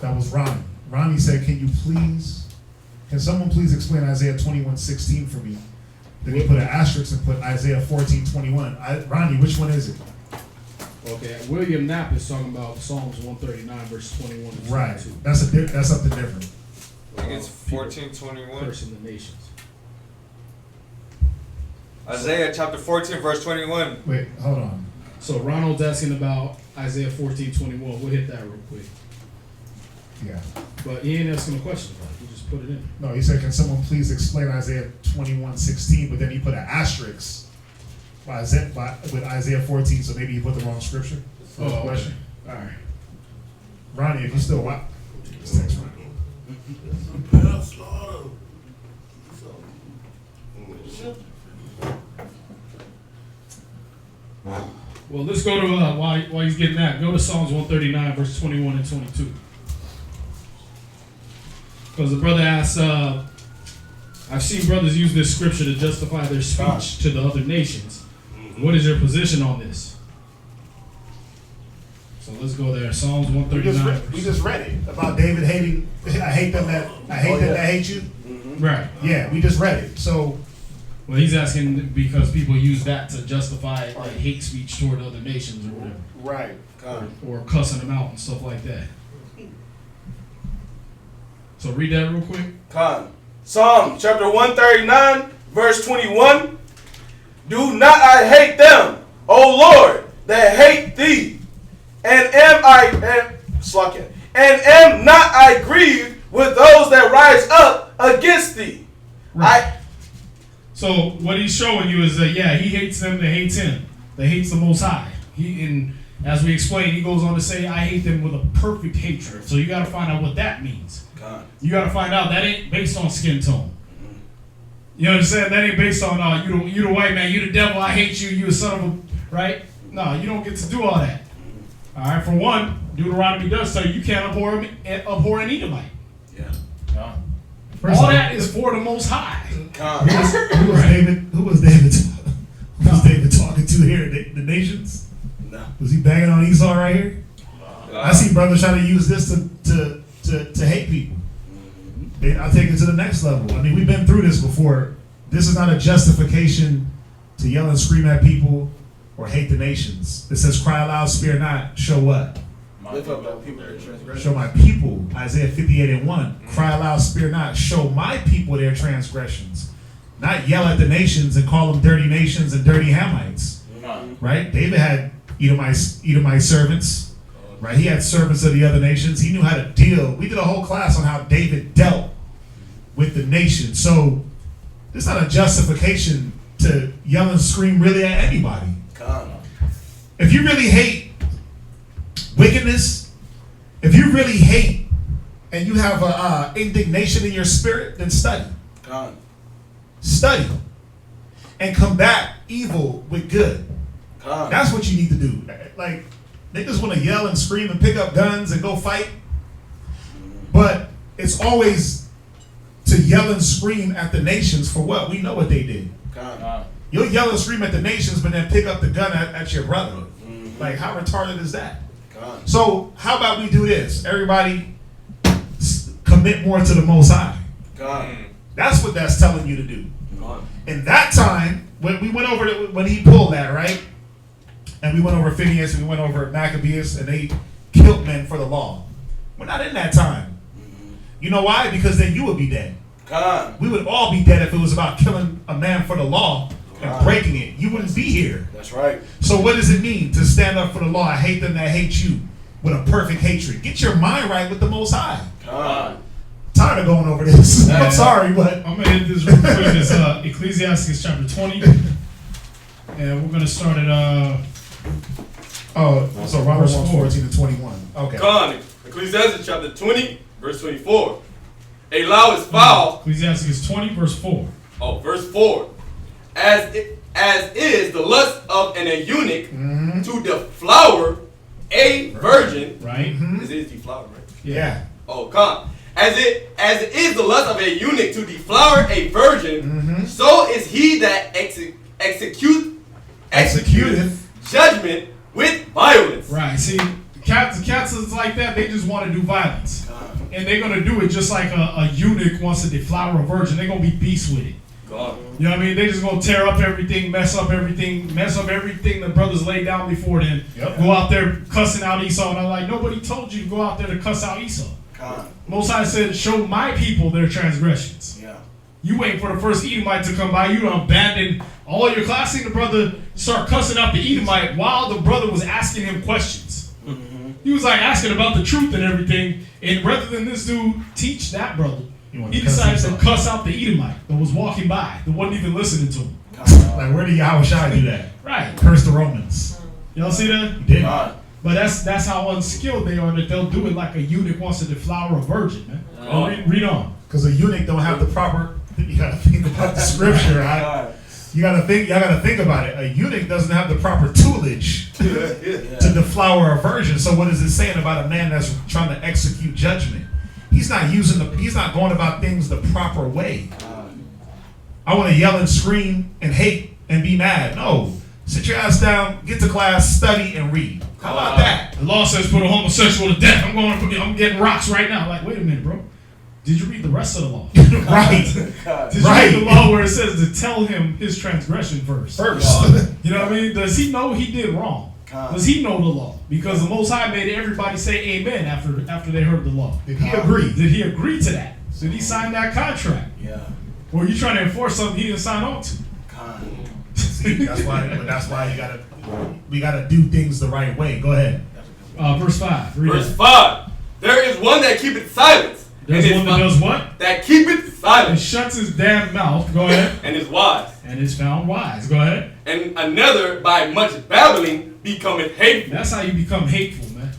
That was Ronnie. Ronnie said, can someone please explain Isaiah 21:16 for me? Then he put an asterisk and put Isaiah 14:21. Ronnie, which one is it? Okay, William Knapp is talking about Psalms 139, verse 21 and 22. Right. That's something different. I think it's 14:21. Cursing the nations. Isaiah chapter 14, verse 21. Wait, hold on. So Ronald's asking about Isaiah 14:21. We'll hit that real quick. Yeah. But he ain't asking a question about it. He just put it in. No, he said, can someone please explain Isaiah 21:16? But then he put an asterisk with Isaiah 14, so maybe he put the wrong scripture. Oh, question. All right. Ronnie, if you still watch, just text Ronnie. Well, let's go to, while he's getting that, go to Psalms 139, verse 21 and 22. Because the brother asks, I've seen brothers use this scripture to justify their speech to the other nations. What is your position on this? So let's go there. Psalms 139. We just read it about David hating. I hate them that hate you. Right. Yeah, we just read it. So, well, he's asking because people use that to justify like hate speech toward other nations or whatever. right. Or cussing them out and stuff like that. So read that real quick. Psalm chapter 139, verse 21. Do not I hate them, O Lord, that hate thee, and am not I grieved with those that rise up against thee. Right. So what he's showing you is that he hates them that hates him, that hates the Most High. And as we explained, he goes on to say, I hate them with a perfect hatred. So you got to find out what that means. You got to find out that ain't based on skin tone. You understand? That ain't based on you the white man, you the devil, I hate you, you a son of a, right? No, you don't get to do all that. All right. For one, Deuteronomy does say you can't abhor an Edomite. Yeah. All that is for the Most High. Who was David talking to here? The nations? No. Was he banging on Esau right here? I see brothers trying to use this to hate people. I'll take it to the next level. I mean, we've been through this before. This is not a justification to yell and scream at people or hate the nations. It says, cry aloud, spare not, show what? Lift up thy people their transgressions. Show my people, Isaiah 58:1. Cry aloud, spare not, show my people their transgressions. Not yell at the nations and call them dirty nations and dirty Hamites. Right? David had Edomite servants. Right? He had servants of the other nations. He knew how to deal. We did a whole class on how David dealt with the nation. So it's not a justification to yell and scream really at anybody. If you really hate wickedness, if you really hate and you have indignation in your spirit, then study. Study and combat evil with good. That's what you need to do. Like, they just want to yell and scream and pick up guns and go fight. But it's always to yell and scream at the nations for what? We know what they did. You'll yell and scream at the nations, but then pick up the gun at your brother. Like, how retarded is that? So how about we do this? Everybody commit more to the Most High. That's what that's telling you to do. In that time, when we went over when he pulled that, right? And we went over Phineas and we went over Maccabeus and they killed men for the law. We're not in that time. You know why? Because then you would be dead. We would all be dead if it was about killing a man for the law and breaking it. You wouldn't be here. That's right. So what does it mean to stand up for the law? I hate them that hate you with a perfect hatred. Get your mind right with the Most High. Tired of going over this. I'm sorry, but I'm gonna hit this real quick. It's Ecclesiastes chapter 20, and we're gonna start at so Romans 1:14-21. Okay. Ecclesiastes chapter 20, verse 24. A law is foul. Ecclesiastes 20, verse 4. Oh, verse 4. As is the lust of an eunuch to deflower a virgin. Right. Is it deflower, right? Yeah. Oh, come. As it is the lust of a eunuch to deflower a virgin, so is he that executeth judgment with violence. Right. See, cats is like that. They just want to do violence, and they're gonna do it just like a eunuch wants to deflower a virgin. They're gonna be beasts with it. God. You know what I mean? They just gonna tear up everything, mess up everything the brothers laid down before then. Yep. Go out there cussing out Esau, and I'm like, nobody told you to go out there to cuss out Esau. God. Most High said, show my people their transgressions. Yeah. You waiting for the first Edomite to come by, you done abandoned all your class. Seen the brother start cussing out the Edomite while the brother was asking him questions. Mm-hmm. He was like asking about the truth and everything, and rather than this dude teach that brother, he decided to cuss out the Edomite that was walking by, that wasn't even listening to him. Like, where did Yahushua do that? Right. Curse the Romans. Y'all see that? He did. God. But that's how unskilled they are, that they'll do it like a eunuch wants to deflower a virgin, man. Read on. Because a eunuch don't have the proper. You gotta think about the scripture. Right? You gotta think about it. A eunuch doesn't have the proper tutelage to deflower a virgin. So what is it saying about a man that's trying to execute judgment? He's not going about things the proper way. I want to yell and scream and hate and be mad. No. Sit your ass down, get to class, study, and read. How about that? The law says put a homosexual to death. I'm getting rocks right now. Like, wait a minute, bro. Did you read the rest of the law? Right. Did you read the law where it says to tell him his transgression first? You know what I mean? Does he know he did wrong? Does he know the law? Because the Most High made everybody say amen after they heard the law. Did he agree? Did he agree to that? Did he sign that contract? Yeah. Or are you trying to enforce something he didn't sign on to? See, that's why we gotta do things the right way. Go ahead. Verse 5. Verse 5. There is one that keepeth silence. There's one that does what? That keepeth silence. And shuts his damn mouth. Go ahead. And is wise. And is found wise. Go ahead. And another by much babbling becometh hateful. That's how you become hateful, man.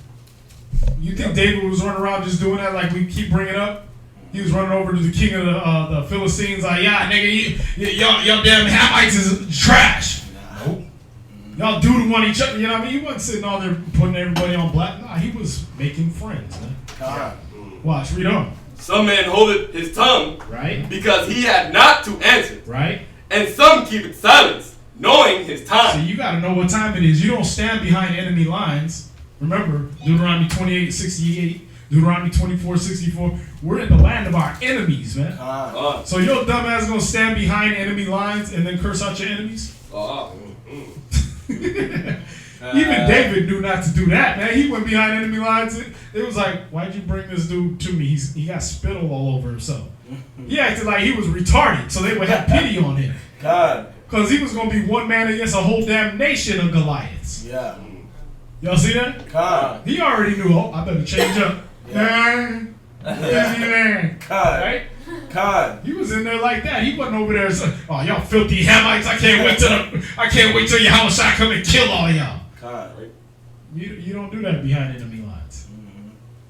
You think David was running around just doing that like we keep bringing up? He was running over to the king of the Philistines like, yeah, nigga, y'all damn Hamites is trash. Nope. Y'all doodle on each other. You know what I mean? He wasn't sitting all there putting everybody on black. Nah, he was making friends, man. God. Watch, read on. Some man holdeth his tongue, right? Because he had not to answer, right? And some keepeth silence, knowing his time. So you got to know what time it is. You don't stand behind enemy lines. Remember, Deuteronomy 28:68, Deuteronomy 24:64. We're in the land of our enemies, man. So your dumb ass gonna stand behind enemy lines and then curse out your enemies? Even David knew not to do that, man. He went behind enemy lines. It was like, why'd you bring this dude to me? He got spittle all over himself. He acted like he was retarded, so they would have pity on him. God. Because he was going to be one man against a whole damn nation of Goliaths. Yeah. Y'all see that? God. He already knew, I better change up. God. Right? God. He was in there like that. He wasn't over there saying, oh, y'all filthy Hamites, I can't wait till your house I come and kill all y'all. God. You don't do that behind enemy lines.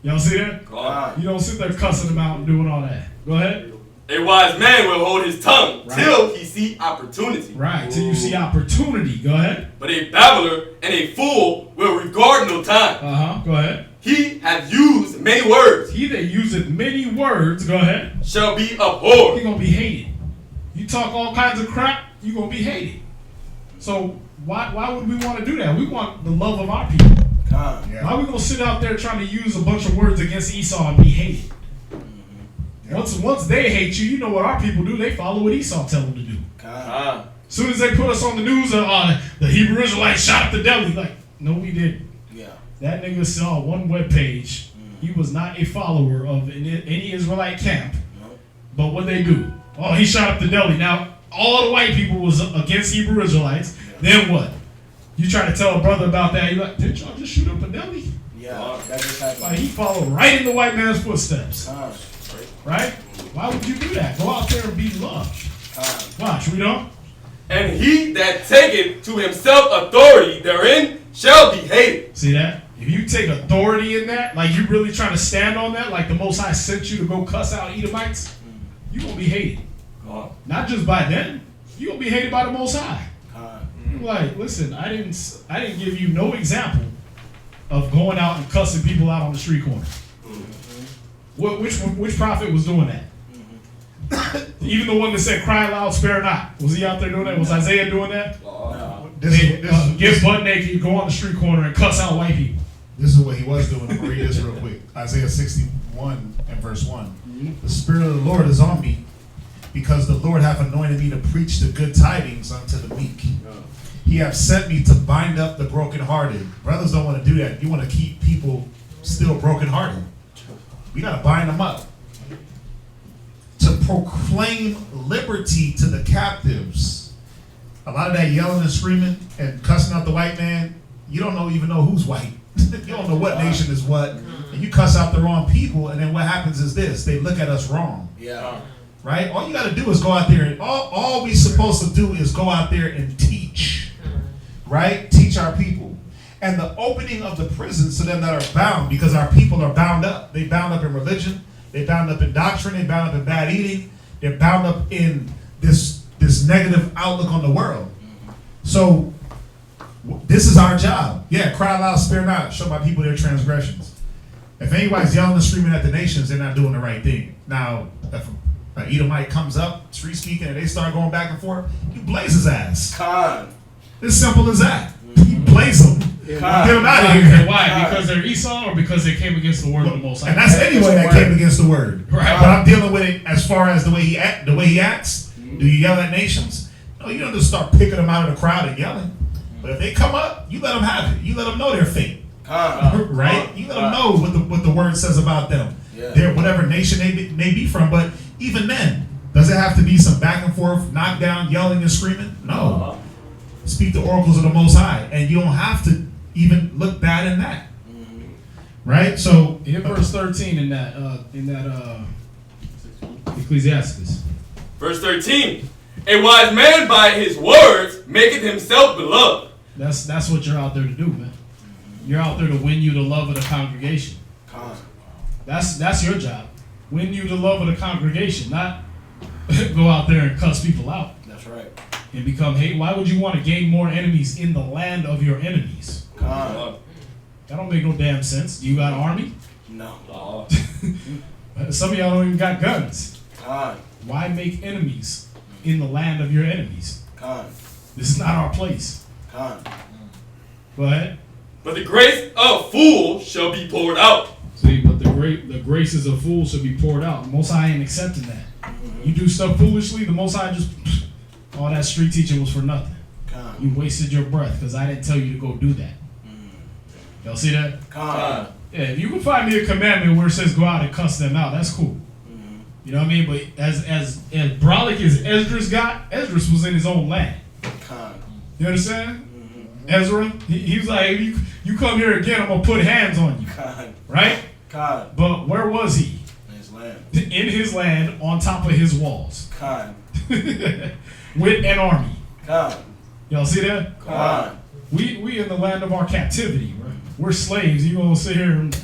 Y'all see that? God. You don't sit there cussing them out and doing all that. Go ahead. A wise man will hold his tongue till he see opportunity. Right, till you see opportunity. Go ahead. But a babbler and a fool will regard no time. Go ahead. He hath used many words. He that useth many words, go ahead, shall be abhorred. He gonna be hated. You talk all kinds of crap, you gonna be hated. So why would we want to do that? We want the love of our people. Why we gonna sit out there trying to use a bunch of words against Esau and be hated? Once they hate you, you know what our people do. They follow what Esau tell them to do. As soon as they put us on the news, the Hebrew Israelites shot up the deli. Like, no, we didn't. That nigga saw one webpage. He was not a follower of any Israelite camp. But what they do? Oh, he shot up the deli. Now, all the white people was against Hebrew Israelites. Then what? You try to tell a brother about that. You're like, didn't y'all just shoot up a deli? Yeah, that just happened. Like, he followed right in the white man's footsteps. Right? Why would you do that? Go out there and be loved. Watch, read on. And he that taketh to himself authority therein shall be hated. See that? If you take authority in that, like you really trying to stand on that, like the Most High sent you to go cuss out Edomites, you gonna be hated. Not just by them, you gonna be hated by the Most High. Like, listen, I didn't give you no example of going out and cussing people out on the street corner. Which prophet was doing that? Even the one that said, cry loud, spare not. Was he out there doing that? Was Isaiah doing that? No. Get butt naked, go on the street corner and cuss out white people. This is what he was doing. I'm going to read this real quick. Isaiah 61 and verse 1. The Spirit of the Lord is on me because the Lord hath anointed me to preach the good tidings unto the meek. He hath sent me to bind up the brokenhearted. Brothers don't want to do that. You want to keep people still brokenhearted. We got to bind them up. To proclaim liberty to the captives. A lot of that yelling and screaming and cussing out the white man, you don't even know who's white. You don't know what nation is what. And you cuss out the wrong people, and then what happens is this. They look at us wrong. Yeah. Right? All you got to do is go out there. And all we supposed to do is go out there and teach. Right? Teach our people. And the opening of the prisons to them that are bound, because our people are bound up. They bound up in religion. They bound up in doctrine. They bound up in bad eating. They're bound up in this negative outlook on the world. So this is our job. Yeah, cry loud, spare not. Show my people their transgressions. If anybody's yelling and screaming at the nations, they're not doing the right thing. Now, if an Edomite comes up, street speaking, and they start going back and forth, you blaze his ass. It's simple as that. You blaze them. Get them out of here. Why? Because they're Esau, or because they came against the word of the Most High? And that's anyone that came against the word. Right. But I'm dealing with it as far as the way he acts. Do you yell at nations? No, you don't just start picking them out of the crowd and yelling. But if they come up, you let them have it. You let them know their fate. Right? You let them know what the word says about them. They're whatever nation they may be from. But even then, does it have to be some back and forth, knockdown, yelling and screaming? No. Speak the oracles of the Most High, and you don't have to even look bad in that. Right? So in verse 13 in that Ecclesiastes. Verse 13. A wise man by his words maketh himself beloved. That's what you're out there to do, man. You're out there to win you the love of the congregation. That's your job. Win you the love of the congregation, not go out there and cuss people out. That's right. And become hate. Why would you want to gain more enemies in the land of your enemies? That don't make no damn sense. Do you got an army? No. Some of y'all don't even got guns. Why make enemies in the land of your enemies? This is not our place. Go ahead. But the grace of fools shall be poured out. See, but the graces of fools shall be poured out. The Most High ain't accepting that. You do stuff foolishly, the Most High just, all that street teaching was for nothing. You wasted your breath because I didn't tell you to go do that. Y'all see that? Yeah, if you can find me a commandment where it says go out and cuss them out, that's cool. You know what I mean? But as brolic as Esdras got, Esdras was in his own land. You understand? Ezra, he was like, you come here again, I'm going to put hands on you. Right? But where was he? In his land. In his land, on top of his walls. With an army. Y'all see that? We in the land of our captivity, right? We're slaves. You gonna sit here and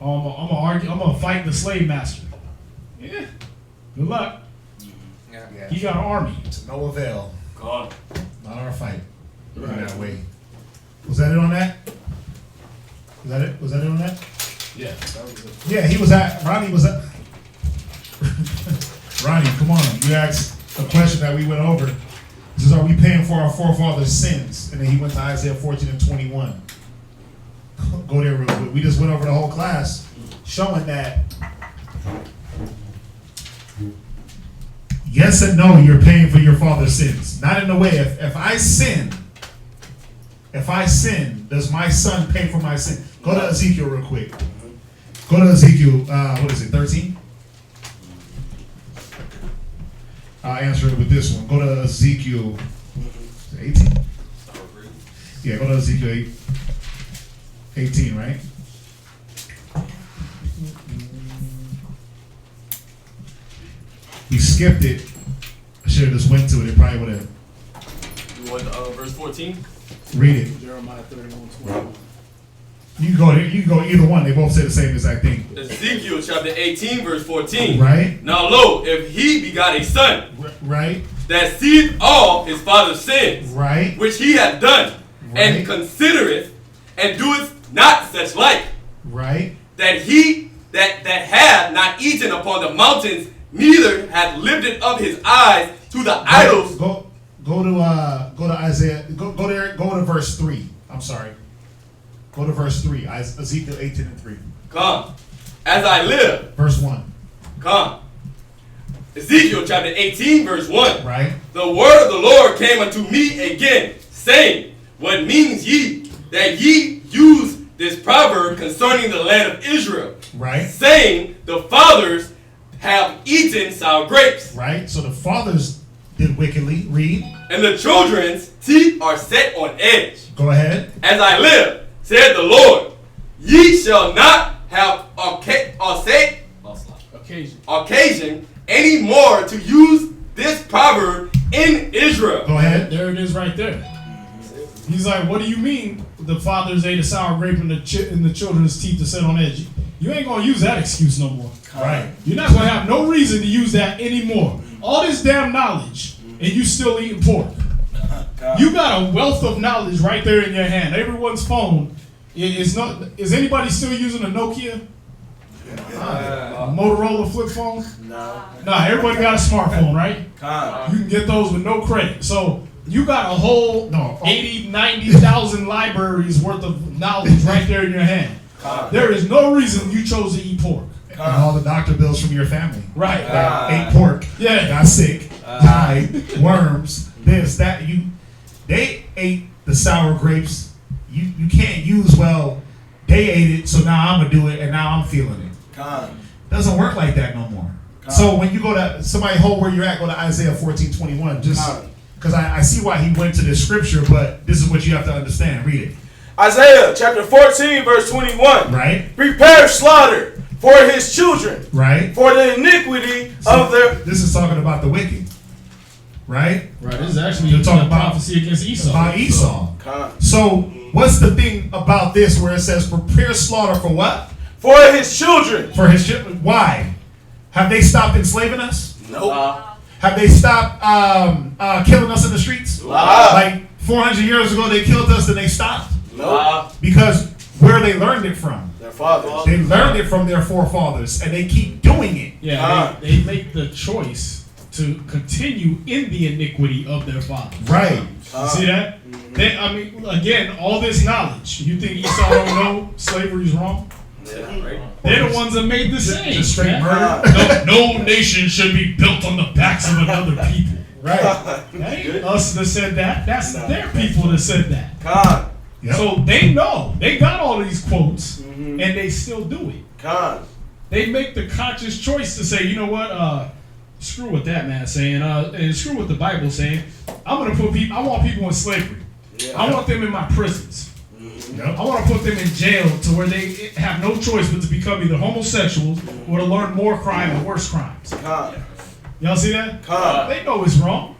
I'm gonna argue, I'm gonna fight the slave master. Yeah. Good luck. He got an army. To no avail. God. Not our fight. Right. That way. Was that it on that? Was that it on that? Yeah, that was it. Yeah, Ronnie was at Ronnie, come on. You asked a question that we went over. This is, are we paying for our forefathers' sins? And then he went to Isaiah 14 and 21. Go there real quick. We just went over the whole class showing that yes and no, you're paying for your father's sins. Not in the way, if I sin, does my son pay for my sin? Go to Ezekiel real quick. Go to Ezekiel, what is it, 13? I'll answer it with this one. Go to Ezekiel 18. Yeah, go to Ezekiel 18, right? We skipped it. I should have just went to it. It probably would have. You want verse 14? Read it. Jeremiah 31:21. You can go either one. They both say the same exact thing. Ezekiel chapter 18, verse 14. Right. Now lo, if he begot a son, right, that seeth all his father's sins, right, which he hath done, and considereth, and doeth not such like, right, that he that had not eaten upon the mountains, neither hath lifted up his eyes to the idols. Go to Isaiah. Go there. Go to verse 3. I'm sorry. Go to verse 3. Ezekiel 18 and 3. Come, as I live. Verse 1. Come. Ezekiel chapter 18, verse 1. Right. The word of the Lord came unto me again, saying, What means ye that ye use this proverb concerning the land of Israel? Right. Saying, the fathers have eaten sour grapes. Right. So the fathers did wickedly. Read. And the children's teeth are set on edge. Go ahead. As I live, said the Lord, ye shall not have occasion any more to use this proverb in Israel. Go ahead. There it is right there. He's like, what do you mean the fathers ate a sour grape and the children's teeth are set on edge? You ain't going to use that excuse no more. Right. You're not going to have no reason to use that anymore. All this damn knowledge, and you still eating pork. You got a wealth of knowledge right there in your hand. Everyone's phone is not. Is anybody still using a Nokia? A Motorola flip phone? No. Nah, everybody got a smartphone, right? You can get those with no credit. So you got a whole 80, 90,000 libraries worth of knowledge right there in your hand. There is no reason you chose to eat pork. And all the doctor bills from your family. Right. Ate pork. Yeah. Got sick. Died. Worms. This, that. They ate the sour grapes. You can't use, well, they ate it, so now I'm going to do it, and now I'm feeling it. Doesn't work like that no more. So when you go to, somebody hold where you're at, go to Isaiah 14:21. Just because I see why he went to this scripture, but this is what you have to understand. Read it. Isaiah chapter 14, verse 21. Right. Prepare slaughter for his children. Right. For the iniquity of their... This is talking about the wicked. Right? Right. This is actually You're talking about prophecy against Esau. About Esau. So what's the thing about this where it says prepare slaughter for what? For his children. For his children. Why? Have they stopped enslaving us? No. Have they stopped killing us in the streets? Like 400 years ago they killed us and they stopped? No. Because where they learned it from? Their fathers. They learned it from their forefathers and they keep doing it. Yeah, they make the choice to continue in the iniquity of their fathers. Right. You see that? They, I mean, again, all this knowledge. You think Esau don't know slavery is wrong? Yeah, right. They're the ones that made the same. Just straight murder. No nation should be built on the backs of another people. Right. That ain't us that said that. That's their people that said that. Yep. So they know. They got all these quotes, and they still do it. They make the conscious choice to say, you know what, screw what that man's saying, and screw what the Bible's saying. I'm gonna put people. I want people in slavery. Yeah. I want them in my prisons. Yep. I want to put them in jail to where they have no choice but to become either homosexuals or to learn more crime and worse crimes. Y'all see that? They know it's wrong.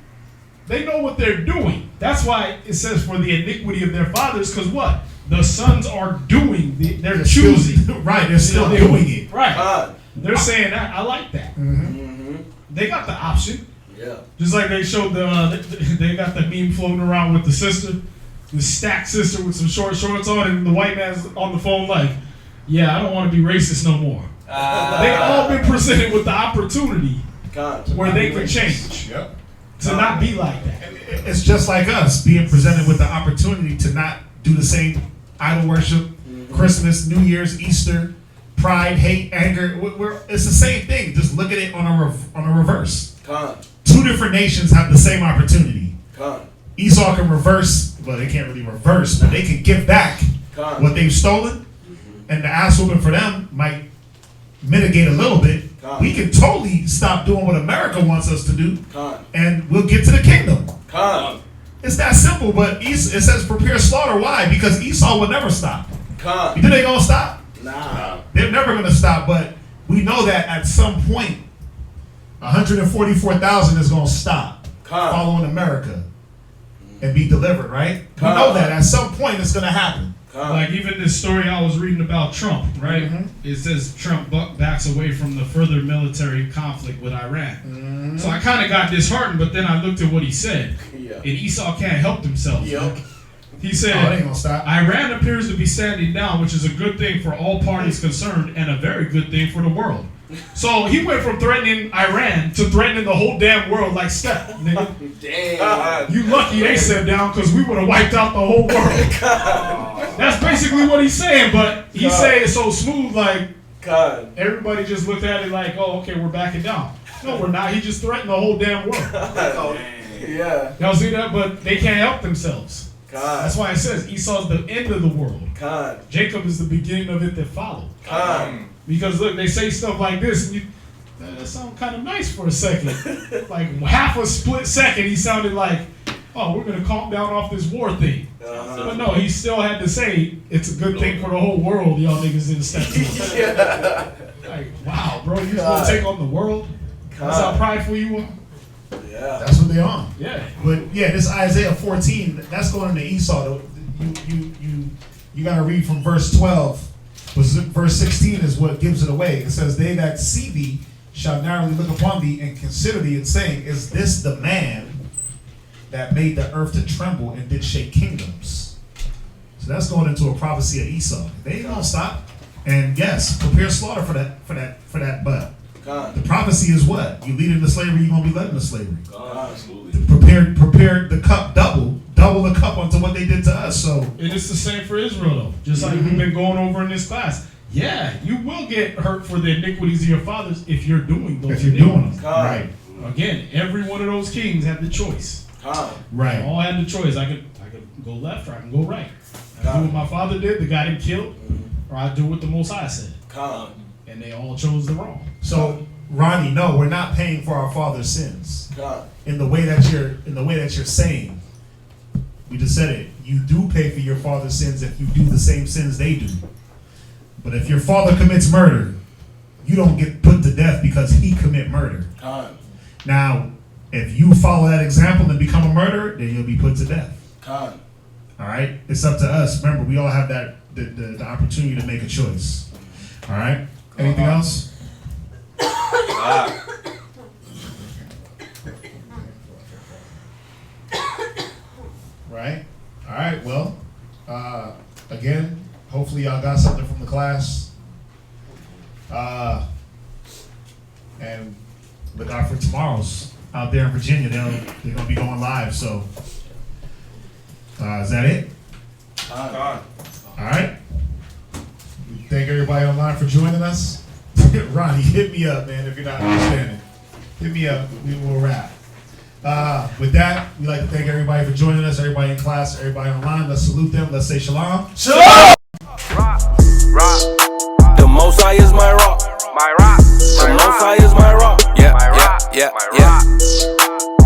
They know what they're doing. That's why it says for the iniquity of their fathers, because what? The sons are doing, they're choosing. Right, they're still doing it. Right. They're saying that. I like that. They got the option. Yeah. Just like they showed they got the meme floating around with the sister, the stacked sister with some short shorts on, and the white man's on the phone like, yeah, I don't want to be racist no more. They all been presented with the opportunity where they can change. Yep. To not be like that. It's just like us being presented with the opportunity to not do the same idol worship, Christmas, New Year's, Easter, pride, hate, anger. It's the same thing. Just look at it on a reverse. Two different nations have the same opportunity. Esau can reverse, well, they can't really reverse, but they can give back what they've stolen, and the ass whooping for them might mitigate a little bit. We can totally stop doing what America wants us to do, and we'll get to the kingdom. It's that simple, but it says prepare slaughter. Why? Because Esau will never stop. You think they're going to stop? Nah. They're never going to stop, but we know that at some point, 144,000 is going to stop following America and be delivered, right? We know that at some point it's going to happen. Like even this story I was reading about Trump, right? It says Trump backs away from the further military conflict with Iran. So I kind of got disheartened, but then I looked at what he said. And Esau can't help himself. He said, it ain't gonna stop. Iran appears to be standing down, which is a good thing for all parties concerned and a very good thing for the world. So he went from threatening Iran to threatening the whole damn world like step, nigga. Damn. You lucky they sat down because we would have wiped out the whole world. That's basically what he's saying, but he say it so smooth like, God. Everybody just looked at it like, oh, okay, we're backing down. No, we're not. He just threatened the whole damn world. Yeah. Y'all see that? But they can't help themselves. God. That's why it says Esau's the end of the world. God. Jacob is the beginning of it that followed. God. Because look, they say stuff like this, and that sounds kind of nice for a second. Like half a split second, he sounded like, oh, we're going to calm down off this war thing. But no, he still had to say, it's a good thing for the whole world, y'all niggas didn't step to it. Like, wow, bro, you going to take on the world? That's how prideful you are? Yeah. That's what they're on. Yeah. But yeah, this Isaiah 14, that's going into Esau. You got to read from verse 12. Verse 16 is what gives it away. It says, they that see thee shall narrowly look upon thee and consider thee, and saying, is this the man that made the earth to tremble and did shake kingdoms? So that's going into a prophecy of Esau. They ain't gonna stop. And yes, prepare slaughter for that but the prophecy is what? You lead into slavery, you're gonna be led into slavery. Absolutely. Prepare the cup double the cup onto what they did to us. So and it's the same for Israel though. Just like we've been going over in this class. Yeah, you will get hurt for the iniquities of your fathers if you're doing those. If you're doing them, right? Again, every one of those kings had the choice. Right. All had the choice. I could go left or I can go right. I do what my father did, the guy that killed, or I do what the Most High said. And they all chose the wrong. So Ronnie, no, we're not paying for our father's sins. In the way that you're saying, we just said it. You do pay for your father's sins if you do the same sins they do. But if your father commits murder, you don't get put to death because he commit murder. Now, if you follow that example and become a murderer, then you'll be put to death. All right? It's up to us. Remember, we all have that the opportunity to make a choice. All right? Anything else? Right? All right, well, again, hopefully y'all got something from the class. And look out for tomorrow's out there in Virginia. They're going to be going live, so is that it? All right. Thank everybody online for joining us. Ronnie, hit me up, man, if you're not understanding. Hit me up. We will wrap. With that, we'd like to thank everybody for joining us, everybody in class, everybody online. Let's salute them. Let's say shalom. Shalom! Rock. The Most High is my rock. My rock. The Most High is my rock. Yeah.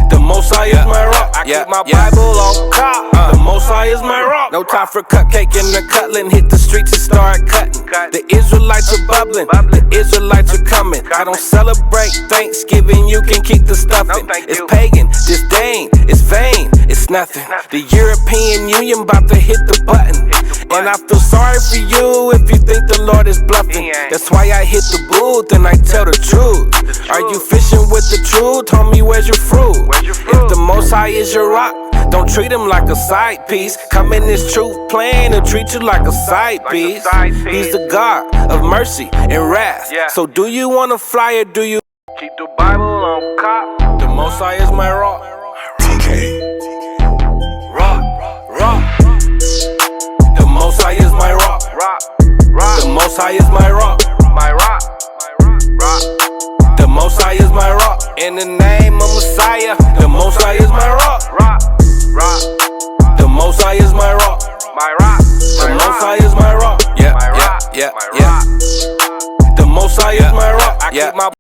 The Most High is my rock. I keep my Bible on cop. The Most High is my rock. No time for cupcake and the cutlet. Hit the streets and start cutting. The Israelites are bubbling. The Israelites are coming. I don't celebrate Thanksgiving. You can keep the stuffing. It's pagan, disdain, it's vain, it's nothing. The European Union about to hit the button. And I feel sorry for you if you think the Lord is bluffing. That's why I hit the booth and I tell the truth. Are you fishing with the truth? Homie, where's your fruit? If the Most High is your rock, don't treat him like a side piece. Come in this truth plan and treat you like a side piece. He's the God of mercy and wrath. So do you want to fly or do you keep the Bible on cop? The Most High is my rock. TK. Rock. The Most High is my rock. The Most High is my rock. My rock. The Most High is my rock. In the name of Messiah, the Most High is my rock. The Most High is my rock. My rock. The Most High is my rock. Yeah. The Most High is my rock. I keep my